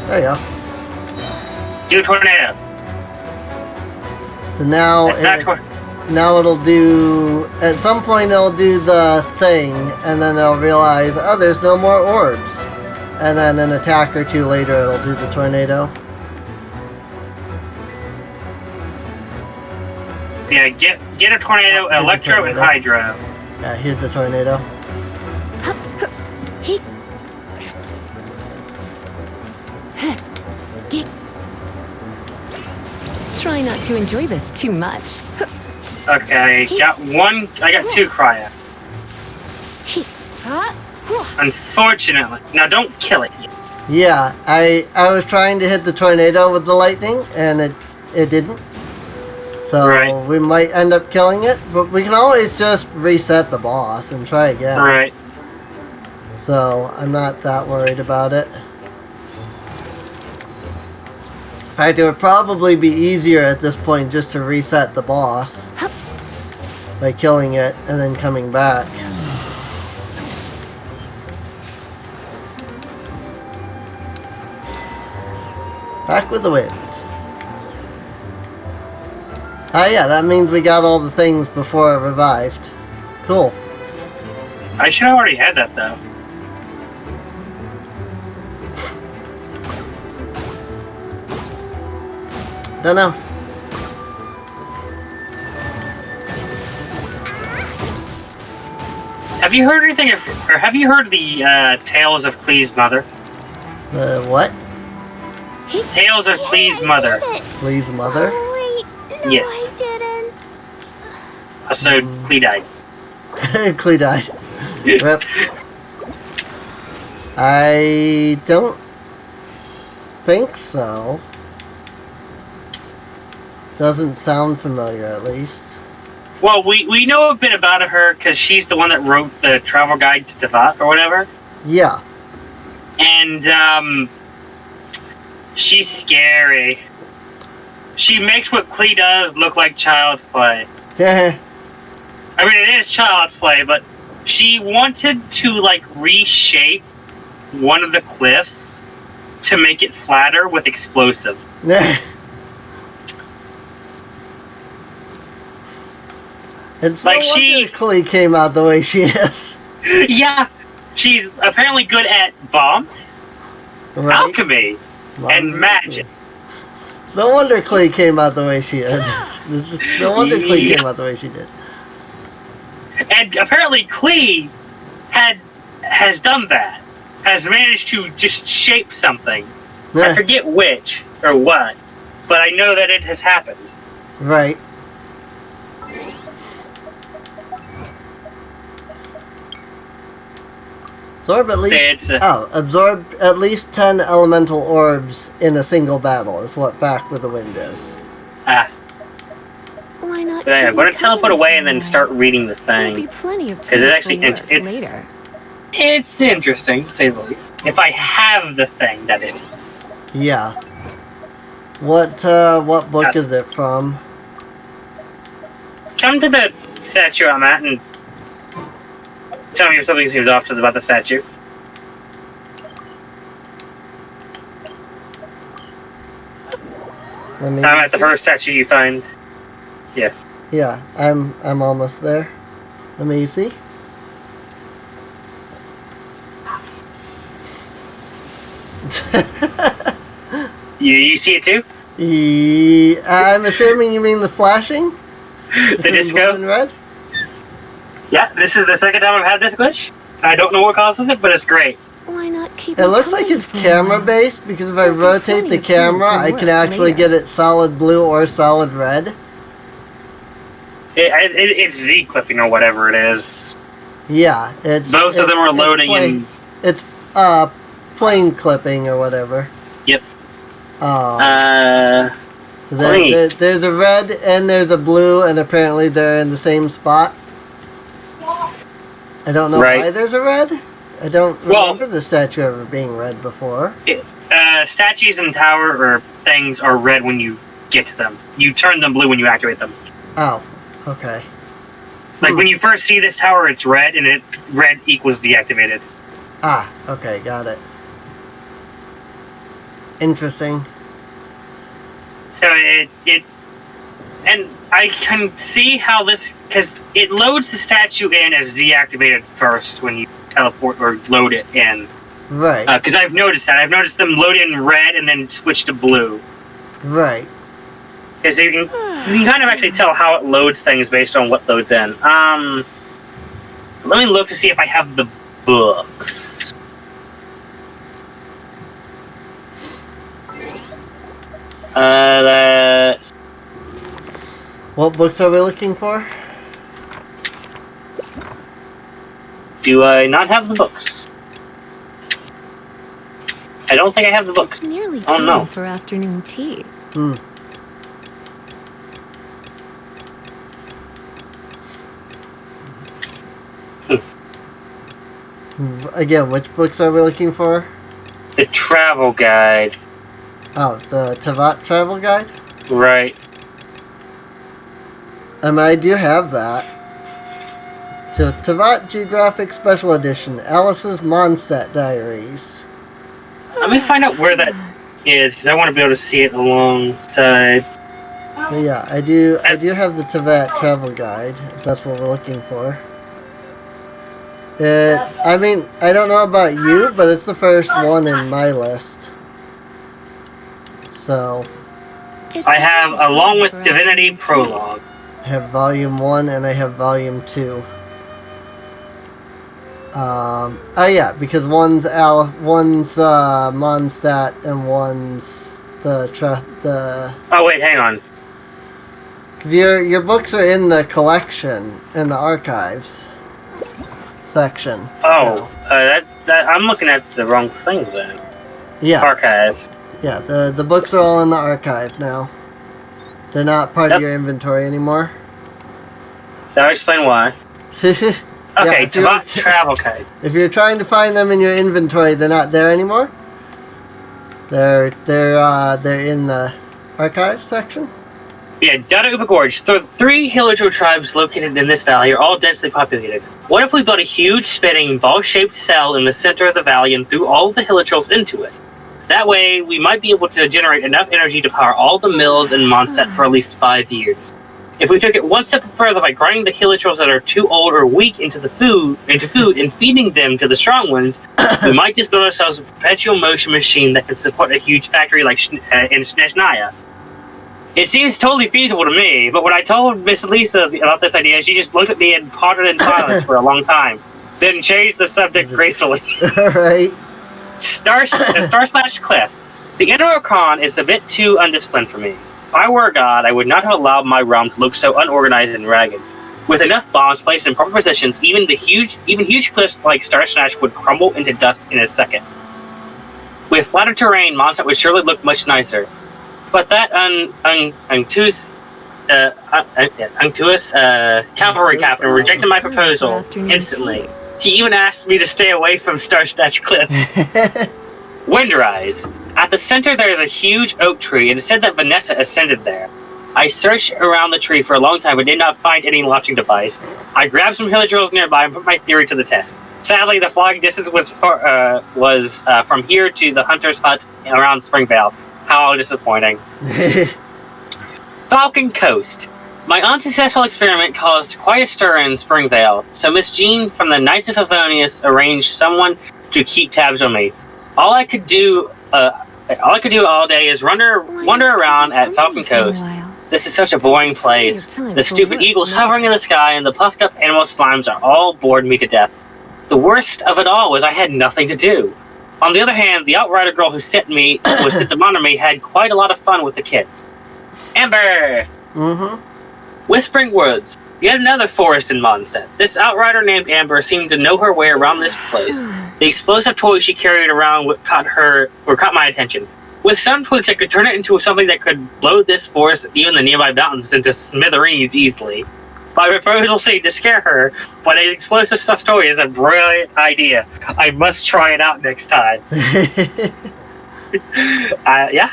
There you go. Do a tornado. So now it'll do, at some point it'll do the thing, and then it'll realize, oh, there's no more orbs. And then an attack or two later it'll do the tornado. Yeah, get a tornado, electro, and hydro. Yeah, here's the tornado. Try not to enjoy this too much. Okay, I got two cryo. Unfortunately. Now don't kill it yet. Yeah, I was trying to hit the tornado with the lightning, and it didn't. So we might end up killing it, but we can always just reset the boss and try again. Right. So I'm not that worried about it. In fact, it would probably be easier at this point just to reset the boss by killing it and then coming back. Back with the wind. Ah, yeah, that means we got all the things before it revived. Cool. I should have already had that, though. Don't know. Have you heard anything or have you heard the tales of Klee's mother? The what? Tales of Klee's mother. Klee's mother? No, yes. I didn't. So Klee died. Klee died. Rip. I don't think so. Doesn't sound familiar, at least. Well, we know a bit about her because she's the one that wrote the travel guide to Devat or whatever. Yeah. And she's scary. She makes what Klee does look like child's play. I mean, it is child's play, but she wanted to, like, reshape one of the cliffs to make it flatter with explosives. It's like Klee came out the way she is. Yeah. She's apparently good at bombs, alchemy, and magic. No wonder Klee came out the way she did. No wonder Klee came out the way she did. And apparently Klee has done that. Has managed to just shape something. I forget which or what, but I know that it has happened. Right. Absorb at least absorb at least 10 elemental orbs in a single battle is what Back with the Wind is. Why not? But I'm going to teleport away and then start reading the thing. Because it's actually it's interesting to say the least. If I have the thing, that is. Yeah. What book is it from? Come to the statue I'm at and tell me if something seems off about the statue. I'm at the first statue you find. Yeah. Yeah, I'm almost there. Let me see. You see it too? I'm assuming you mean the flashing? The disco? In red? Yeah, this is the second time I've had this glitch. I don't know what causes it, but it's great. Why not keep It looks like it's camera based because if I rotate the camera, I can actually get it solid blue or solid red. It's Z clipping or whatever it is. Yeah, it's both of them are loading in. It's plane clipping or whatever. Yep. So there's a red and there's a blue, and apparently they're in the same spot. I don't know why there's a red. I don't remember the statue ever being red before. Statues in tower or things are red when you get to them. You turn them blue when you activate them. Oh, okay. Like when you first see this tower, it's red, and red equals deactivated. Ah, okay, got it. Interesting. So and I can see how this, because it loads the statue in as deactivated first when you teleport or load it in. Right. Because I've noticed that. I've noticed them load in red and then switch to blue. Right. Because you can kind of actually tell how it loads things based on what loads in. Let me look to see if I have the books. What books are we looking for? Do I not have the books? I don't think I have the books. It's nearly oh no. time for afternoon tea. Again, which books are we looking for? The travel guide. Oh, the Tavat travel guide? Right. I do have that. So, Tavat Geographic Special Edition, Alice's Mondstadt Diaries. Let me find out where that is, because I want to be able to see it alongside. But yeah, I do have the Tavat travel guide, if that's what we're looking for. I mean, I don't know about you, but it's the first one in my list. So... I have, along with Divinity Prologue. I have Volume 1 and I have Volume 2. Oh yeah, because one's Mondstadt and one's the... Oh wait, hang on. Because your books are in the collection, in the archives section. Oh, I'm looking at the wrong thing then. Yeah. Archive. Yeah, the books are all in the archive now. They're not part of your inventory anymore. That'll explain why. Okay, Tavat travel guide. If you're trying to find them in your inventory, they're not there anymore. They're in the archive section. Yeah, Dada Upa Gorge. The 3 Hilicho tribes located in this valley are all densely populated. What if we built a huge spinning ball-shaped cell in the center of the valley and threw all of the Hilichos into it? That way, we might be able to generate enough energy to power all the mills in Mondstadt for at least 5 years. If we took it one step further by grinding the Hilichos that are too old or weak into food and feeding them to the strong ones, we might just build ourselves a perpetual motion machine that can support a huge factory like in Snezhnaya. It seems totally feasible to me, but when I told Miss Lisa about this idea, she just looked at me and pondered in silence for a long time, then changed the subject gracefully. Alright. Star/Cliff. The Inner Archon is a bit too undisciplined for me. If I were a god, I would not have allowed my realm to look so unorganized and ragged. With enough bombs placed in proper positions, even huge cliffs like Star Snash would crumble into dust in a second. With flatter terrain, Mondstadt would surely look much nicer. But that unctuous cavalry captain rejected my proposal instantly. He even asked me to stay away from Starstretch Cliff. Windrise. At the center there is a huge oak tree. It is said that Vanessa ascended there. I searched around the tree for a long time but did not find any launching device. I grabbed some hillagers nearby and put my theory to the test. Sadly, the flying distance was from here to the hunter's hut around Springvale. How disappointing. Falcon Coast. My unsuccessful experiment caused quite a stir in Springvale, so Miss Jean from the Knights of Favonius arranged someone to keep tabs on me. All I could do all day is wander around at Falcon Coast, This is such a boring place. The stupid eagles hovering in the sky and the puffed up animal slimes are all bored me to death. The worst of it all was I had nothing to do. On the other hand, the outrider girl who sent to monitor me had quite a lot of fun with the kids. Amber! Mm-hmm. Whispering Woods. Yet another forest in Mondstadt. This outrider named Amber seemed to know her way around this place. The explosive toy she carried around caught my attention. With some twigs, I could turn it into something that could blow this forest, even the nearby mountains, into smithereens easily. My proposal seemed to scare her, but an explosive stuffed toy is a brilliant idea. I must try it out next time. Yeah.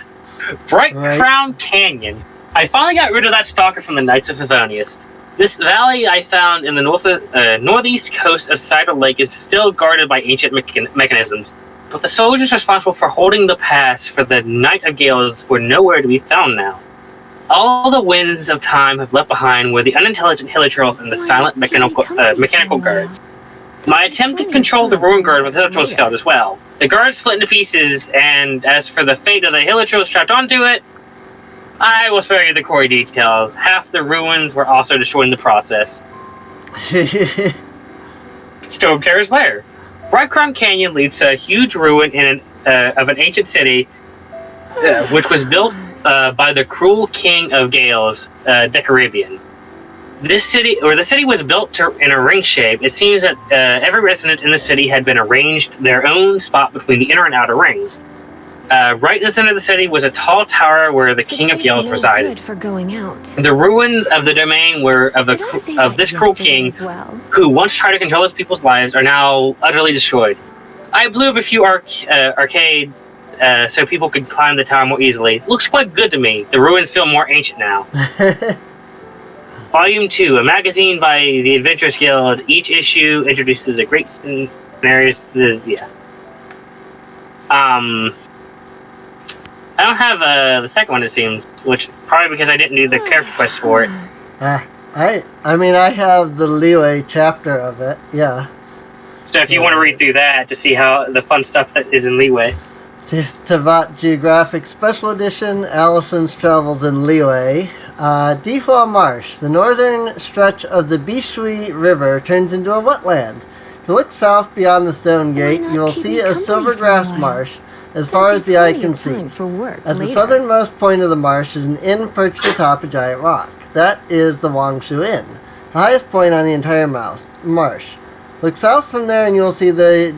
Bright Crown Canyon. I finally got rid of that stalker from the Knights of Favonius. This valley I found in the northeast coast of Cider Lake is still guarded by ancient mechanisms, but the soldiers responsible for holding the pass for the Night of Gales were nowhere to be found now. All the winds of time have left behind were the unintelligent hilichurls and the silent mechanical guards. My attempt to control the ruin guard with hilichurls failed as well. The guard split into pieces, and as for the fate of the hilichurls trapped onto it, I will spare you the gory details. Half the ruins were also destroyed in the process. Stormterror's Lair. Bright Crown Canyon leads to a huge ruin of an ancient city, which was built by the cruel king of Gales, Decarabian. The city was built in a ring shape. It seems that every resident in the city had been arranged their own spot between the inner and outer rings. Right in the center of the city was a tall tower where the King of Gales resided. For going out. The ruins of the domain of this cruel king, who once tried to control his people's lives, are now utterly destroyed. I blew up a few arcade so people could climb the tower more easily. Looks quite good to me. The ruins feel more ancient now. Volume 2, a magazine by the Adventurers Guild. Each issue introduces a great scenarios. I don't have the second one, it seems, which probably because I didn't do the character quest for it. I mean, I have the Leeway chapter of it, yeah. So if you want to read through that to see how the fun stuff that is in Leeway. Tavat Geographic Special Edition, Allison's Travels in Leeway. Dihua Marsh. The northern stretch of the Bishui River turns into a wetland. If you look south beyond the Stone Gate, you will see a silvergrass marsh as far as the eye can see. At the southernmost point of the marsh is an inn perched atop a giant rock. That is the Wangshu Inn, the highest point on the entire marsh. Look south from there and you will see the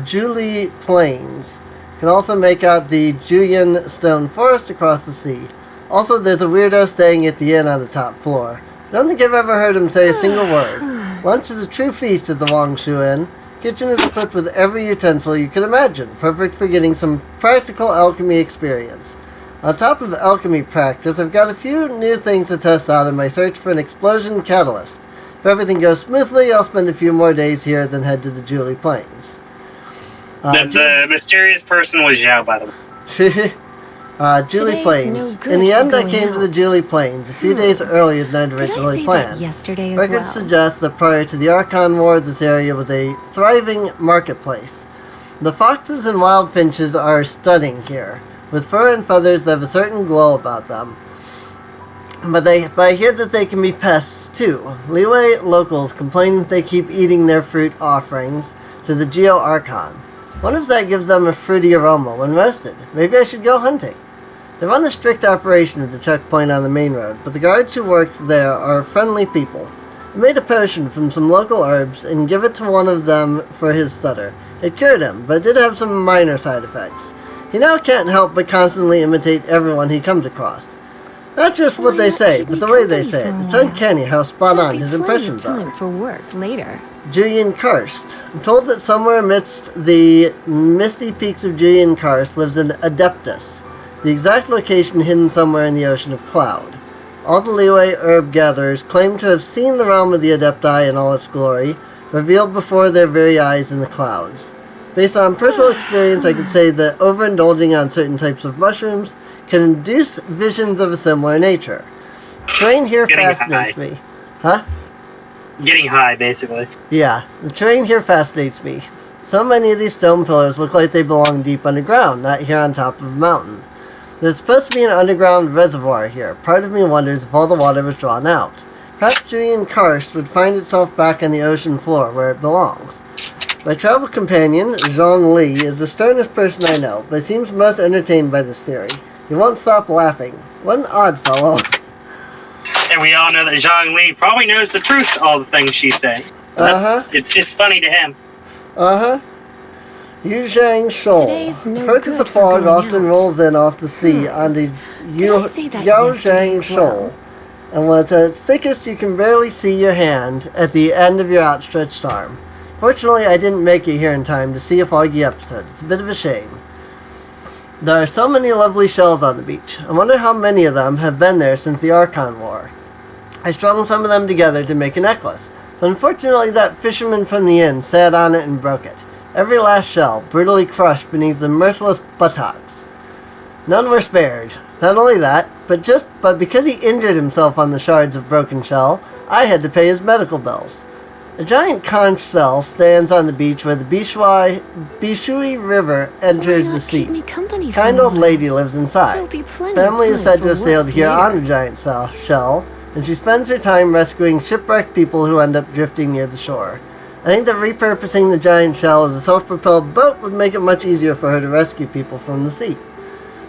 Julie Plains. You can also make out the Julian Stone Forest across the sea. Also, there's a weirdo staying at the inn on the top floor. I don't think I've ever heard him say a single word. Lunch is a true feast at the Wangshu Inn. Kitchen is equipped with every utensil you can imagine, perfect for getting some practical alchemy experience. On top of alchemy practice, I've got a few new things to test out in my search for an explosion catalyst. If everything goes smoothly, I'll spend a few more days here, then head to the Julie Plains. The mysterious person was Zhao, by the way. Julie Plains. In the end, I came to the Julie Plains a few days earlier than I'd originally planned. Records suggest that prior to the Archon War, this area was a thriving marketplace. The foxes and wild finches are stunning here, with fur and feathers that have a certain glow about them. But I hear that they can be pests too. Leeway locals complain that they keep eating their fruit offerings to the Geo Archon. Wonder if that gives them a fruity aroma when roasted. Maybe I should go hunting. They run a strict operation at the checkpoint on the main road, but the guards who work there are friendly people. I made a potion from some local herbs and give it to one of them for his stutter. It cured him, but it did have some minor side effects. He now can't help but constantly imitate everyone he comes across. Not just what they say, but the way they say it. It's uncanny how spot on his impressions are. For work later. Julian Karst. I'm told that somewhere amidst the misty peaks of Julian Karst lives an Adeptus, the exact location hidden somewhere in the ocean of cloud. All the Leeway herb gatherers claim to have seen the realm of the Adepti in all its glory, revealed before their very eyes in the clouds. Based on personal experience, I could say that overindulging on certain types of mushrooms can induce visions of a similar nature. Terrain here fascinates me. Huh? Getting high, basically. Yeah, the terrain here fascinates me. So many of these stone pillars look like they belong deep underground, not here on top of a mountain. There's supposed to be an underground reservoir here. Part of me wonders if all the water was drawn out. Perhaps Julian Karst would find itself back on the ocean floor where it belongs. My travel companion, Zhang Li, is the sternest person I know, but seems most entertained by this theory. He won't stop laughing. What an odd fellow. And we all know that Zhang Li probably knows the truth to all the things she's saying. It's just funny to him. Yu Zhang Shoal. I've heard that the fog often rolls in off the sea on the Yao Zhang Shoal. And when it's at its thickest, you can barely see your hand at the end of your outstretched arm. Fortunately, I didn't make it here in time to see a foggy episode. It's a bit of a shame. There are so many lovely shells on the beach. I wonder how many of them have been there since the Archon War. I strung some of them together to make a necklace, but unfortunately that fisherman from the inn sat on it and broke it. Every last shell, brutally crushed beneath the merciless buttocks. None were spared. Not only that, but because he injured himself on the shards of broken shell, I had to pay his medical bills. A giant conch shell stands on the beach where the Bishui River enters the sea. A kind old lady lives inside. Family is said to have sailed here on the giant shell, and she spends her time rescuing shipwrecked people who end up drifting near the shore. I think that repurposing the giant shell as a self-propelled boat would make it much easier for her to rescue people from the sea.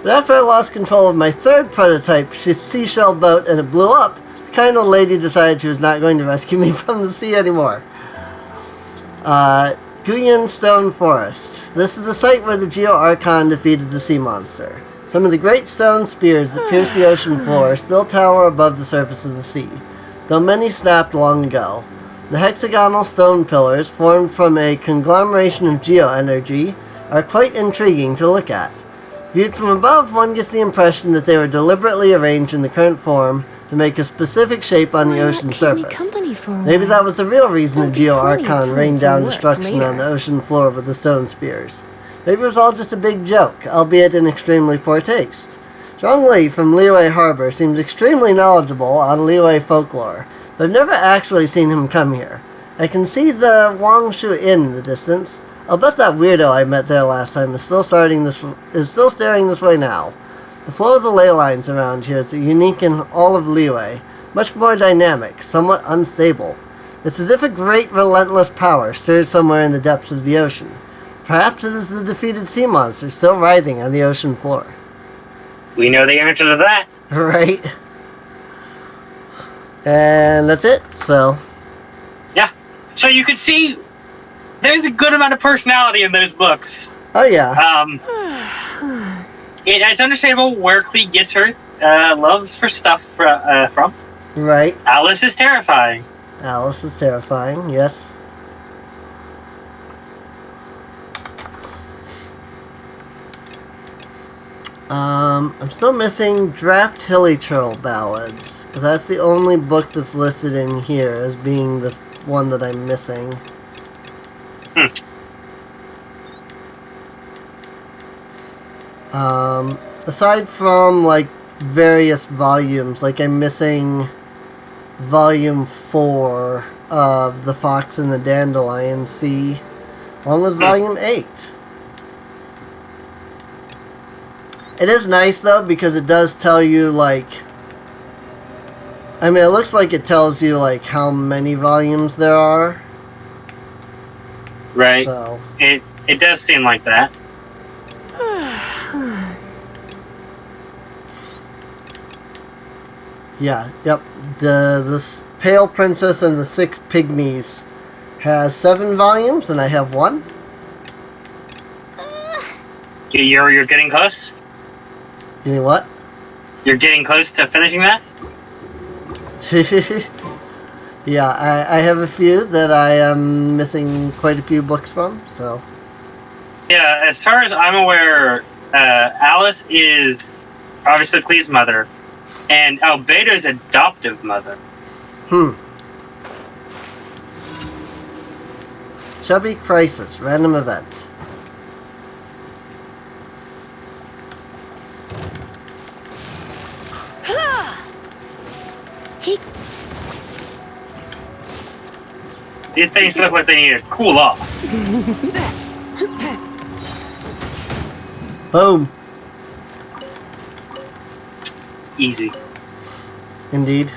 But after I lost control of my third prototype seashell boat and it blew up, the kind old lady decided she was not going to rescue me from the sea anymore. Guyan Stone Forest. This is the site where the Geo Archon defeated the sea monster. Some of the great stone spears that pierce the ocean floor still tower above the surface of the sea, though many snapped long ago. The hexagonal stone pillars, formed from a conglomeration of geoenergy, are quite intriguing to look at. Viewed from above, one gets the impression that they were deliberately arranged in the current form to make a specific shape on the ocean surface. Maybe that was the real reason the Geo Archon rained down destruction on the ocean floor with the stone spears. Maybe it was all just a big joke, albeit in extremely poor taste. Zhang Li from Liyue Harbor seems extremely knowledgeable on Liyue folklore, but I've never actually seen him come here. I can see the Wangshu Inn in the distance. I'll bet that weirdo I met there last time is still staring this way now. The flow of the ley lines around here is unique in all of Liyue, much more dynamic, somewhat unstable. It's as if a great relentless power stirs somewhere in the depths of the ocean. Perhaps it is the defeated sea monster still writhing on the ocean floor. We know the answer to that. Right. And that's it, so. Yeah. So you can see there's a good amount of personality in those books. Oh, yeah. It's understandable where Cleet gets her loves for stuff from. Right. Alice is terrifying. Alice is terrifying, yes. I'm still missing Draft Hilly Churl Ballads, but that's the only book that's listed in here as being the one that I'm missing. Aside from, like, various volumes, like I'm missing volume 4 of The Fox and the Dandelion Sea, along with volume 8. It is nice, though, because it does tell you, like... I mean, it looks like it tells you, like, how many volumes there are. Right. So. It does seem like that. Yeah, yep. The Pale Princess and the Six Pygmies has 7 volumes, and I have 1. You're getting close? You know what? You're getting close to finishing that? Yeah, I have a few that I am missing quite a few books from, so... Yeah, as far as I'm aware, Alice is obviously Clee's mother, and Albedo's adoptive mother. Chubby Crisis, random event. These things look like they need to cool off. Boom. easy. Indeed.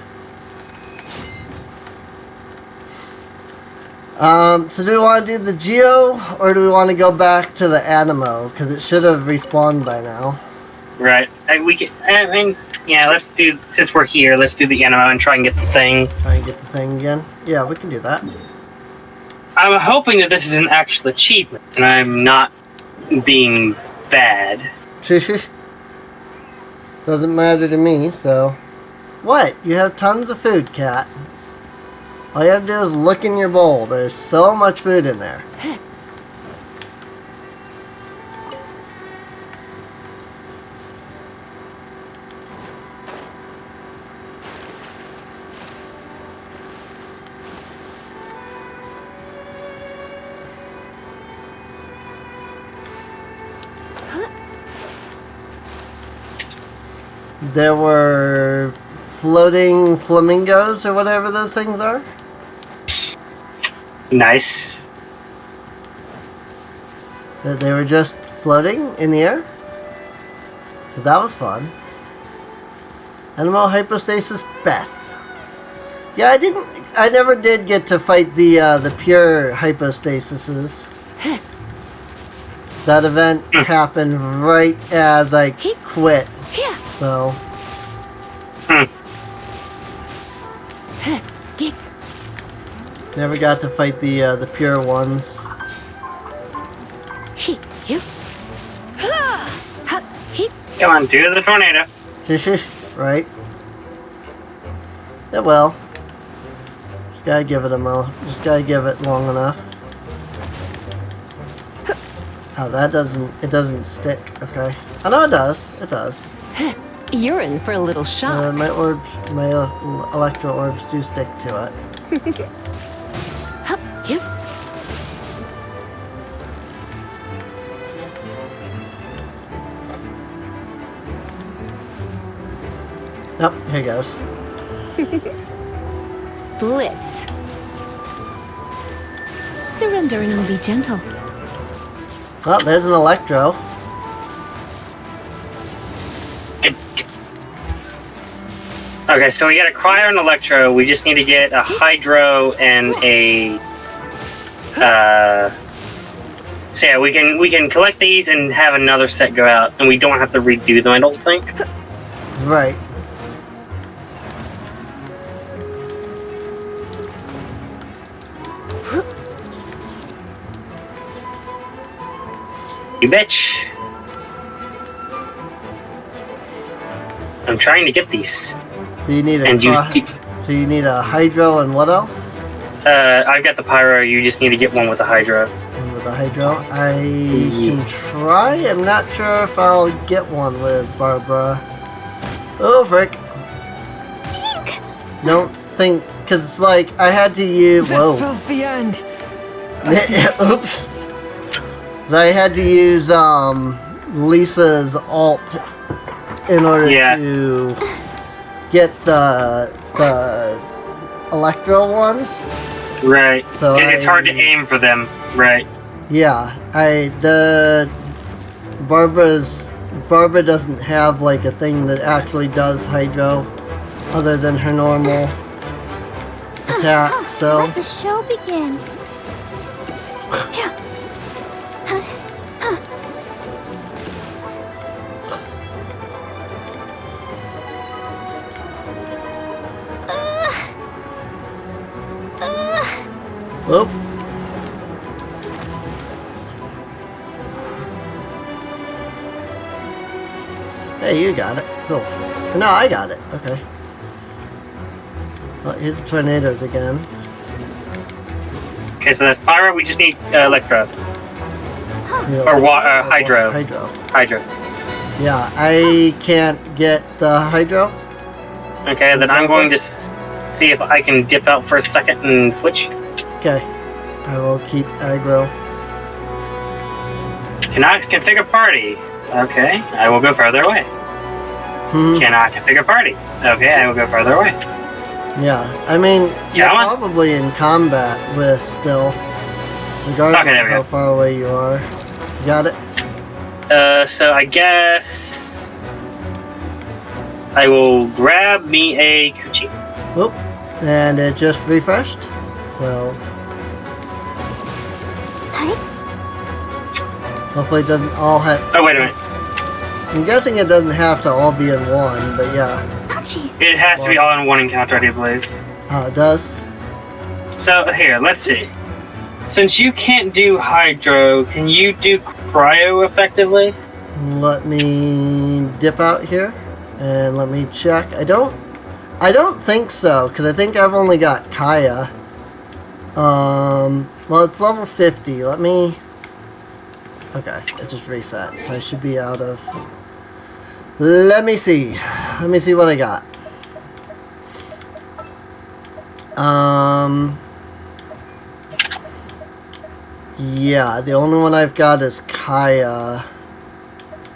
So do we want to do the Geo, or do we want to go back to the Animo? Because it should have respawned by now. Right. Yeah, let's do, since we're here, let's do the Animo and try and get the thing. Try and get the thing again? Yeah, we can do that. I'm hoping that this is an actual achievement, and I'm not being bad. Doesn't matter to me, so... What? You have tons of food, Cat. All you have to do is look in your bowl. There's so much food in there. There were floating flamingos or whatever those things are. Nice. That they were just floating in the air. So that was fun. Animal hypostasis Beth. Yeah, I never did get to fight the pure hypostasises. That event happened right as I quit. So never got to fight the pure ones. Come on, do the tornado. Right? Yeah, well. Just gotta give it a mo. Just gotta give it long enough. Oh, that doesn't. It doesn't stick. Okay. Oh no, it does. It does. You're in for a little shock. My orbs, my electro orbs do stick to it. Yep, here goes. Blitz. Surrender and I'll be gentle. Well, there's an electro. Okay, so we got a cryo and electro. We just need to get a hydro and a. So yeah, we can collect these and have another set go out, and we don't have to redo them. I don't think. Right. You bitch. I'm trying to get these. So you need so you need a hydro and what else? I've got the pyro. You just need to get one with a hydro. One with a hydro. I can try. I'm not sure if I'll get one with Barbara. Oh frick! Don't think, cause it's like I had to use. Whoa! This was the end. Oops. So I had to use Lisa's alt in order to get the electro one. Right. So it's hard to aim for them. Right. Yeah, Barbara doesn't have like a thing that actually does hydro other than her normal attack, so Let the show begin. whoop. Hey, you got it. Cool. No, I got it. Okay. Well, here's the tornadoes again. Okay, so that's pyro. We just need electro Yeah, or hydro. Hydro. Hydro. Yeah, I can't get the hydro. Okay, then I'm going to see if I can dip out for a second and switch. Okay. I will keep aggro. Cannot configure party. Okay, I will go further away. Cannot configure party. Okay, I will go further away. Yeah, I mean, you're probably in combat with still, regardless of how far away you are. You got it? So I guess I will grab me a Kuchi. Oop. And it just refreshed. So. Hopefully it doesn't all have. Oh, wait a minute. I'm guessing it doesn't have to all be in one, but yeah. It has to be all in one encounter, I do believe. Oh, it does? So, here, let's see. Since you can't do Hydro, can you do Cryo effectively? Let me dip out here and let me check. I don't think so, because I think I've only got Kaya. Well, it's level 50. Let me... Okay, it just reset, so I should be out of... Let me see. Let me see what I got. Yeah, the only one I've got is Kaya.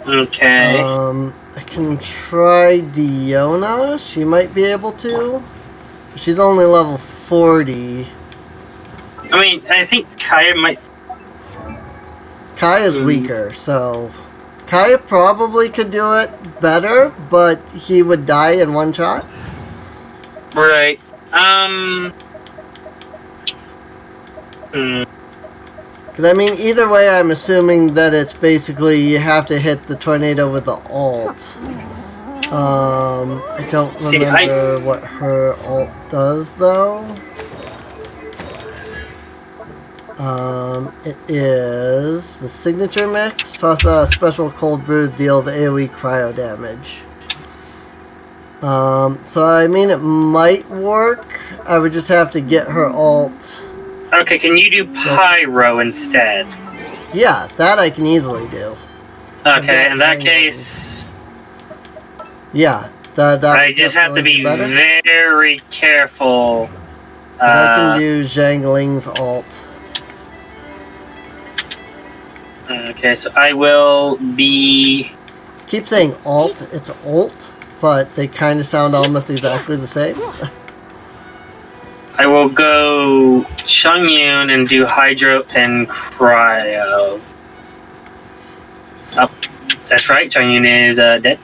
Okay. I can try Diona. She might be able to. She's only level 40. I mean, I think Kaya might... Kaya's weaker, so... Kaya probably could do it better, but he would die in one shot. Right. Because, I mean, either way, I'm assuming that it's basically you have to hit the tornado with the ult. I don't remember what her ult does, though. It is the signature mix, plus a special cold brew deals AoE cryo damage. So I mean it might work. I would just have to get her ult. Okay, can you do Pyro instead? Yeah, that I can easily do. Okay, in that case... Yeah, that I just have to be very careful. I can do Zhang Ling's ult. Okay, so I will be... Keep saying alt, it's ult, but they kind of sound almost exactly the same. I will go Chongyun and do Hydro and Cryo. Oh, that's right, Chongyun is dead.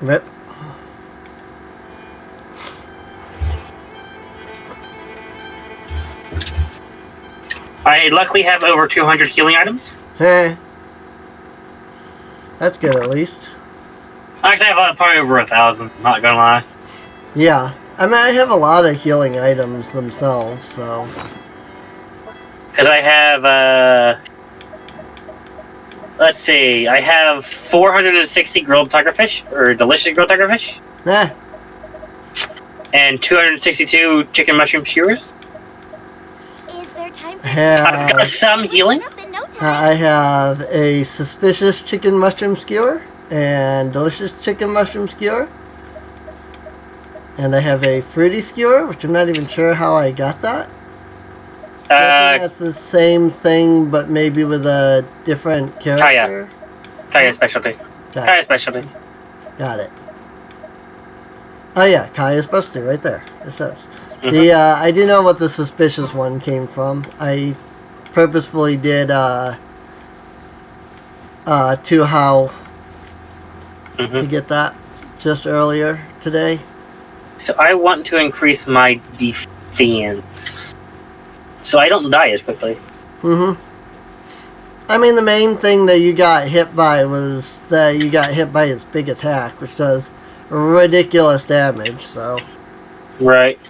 Rip. I luckily have over 200 healing items. Eh. That's good at least. Actually, I have probably over 1,000, not gonna lie. Yeah. I mean, I have a lot of healing items themselves, so... Because I have, let's see, I have 460 grilled tigerfish, or delicious grilled tigerfish. Nah. And 262 chicken mushroom skewers. Is there time for I've got some healing. I have a suspicious chicken mushroom skewer and delicious chicken mushroom skewer. And I have a fruity skewer, which I'm not even sure how I got that. I think that's the same thing, but maybe with a different character. Kaya specialty. Kaya specialty. Got it. Oh yeah, Kaya specialty right there. It says. The I do know what the suspicious one came from. I purposefully did to how to get that just earlier today. So I want to increase my defense, so I don't die as quickly. I mean, the main thing that you got hit by was that you got hit by his big attack, which does ridiculous damage, so... Right.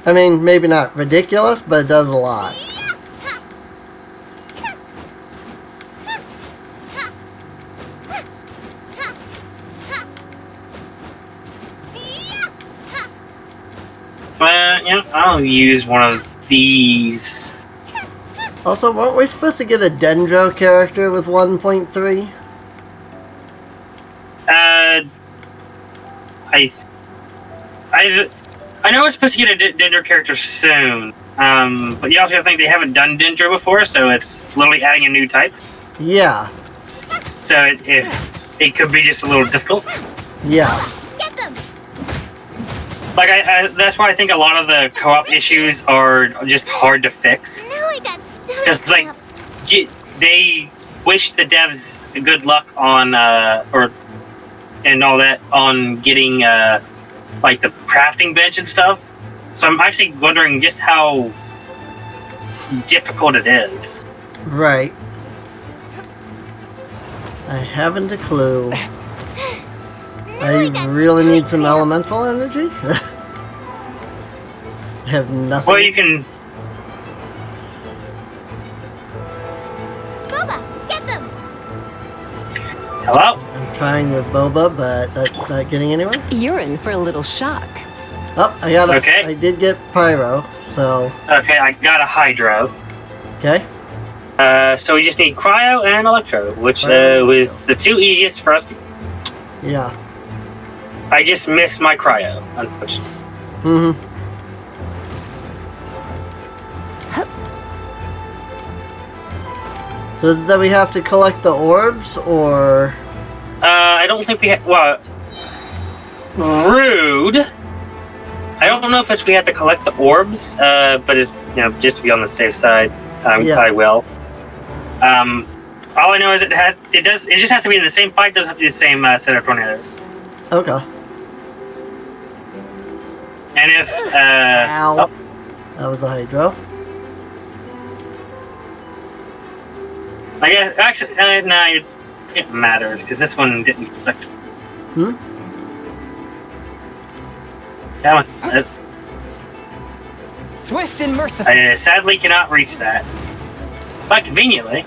I mean, maybe not ridiculous, but it does a lot. Yeah, I'll use one of these. Also, weren't we supposed to get a Dendro character with 1.3? I know we're supposed to get a Dendro character soon, but you also have to think they haven't done Dendro before, so it's literally adding a new type. Yeah. So it could be just a little difficult. Yeah. Like that's why I think a lot of the co-op issues are just hard to fix. Because like they wish the devs good luck on or and all that on getting like the crafting bench and stuff. So I'm actually wondering just how difficult it is. Right. I haven't a clue. I really need some elemental energy. I have nothing. Well, you can. Boba, get them! Hello? I'm trying with Boba, but that's not getting anywhere. You're in for a little shock. Oh, I got a. Okay. I did get Pyro, so. Okay, I got a Hydro. Okay. So we just need Cryo and Electro, which was the two easiest for us to. Yeah. I just missed my Cryo, unfortunately. Mm-hmm. So is it that we have to collect the orbs, or? I don't think we have. Well, rude. I don't know if it's we have to collect the orbs, but it's just to be on the safe side, Yeah. I will. All I know is it just has to be in the same fight. Doesn't have to be the same set of tornadoes. Okay. And if Ow. oh, That was a Hydro. I guess actually no, it matters because this one didn't select. Hmm? That one. Swift and merciful. I sadly cannot reach that. But conveniently.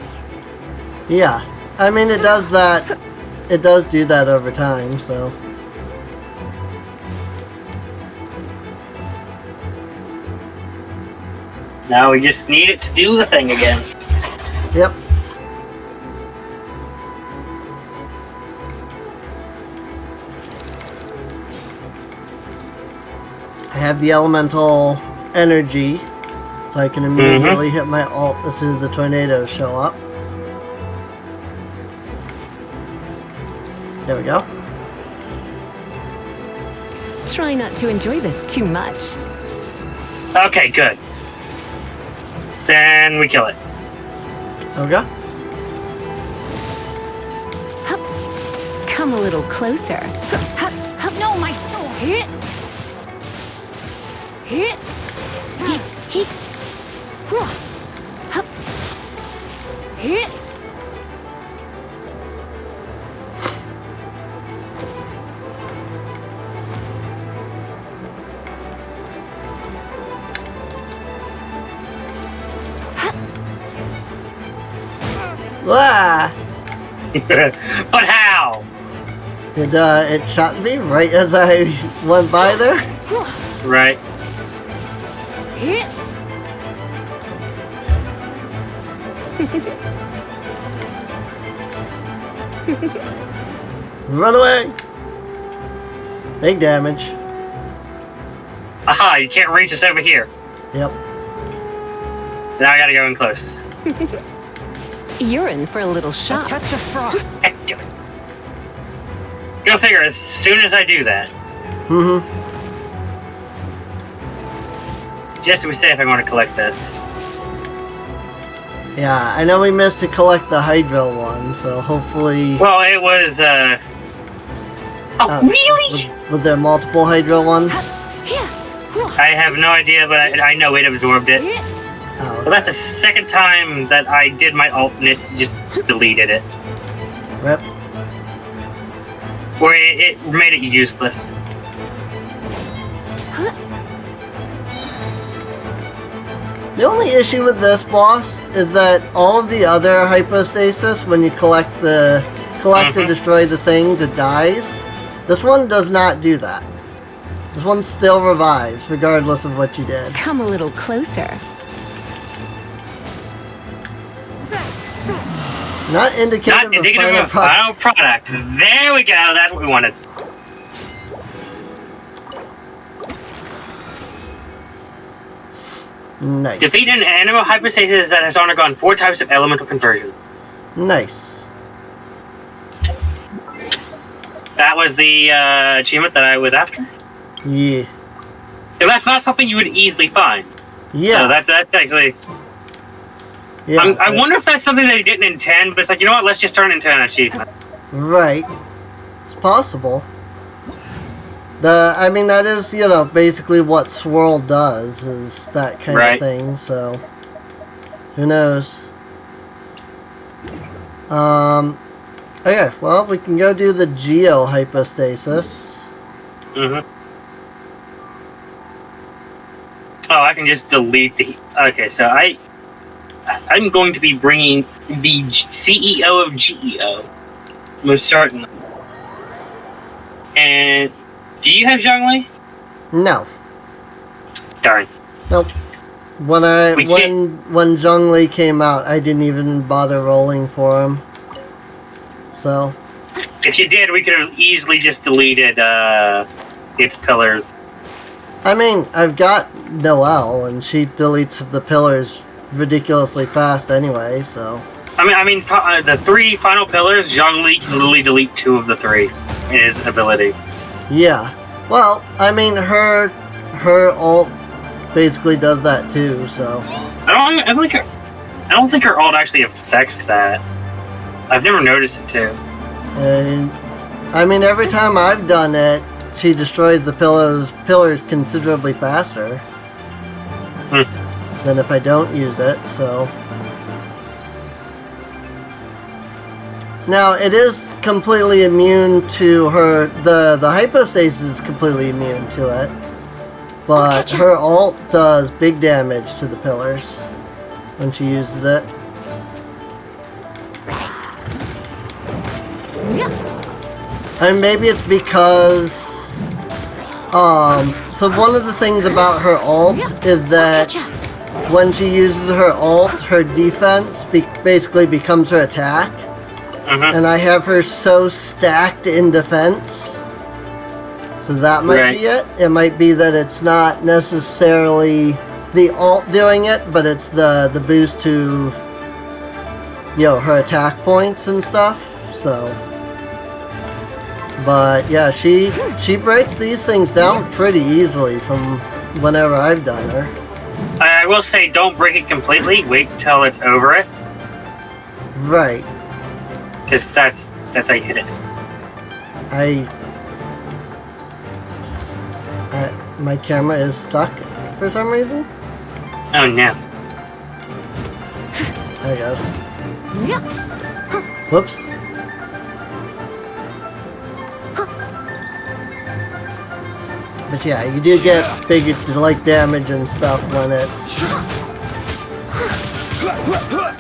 Yeah. I mean, it does that. It does do that over time, so. Now we just need it to do the thing again. Yep. I have the elemental energy, so I can immediately hit my ult as soon as the tornadoes show up. There we go. Try not to enjoy this too much. Okay, good. Then we kill it. Okay. Come a little closer. No, my sword! Hit. Hit. Hit! Hit. Ah! But how? It shot me right as I went by there. Right. Hit. Run away! Big damage. Aha, you can't reach us over here. Yep. Now I gotta go in close. You're in for a little A shock. touch of frost. Go figure, as soon as I do that, Mm-hmm. just to be safe, I'm going to collect this. Yeah, I know we missed to collect the Hydro one, so hopefully... Well, it was, really? Was there multiple Hydro ones? I have no idea, but I know it absorbed it. Oh, But that's the second time that I did my ult and it just deleted it. Rip. Or it made it useless. The only issue with this boss is that all of the other hypostasis, when you collect or destroy the things, it dies. This one does not do that. This one still revives, regardless of what you did. Come a little closer. Not indicative, Not indicative of final product. There we go. That's what we wanted. Nice. Defeat an animal hypostasis that has undergone 4 types of elemental conversion. Nice. That was the achievement that I was after. Yeah. And that's not something you would easily find. Yeah. So that's actually... Yeah. I wonder if that's something they didn't intend, but it's like, you know what, let's just turn it into an achievement. Right. It's possible. I mean, that is, you know, basically what Swirl does, is that kind of thing, so who knows. Okay, well, we can go do the Geo Hypostasis. Mm-hmm. Oh, I can just delete the... Okay, so I'm going to be bringing the CEO of GEO. Most certainly. And... Do you have Zhongli? No. Darn. Nope. When Zhongli came out, I didn't even bother rolling for him. So... If you did, we could have easily just deleted its pillars. I mean, I've got Noelle, and she deletes the pillars ridiculously fast anyway, so... I mean, the 3 final pillars, Zhongli can literally delete 2 of the 3 in his ability. Yeah. Well, I mean, her ult basically does that too, so... I don't think her ult actually affects that. I've never noticed it too. And, I mean, every time I've done it, she destroys the pillars considerably faster than if I don't use it, so... Now, it is completely immune to her... The Hypostasis is completely immune to it. But her ult does big damage to the pillars when she uses it. And maybe it's because... so one of the things about her ult is that when she uses her ult, her defense basically becomes her attack. And I have her so stacked in defense. So that might be it. It might be that it's not necessarily the ult doing it, but it's the boost to, you know, her attack points and stuff. So, but yeah, she breaks these things down pretty easily from whenever I've done her. I will say, don't break it completely. Wait till it's over it. Right. Because that's how you hit it. My camera is stuck for some reason. Oh no. I guess. Whoops. But yeah, you do get big damage and stuff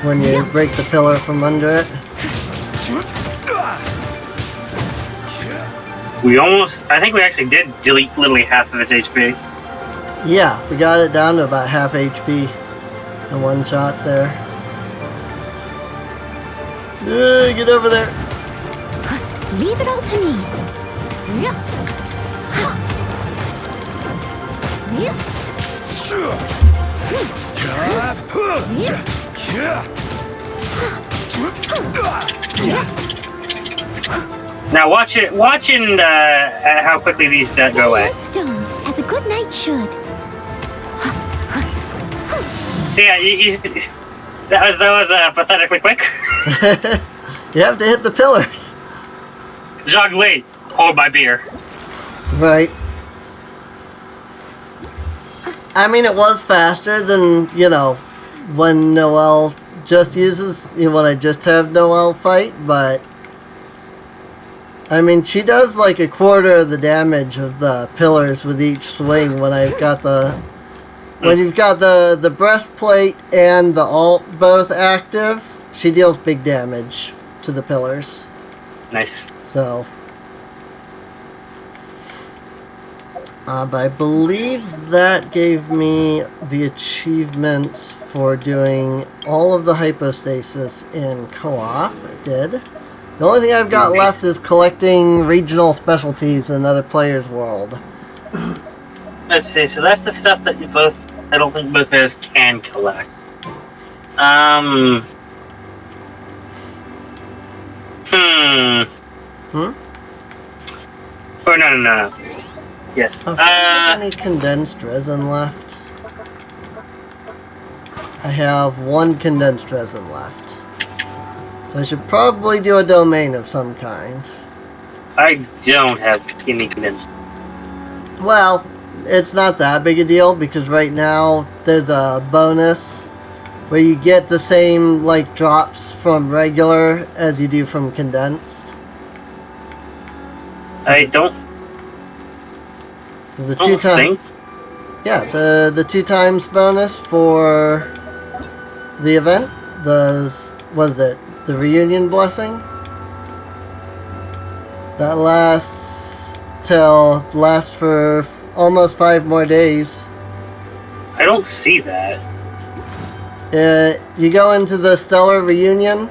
when you break the pillar from under it. I think we actually did delete literally half of its HP. Yeah, we got it down to about half HP in one shot there. Get over there. Leave it all to me. Now watching how quickly these go away. Stone, as a good knight should. So yeah, that was pathetically quick. You have to hit the pillars. Zhongli, hold my beer. Right. I mean, it was faster than, you know, when Noelle just uses, you know, when I just have Noelle fight, but I mean, she does like a quarter of the damage of the pillars with each swing when I've got when you've got the breastplate and the ult both active, she deals big damage to the pillars. Nice. So, but I believe that gave me the achievements for doing all of the hypostasis in co-op. It did. The only thing I've got left is collecting regional specialties in another player's world. Let's see. So that's the stuff that I don't think both players can collect. Oh no. Yes. Okay, do I have any condensed resin left? I have 1 condensed resin left. So I should probably do a domain of some kind. I don't have any condensed. Well, it's not that big a deal because right now there's a bonus where you get the same like drops from regular as you do from condensed. I don't. There's a 2 times. Yeah, the 2 times bonus for the event. What is it? The reunion blessing. That lasts for almost 5 more days. I don't see that. You go into the Stellar Reunion,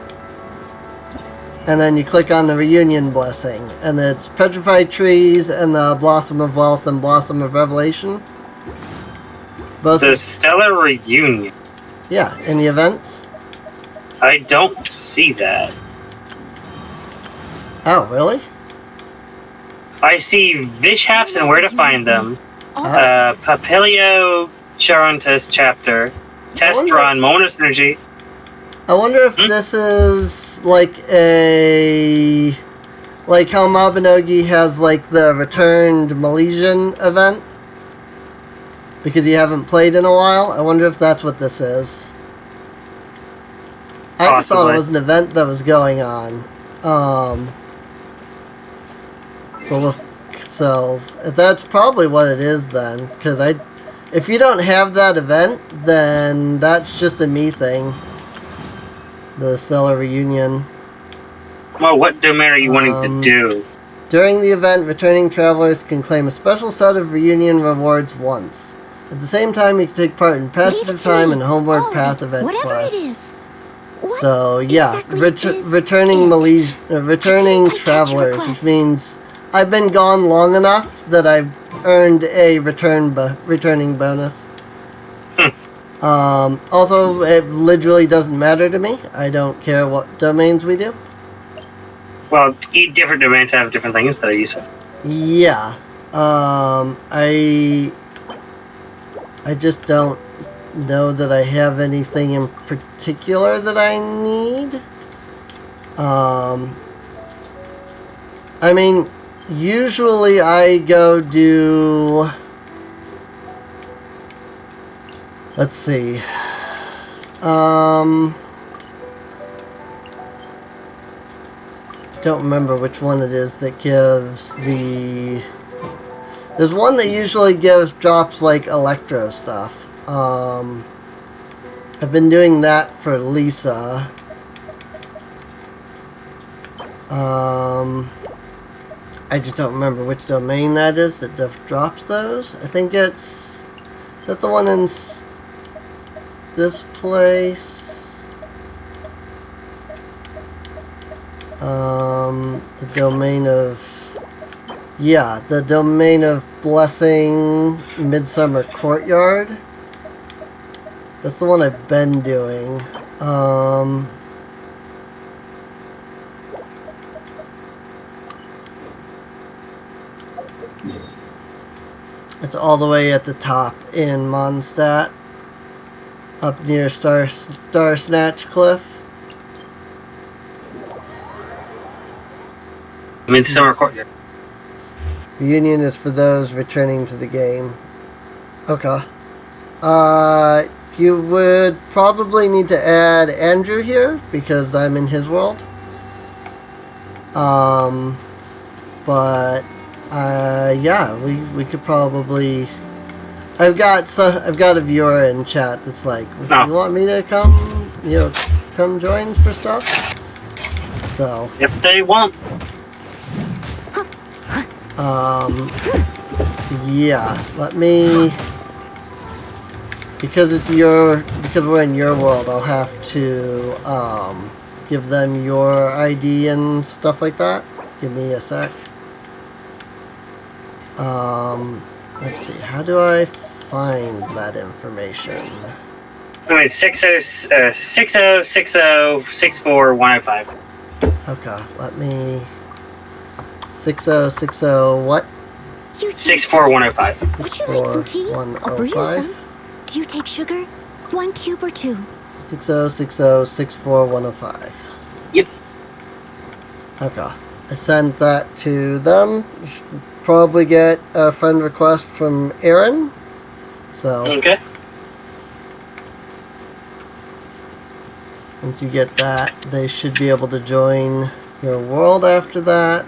and then you click on the Reunion Blessing, and it's Petrified Trees and the Blossom of Wealth and Blossom of Revelation. Both the Stellar Reunion. Yeah, in the events. I don't see that. Oh, really? I see Vishaps and where to find them. Papilio Charontas chapter. Testron, Moment of Synergy. I wonder if this is like like how Mabinogi has like the Returned Milesian event because you haven't played in a while. I wonder if that's what this is. I just thought it was an event that was going on. So that's probably what it is then, because if you don't have that event, then that's just a me thing. The Stellar Reunion. Well, what domain are you wanting to do? During the event, returning travelers can claim a special set of reunion rewards once. At the same time, you can take part in Passage of Time and Homeward Path event quests. So yeah, returning travelers, which means I've been gone long enough that I've earned a returning bonus. Also, it literally doesn't matter to me. I don't care what domains we do. Well, each different domains have different things that are useful. Yeah. I just don't know that I have anything in particular that I need. I mean, usually I go do... Let's see. Don't remember which one it is that gives the... There's one that usually drops like electro stuff. I've been doing that for Lisa. I just don't remember which domain that is that drops those. I think it's... Is that the one in this place? The domain of... Yeah, the domain of Blessing Midsummer Courtyard. That's the one I've been doing. It's all the way at the top in Mondstadt, up near Star Snatch Cliff. Midsummer Courtyard. Reunion is for those returning to the game. Okay. You would probably need to add Andrew here because I'm in his world. But yeah, we could probably. I've got a viewer in chat that's like, you want me to come join for stuff? So if they want. Yeah, let me, because we're in your world, I'll have to give them your ID and stuff like that. Give me a sec. Let's see, how do I find that information? Anyway, 6060641005. Okay, let me 6060 what? 64105. Would you like some tea? I'll brew you some. Do you take sugar? 1 cube or 2? 6060641005. Yep. Okay. I sent that to them. You should probably get a friend request from Aaron. So Okay. once you get that, they should be able to join your world after that.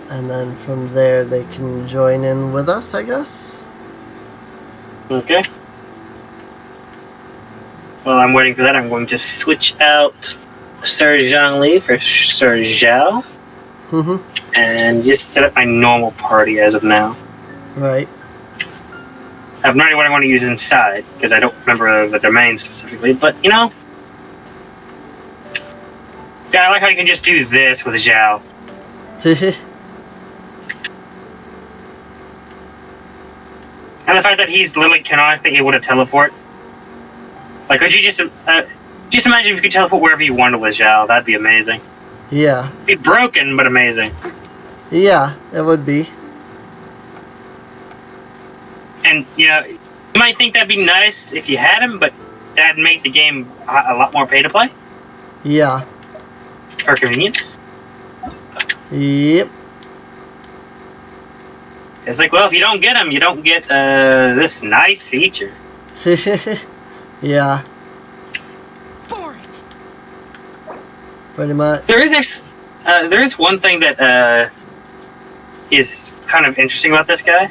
And then from there they can join in with us, I guess. Okay. While I'm waiting for that, I'm going to switch out Sir Zhongli for Sir Zhao. Mm-hmm. And just set up my normal party as of now. Right. I have no idea what I want to use inside, because I don't remember the domain specifically, but, you know. Yeah, I like how you can just do this with Zhao. And the fact that he's literally canonically able to teleport. Like, could you just imagine if you could teleport wherever you wanted with Zhao? That'd be amazing. Yeah. It'd be broken, but amazing. Yeah, it would be. And, you know, you might think that'd be nice if you had him, but that'd make the game a lot more pay-to-play. Yeah. For convenience. Yep. It's like, well, if you don't get him, you don't get this nice feature. Yeah. Boring. Pretty much. There is one thing that is kind of interesting about this guy.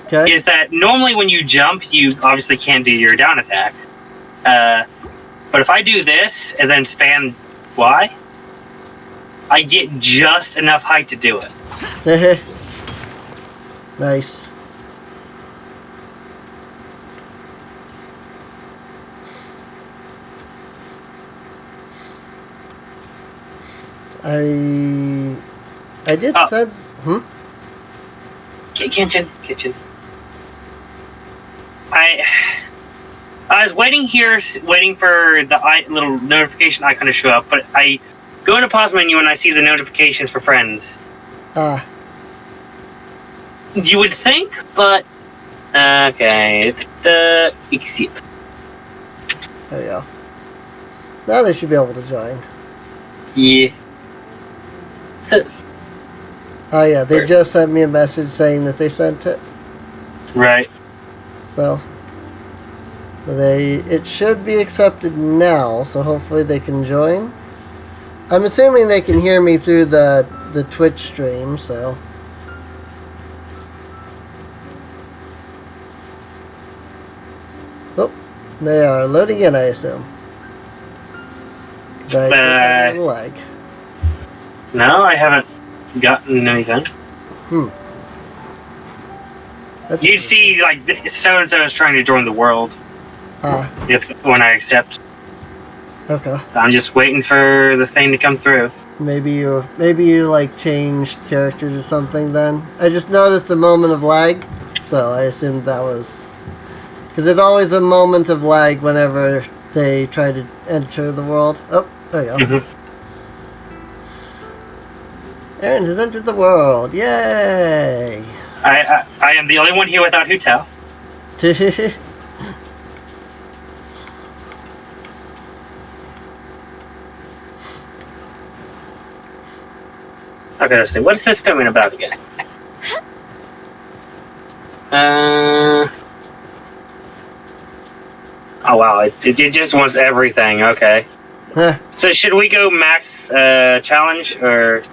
Okay. Is that normally when you jump, you obviously can't do your down attack. But if I do this and then spam Y, I get just enough height to do it. Nice. I did send. Kitchen. I was waiting here, waiting for the little notification icon to show up, but I go into pause menu and I see the notification for friends. You would think, but okay. Accept. There you go. Now they should be able to join. Yeah. So. Oh yeah, they just sent me a message saying that they sent it. Right. So it should be accepted now, so hopefully they can join. I'm assuming they can hear me through the Twitch stream, so. Oh, they are loading in, I assume. I just had a little lag. No, I haven't gotten anything. You'd see, like, so-and-so is trying to join the world. When I accept. Okay. I'm just waiting for the thing to come through. Maybe you like changed characters or something then. I just noticed a moment of lag, so I assumed that was... Because there's always a moment of lag whenever they try to enter the world. Oh, there you go. Aaron has entered the world. Yay! I am the only one here without Hutel. Okay, let's see. What's this coming about again? Oh wow, it just wants everything. Okay. So should we go max challenge or?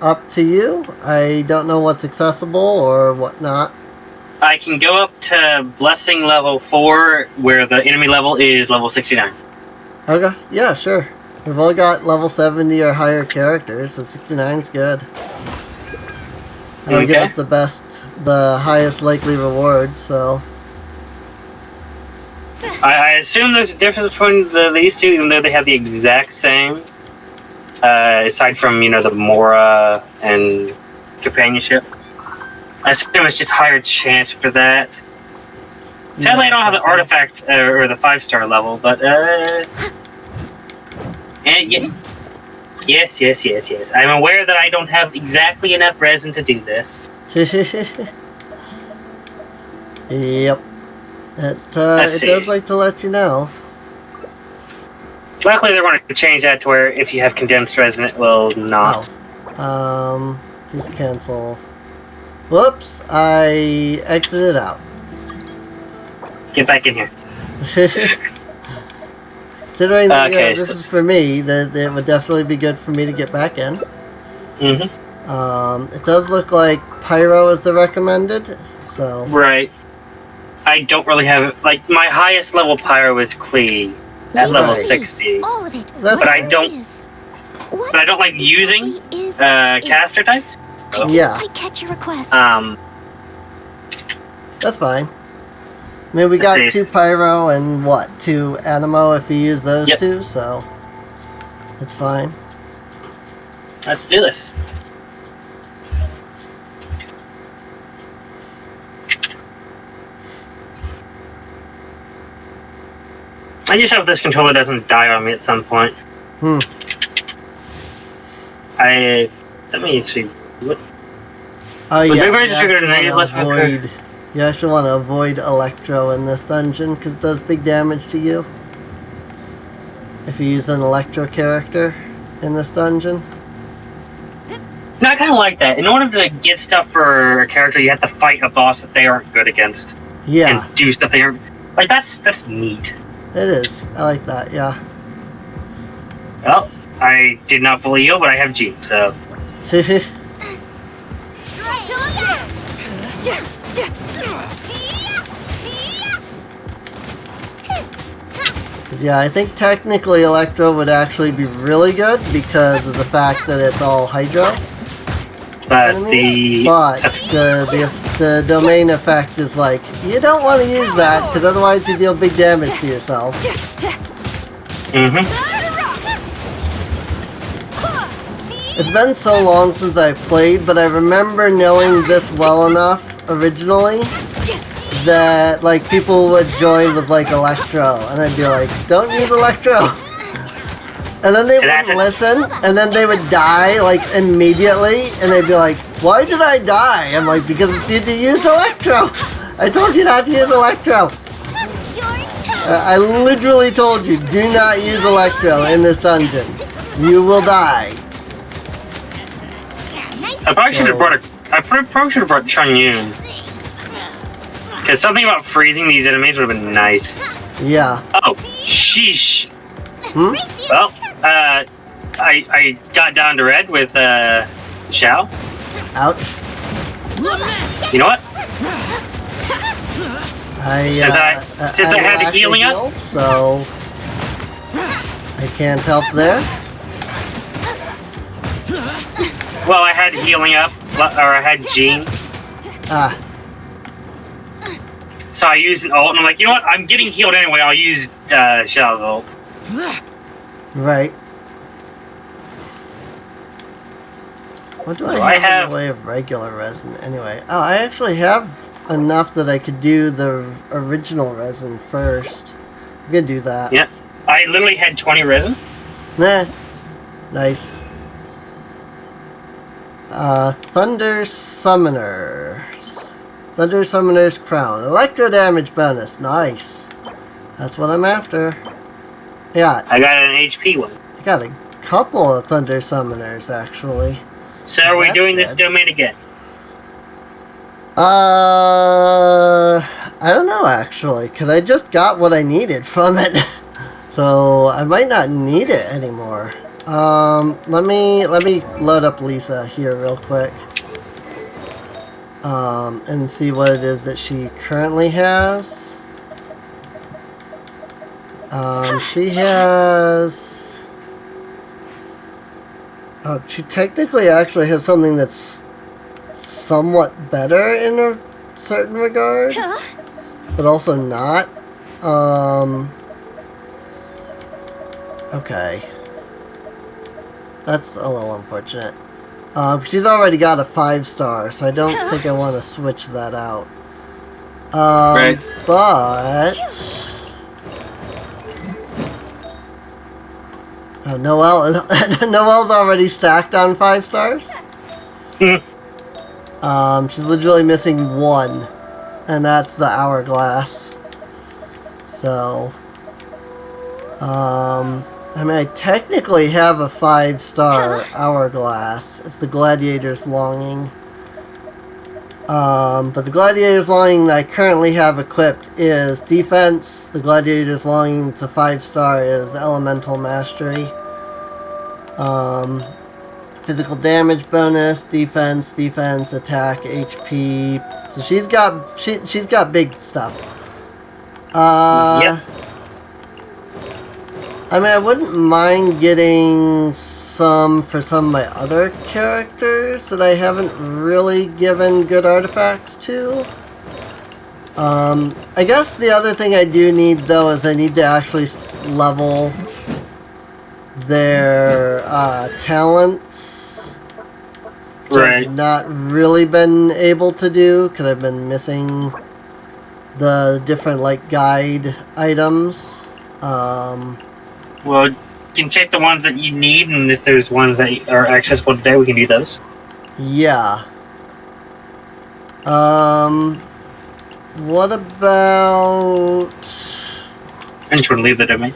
Up to you. I don't know what's accessible or whatnot. I can go up to Blessing level 4, where the enemy level is level 69. Okay, yeah, sure. We've all got level 70 or higher characters, so 69's good. That'll give us the highest likely reward, so... I assume there's a difference between these two, even though they have the exact same. Aside from, the Mora and companionship. I assume it's just higher chance for that. Sadly, I don't have the artifact or the 5-star level, but yes. I'm aware that I don't have exactly enough resin to do this. Yep. It Let's see. does like to let you know. Luckily, they're going to change that to where if you have condensed resin, it will not. Oh. Please cancel. Whoops, I exited out. Get back in here. Considering that Okay, this so is for me, that it would definitely be good for me to get back in. Mm-hmm. It does look like Pyro is the recommended, so... Right. I don't really have it. Like, my highest level pyro is Klee at level 60. All of it. That's But I Whatever don't- it is. But I don't like using caster types. I didn't Yeah. quite catch your request. That's fine. I mean, we got Let's see. 2 Pyro and, 2 Animo if you use those Yep. 2, so... It's fine. Let's do this. I just hope this controller doesn't die on me at some point. Let me actually. What? Oh But yeah, big range is triggered and you less avoid. You actually want to avoid Electro in this dungeon because it does big damage to you. If you use an Electro character in this dungeon. No, I kind of like that. In order to get stuff for a character, you have to fight a boss that they aren't good against. Yeah, And do stuff they aren't. Like, that's neat. it is. I like that. Yeah. Well, I did not fully heal, but I have G, so. Yeah, I think technically Electro would actually be really good because of the fact that it's all Hydro. But enemies. But the domain effect is like, you don't want to use that because otherwise you deal big damage to yourself. Mm-hmm. It's been so long since I played, but I remember knowing this well enough originally that like people would join with like Electro, and I'd be like, don't use Electro. And then they wouldn't listen, and then they would die like immediately, and they'd be like, why did I die? I'm like, because it's you to use Electro. I told you not to use Electro. I literally told you, do not use Electro in this dungeon. You will die. I probably should have brought Chung Yun. Because something about freezing these enemies would have been nice. Yeah. Oh, sheesh. Well, I got down to red with Xiao. Ouch. You know what? Since I had the lack healing a up, heal, so I can't help there. well, I had healing up, or I had Jean. Ah. So I used an ult, and I'm like, you know what? I'm getting healed anyway. I'll use Xiao's ult. Right. What do I have in the way of regular resin anyway? Oh, I actually have enough that I could do the original resin first. I'm gonna do that. Yeah. I literally had 20 resin. Nah. Nice. Thunder Summoners. Thunder Summoner's Crown. Electro damage bonus. Nice. That's what I'm after. Yeah. I got an HP one. I got a couple of Thunder Summoners, actually. So are we That's doing this good. domain again? I don't know, actually, because I just got what I needed from it. So I might not need it anymore. Let me load up Lisa here real quick. And see what it is that she currently has. She has... Oh, she technically actually has something that's somewhat better in a certain regard, but also not. Okay. That's a little unfortunate. She's already got a 5-star, so I don't think I want to switch that out. Right. But... Oh, Noelle's already stacked on 5 stars? She's literally missing 1. and that's the hourglass. So, I mean, I technically have a 5-star hourglass. It's the Gladiator's Longing. But the Gladiator's Longing that I currently have equipped is defense. The Gladiator's Longing that's a 5-star is Elemental Mastery. Physical damage bonus, defense, attack, HP. So she's got big stuff. Yep. I mean, I wouldn't mind getting some for some of my other characters that I haven't really given good artifacts to. I guess the other thing I do need, though, is I need to actually level their talents. Which Right. I've not really been able to do, because I've been missing the different, like, guide items. Well, you can check the ones that you need, and if there's ones that are accessible today, we can do those. Yeah. What about... I just want to leave the domain.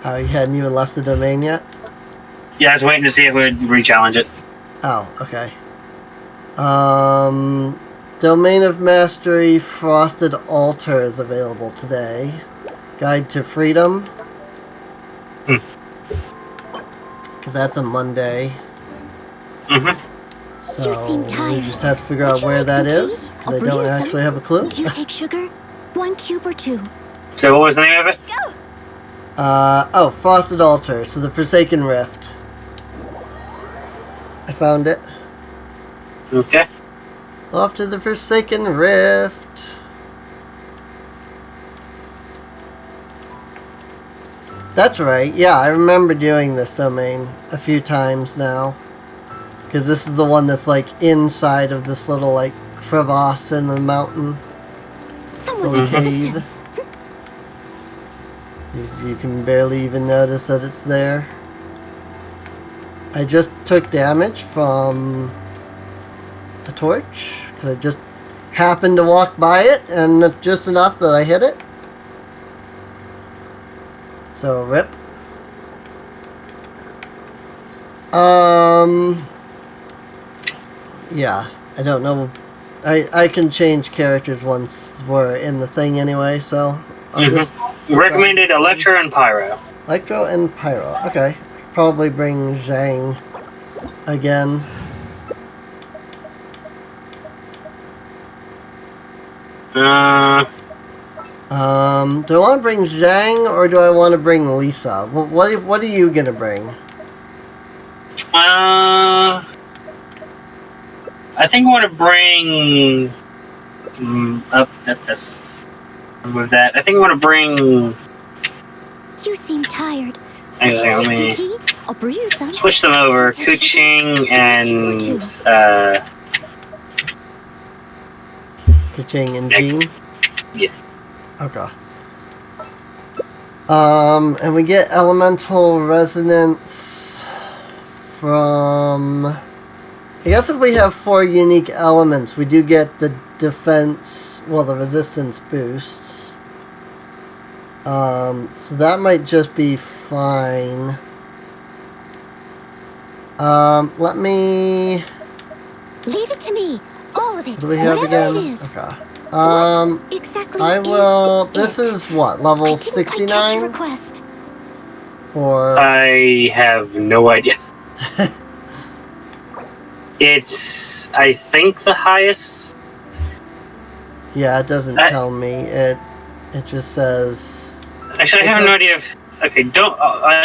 Oh, you hadn't even left the domain yet? Yeah, I was waiting to see if we'd re-challenge it. Oh, okay. Domain of Mastery Frosted Altar is available today. Guide to Freedom. Because that's a Monday. Mm-hmm. So You seem tired. we just have to figure out Would you where like that some tea? is. Because I'll I brew don't you some. actually have a clue. Do you take sugar? 1 cube or 2? So what was the name of it? Oh, Frosted Altar. So the Forsaken Rift. I found it. Okay. Off to the Forsaken Rift. That's right. Yeah, I remember doing this domain a few times now. Because this is the one that's like inside of this little like crevasse in the mountain. Someone Little needs cave. assistance. You can barely even notice that it's there. I just took damage from a torch. Because I just happened to walk by it and it's just enough that I hit it. So, rip. Yeah, I don't know. I can change characters once we're in the thing anyway, so I'll just Recommended Electro and Pyro. Electro and Pyro. Okay. Probably bring Zhang again. Do I want to bring Zhang or do I want to bring Lisa? What are you gonna bring? I think I want to bring up at this with that. I think I want to bring. You seem tired. Actually, let Some me tea? I'll brew you some. switch them over. Take sugar. Kuching and Kuching and Jean? Yeah. Okay. And we get elemental resonance from... I guess if we have 4 unique elements, we do get the defense, well, the resistance boosts. So that might just be fine. Let me... Leave it to me. All of it. What do we have Whatever again? it is. Okay. What exactly I will... is This it? is what? Level I didn't quite catch your 69? request. Or... I have no idea. It's, I think, the highest. Yeah, it doesn't tell me. It just says... Actually, I have no idea if. Okay, don't.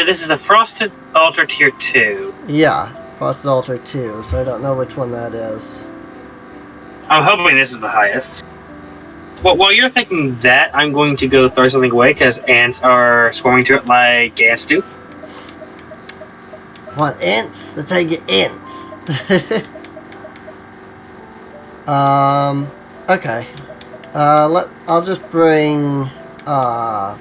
This is the Frosted Altar Tier 2. Yeah, Frosted Altar 2, so I don't know which one that is. I'm hoping this is the highest. Well, while you're thinking that, I'm going to go throw something away because ants are swarming to it like ants do. Want ants? Let's how you get ants. Okay. I'll just bring, I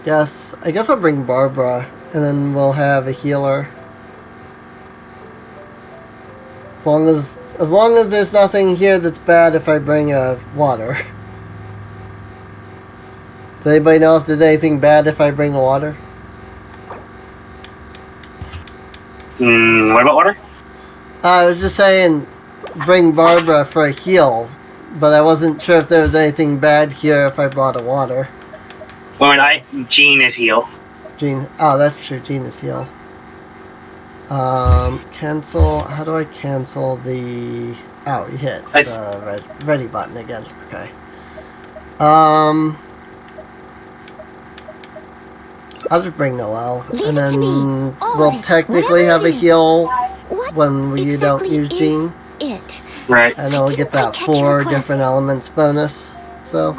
guess I'll bring Barbara, and then we'll have a healer. As long as there's nothing here that's bad if I bring water. Does anybody know if there's anything bad if I bring water? What about water? I was just saying, bring Barbara for a heal, but I wasn't sure if there was anything bad here if I brought a water. Well, Jean is heal. Jean, oh, that's true. Jean is heal. Cancel. How do I cancel the? Oh, you hit the ready button again. Okay. I'll just bring Noelle, and then we'll technically have a heal when you don't use Jean. Right. And then we'll get that 4 different elements bonus. So.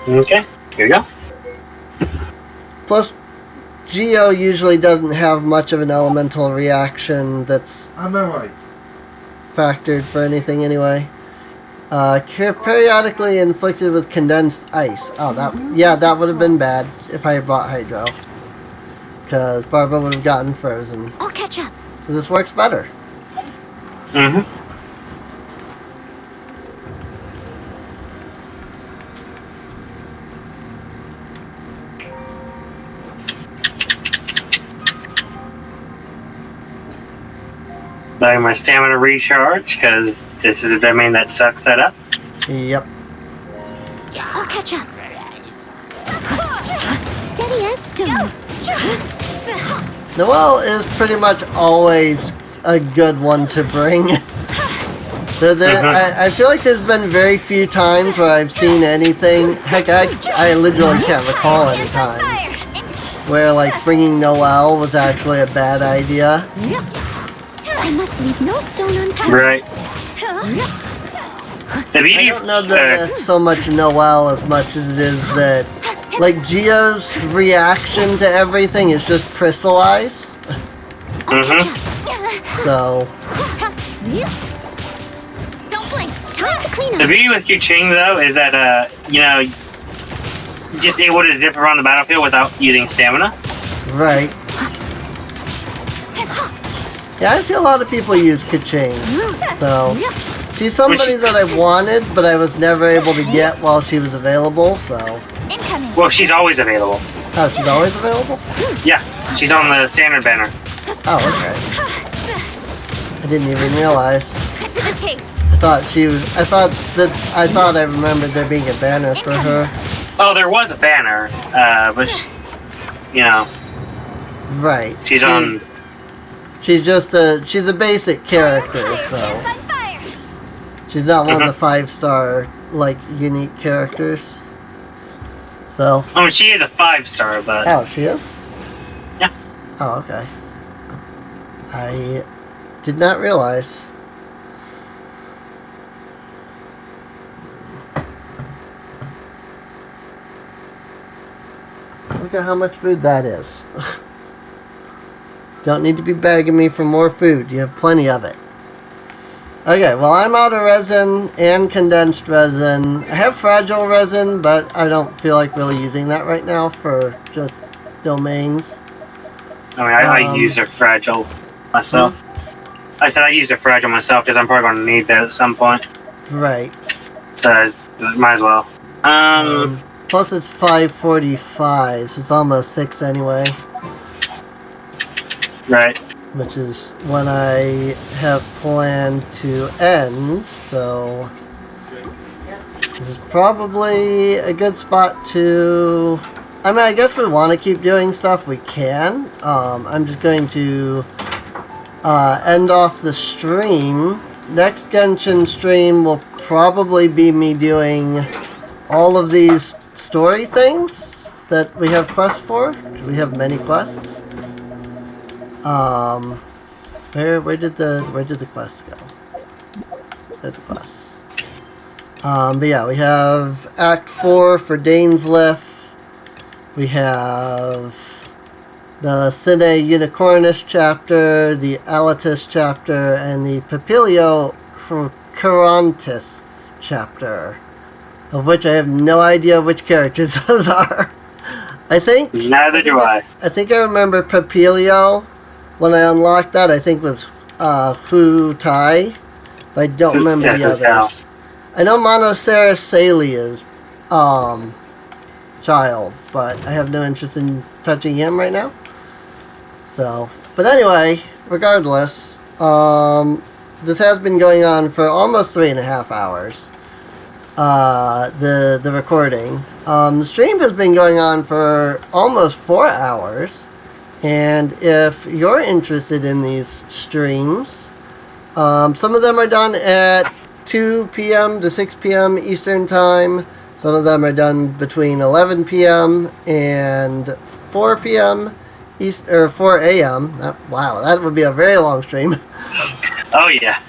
Okay. Here you go. Plus, Geo usually doesn't have much of an elemental reaction that's factored for anything anyway. Periodically inflicted with condensed ice. Oh, that would have been bad if I had brought Hydro. Because Barbara would have gotten frozen. I'll catch up. So this works better. Mm-hmm. Letting my stamina recharge, because this is a domain that sucks that up. Yep. I'll catch up. Steady as stone. Noelle is pretty much always a good one to bring. I feel like there's been very few times where I've seen anything. Heck, I literally can't recall any times where like bringing Noelle was actually a bad idea. I must leave no stone unturned. Right. The beauty I don't know that it's so much Noelle as much as it is that, like, Geo's reaction to everything is just crystallize. So. Don't blink. Time to clean up. The beauty with Kuching, though, is that, just able to zip around the battlefield without using stamina. Right. Yeah, I see a lot of people use Kaching, so she's somebody that I wanted, but I was never able to get while she was available, so. Well, she's always available. Oh, she's always available? Yeah, she's on the standard banner. Oh, okay. I didn't even realize. Cut to the chase. I thought I remembered there being a banner for her. Oh, there was a banner, but Right. She's on. She's a basic character, so she's not one of the 5-star like unique characters. So. I mean, she is a 5-star, but. Oh, she is? Yeah. Oh, okay. I did not realize. Look at how much food that is. Don't need to be begging me for more food. You have plenty of it. Okay, well, I'm out of resin and condensed resin. I have fragile resin, but I don't feel like really using that right now for just domains. I mean, I use a fragile myself. I said I use a fragile myself because I'm probably going to need that at some point. Right. So, might as well. Plus it's 5:45, so it's almost 6 anyway. Right. Which is when I have planned to end, so this is probably a good spot to. I mean, I guess we want to keep doing stuff, we can. I'm just going to end off the stream. Next Genshin stream will probably be me doing all of these story things that we have quests for, because we have many quests. Where did the quests go? There's the quests. But yeah, we have Act 4 for Dainsliff. We have the Cine Unicornus chapter, the Alatus chapter, and the Papilio Carantis chapter, of which I have no idea which characters those are. I think. Neither do I. I think I remember Papilio. When I unlocked that, I think was Hu Tai, but I don't remember the Yeah, others. I know Monoceros Salia's child, but I have no interest in touching him right now. So, but anyway, regardless, this has been going on for almost 3.5 hours. The recording. The stream has been going on for almost 4 hours. And if you're interested in these streams, some of them are done at 2 p.m. to 6 p.m. Eastern Time. Some of them are done between 11 p.m. and 4 p.m. or 4 a.m. Wow, that would be a very long stream. Oh yeah.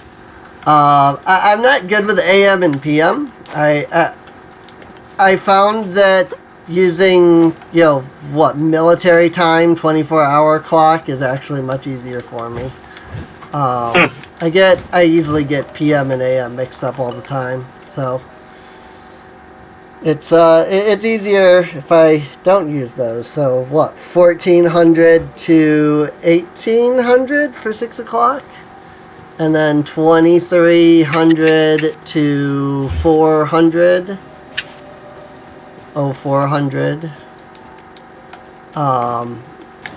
I'm not good with AM and PM. I found that using, military time, 24-hour clock is actually much easier for me. I easily get PM and AM mixed up all the time, so it's easier if I don't use those. So 1400 to 1800 for 6 o'clock, and then 2300 to 400. 400.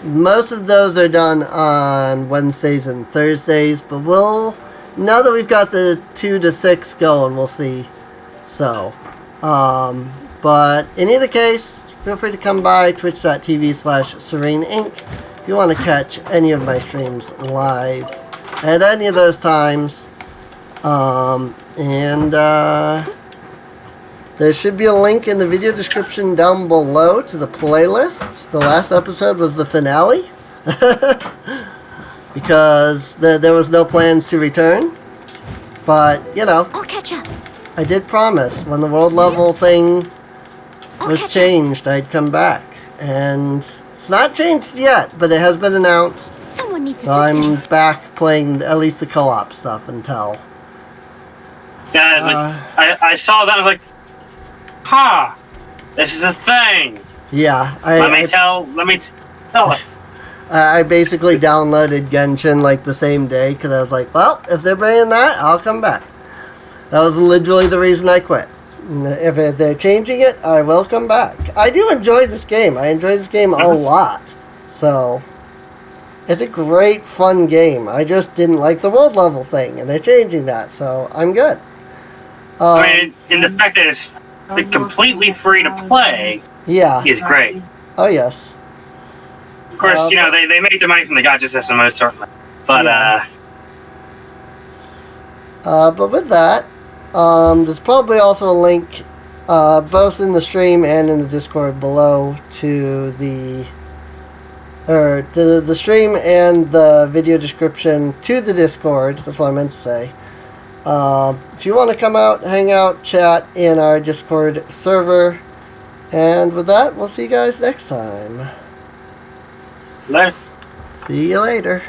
Most of those are done on Wednesdays and Thursdays, but now that we've got the 2 to 6 going, we'll see. So, but in either case, feel free to come by twitch.tv/SereneInc if you want to catch any of my streams live at any of those times. There should be a link in the video description down below to the playlist. The last episode was the finale. Because there was no plans to return. But, I'll catch up. I did promise when the world level thing was changed, I'd come back. And it's not changed yet, but it has been announced. Someone needs So I'm assistance. back playing at least the co-op stuff until. Yeah, I saw that. I was like, huh, this is a thing. Yeah. Let me tell it. I basically downloaded Genshin like the same day because I was like, well, if they're bringing that, I'll come back. That was literally the reason I quit. If they're changing it, I will come back. I do enjoy this game. I enjoy this game a lot. So, it's a great, fun game. I just didn't like the world level thing, and they're changing that, so I'm good. And the fact that it's completely free to play is great. Oh, yes. Of course, they make their money from the gacha system, most certainly. But, but with that, there's probably also a link, both in the stream and in the Discord below, to the stream and the video description to the Discord. That's what I meant to say. If you want to come out, hang out, chat in our Discord server. And with that, we'll see you guys next time. Later. See you later.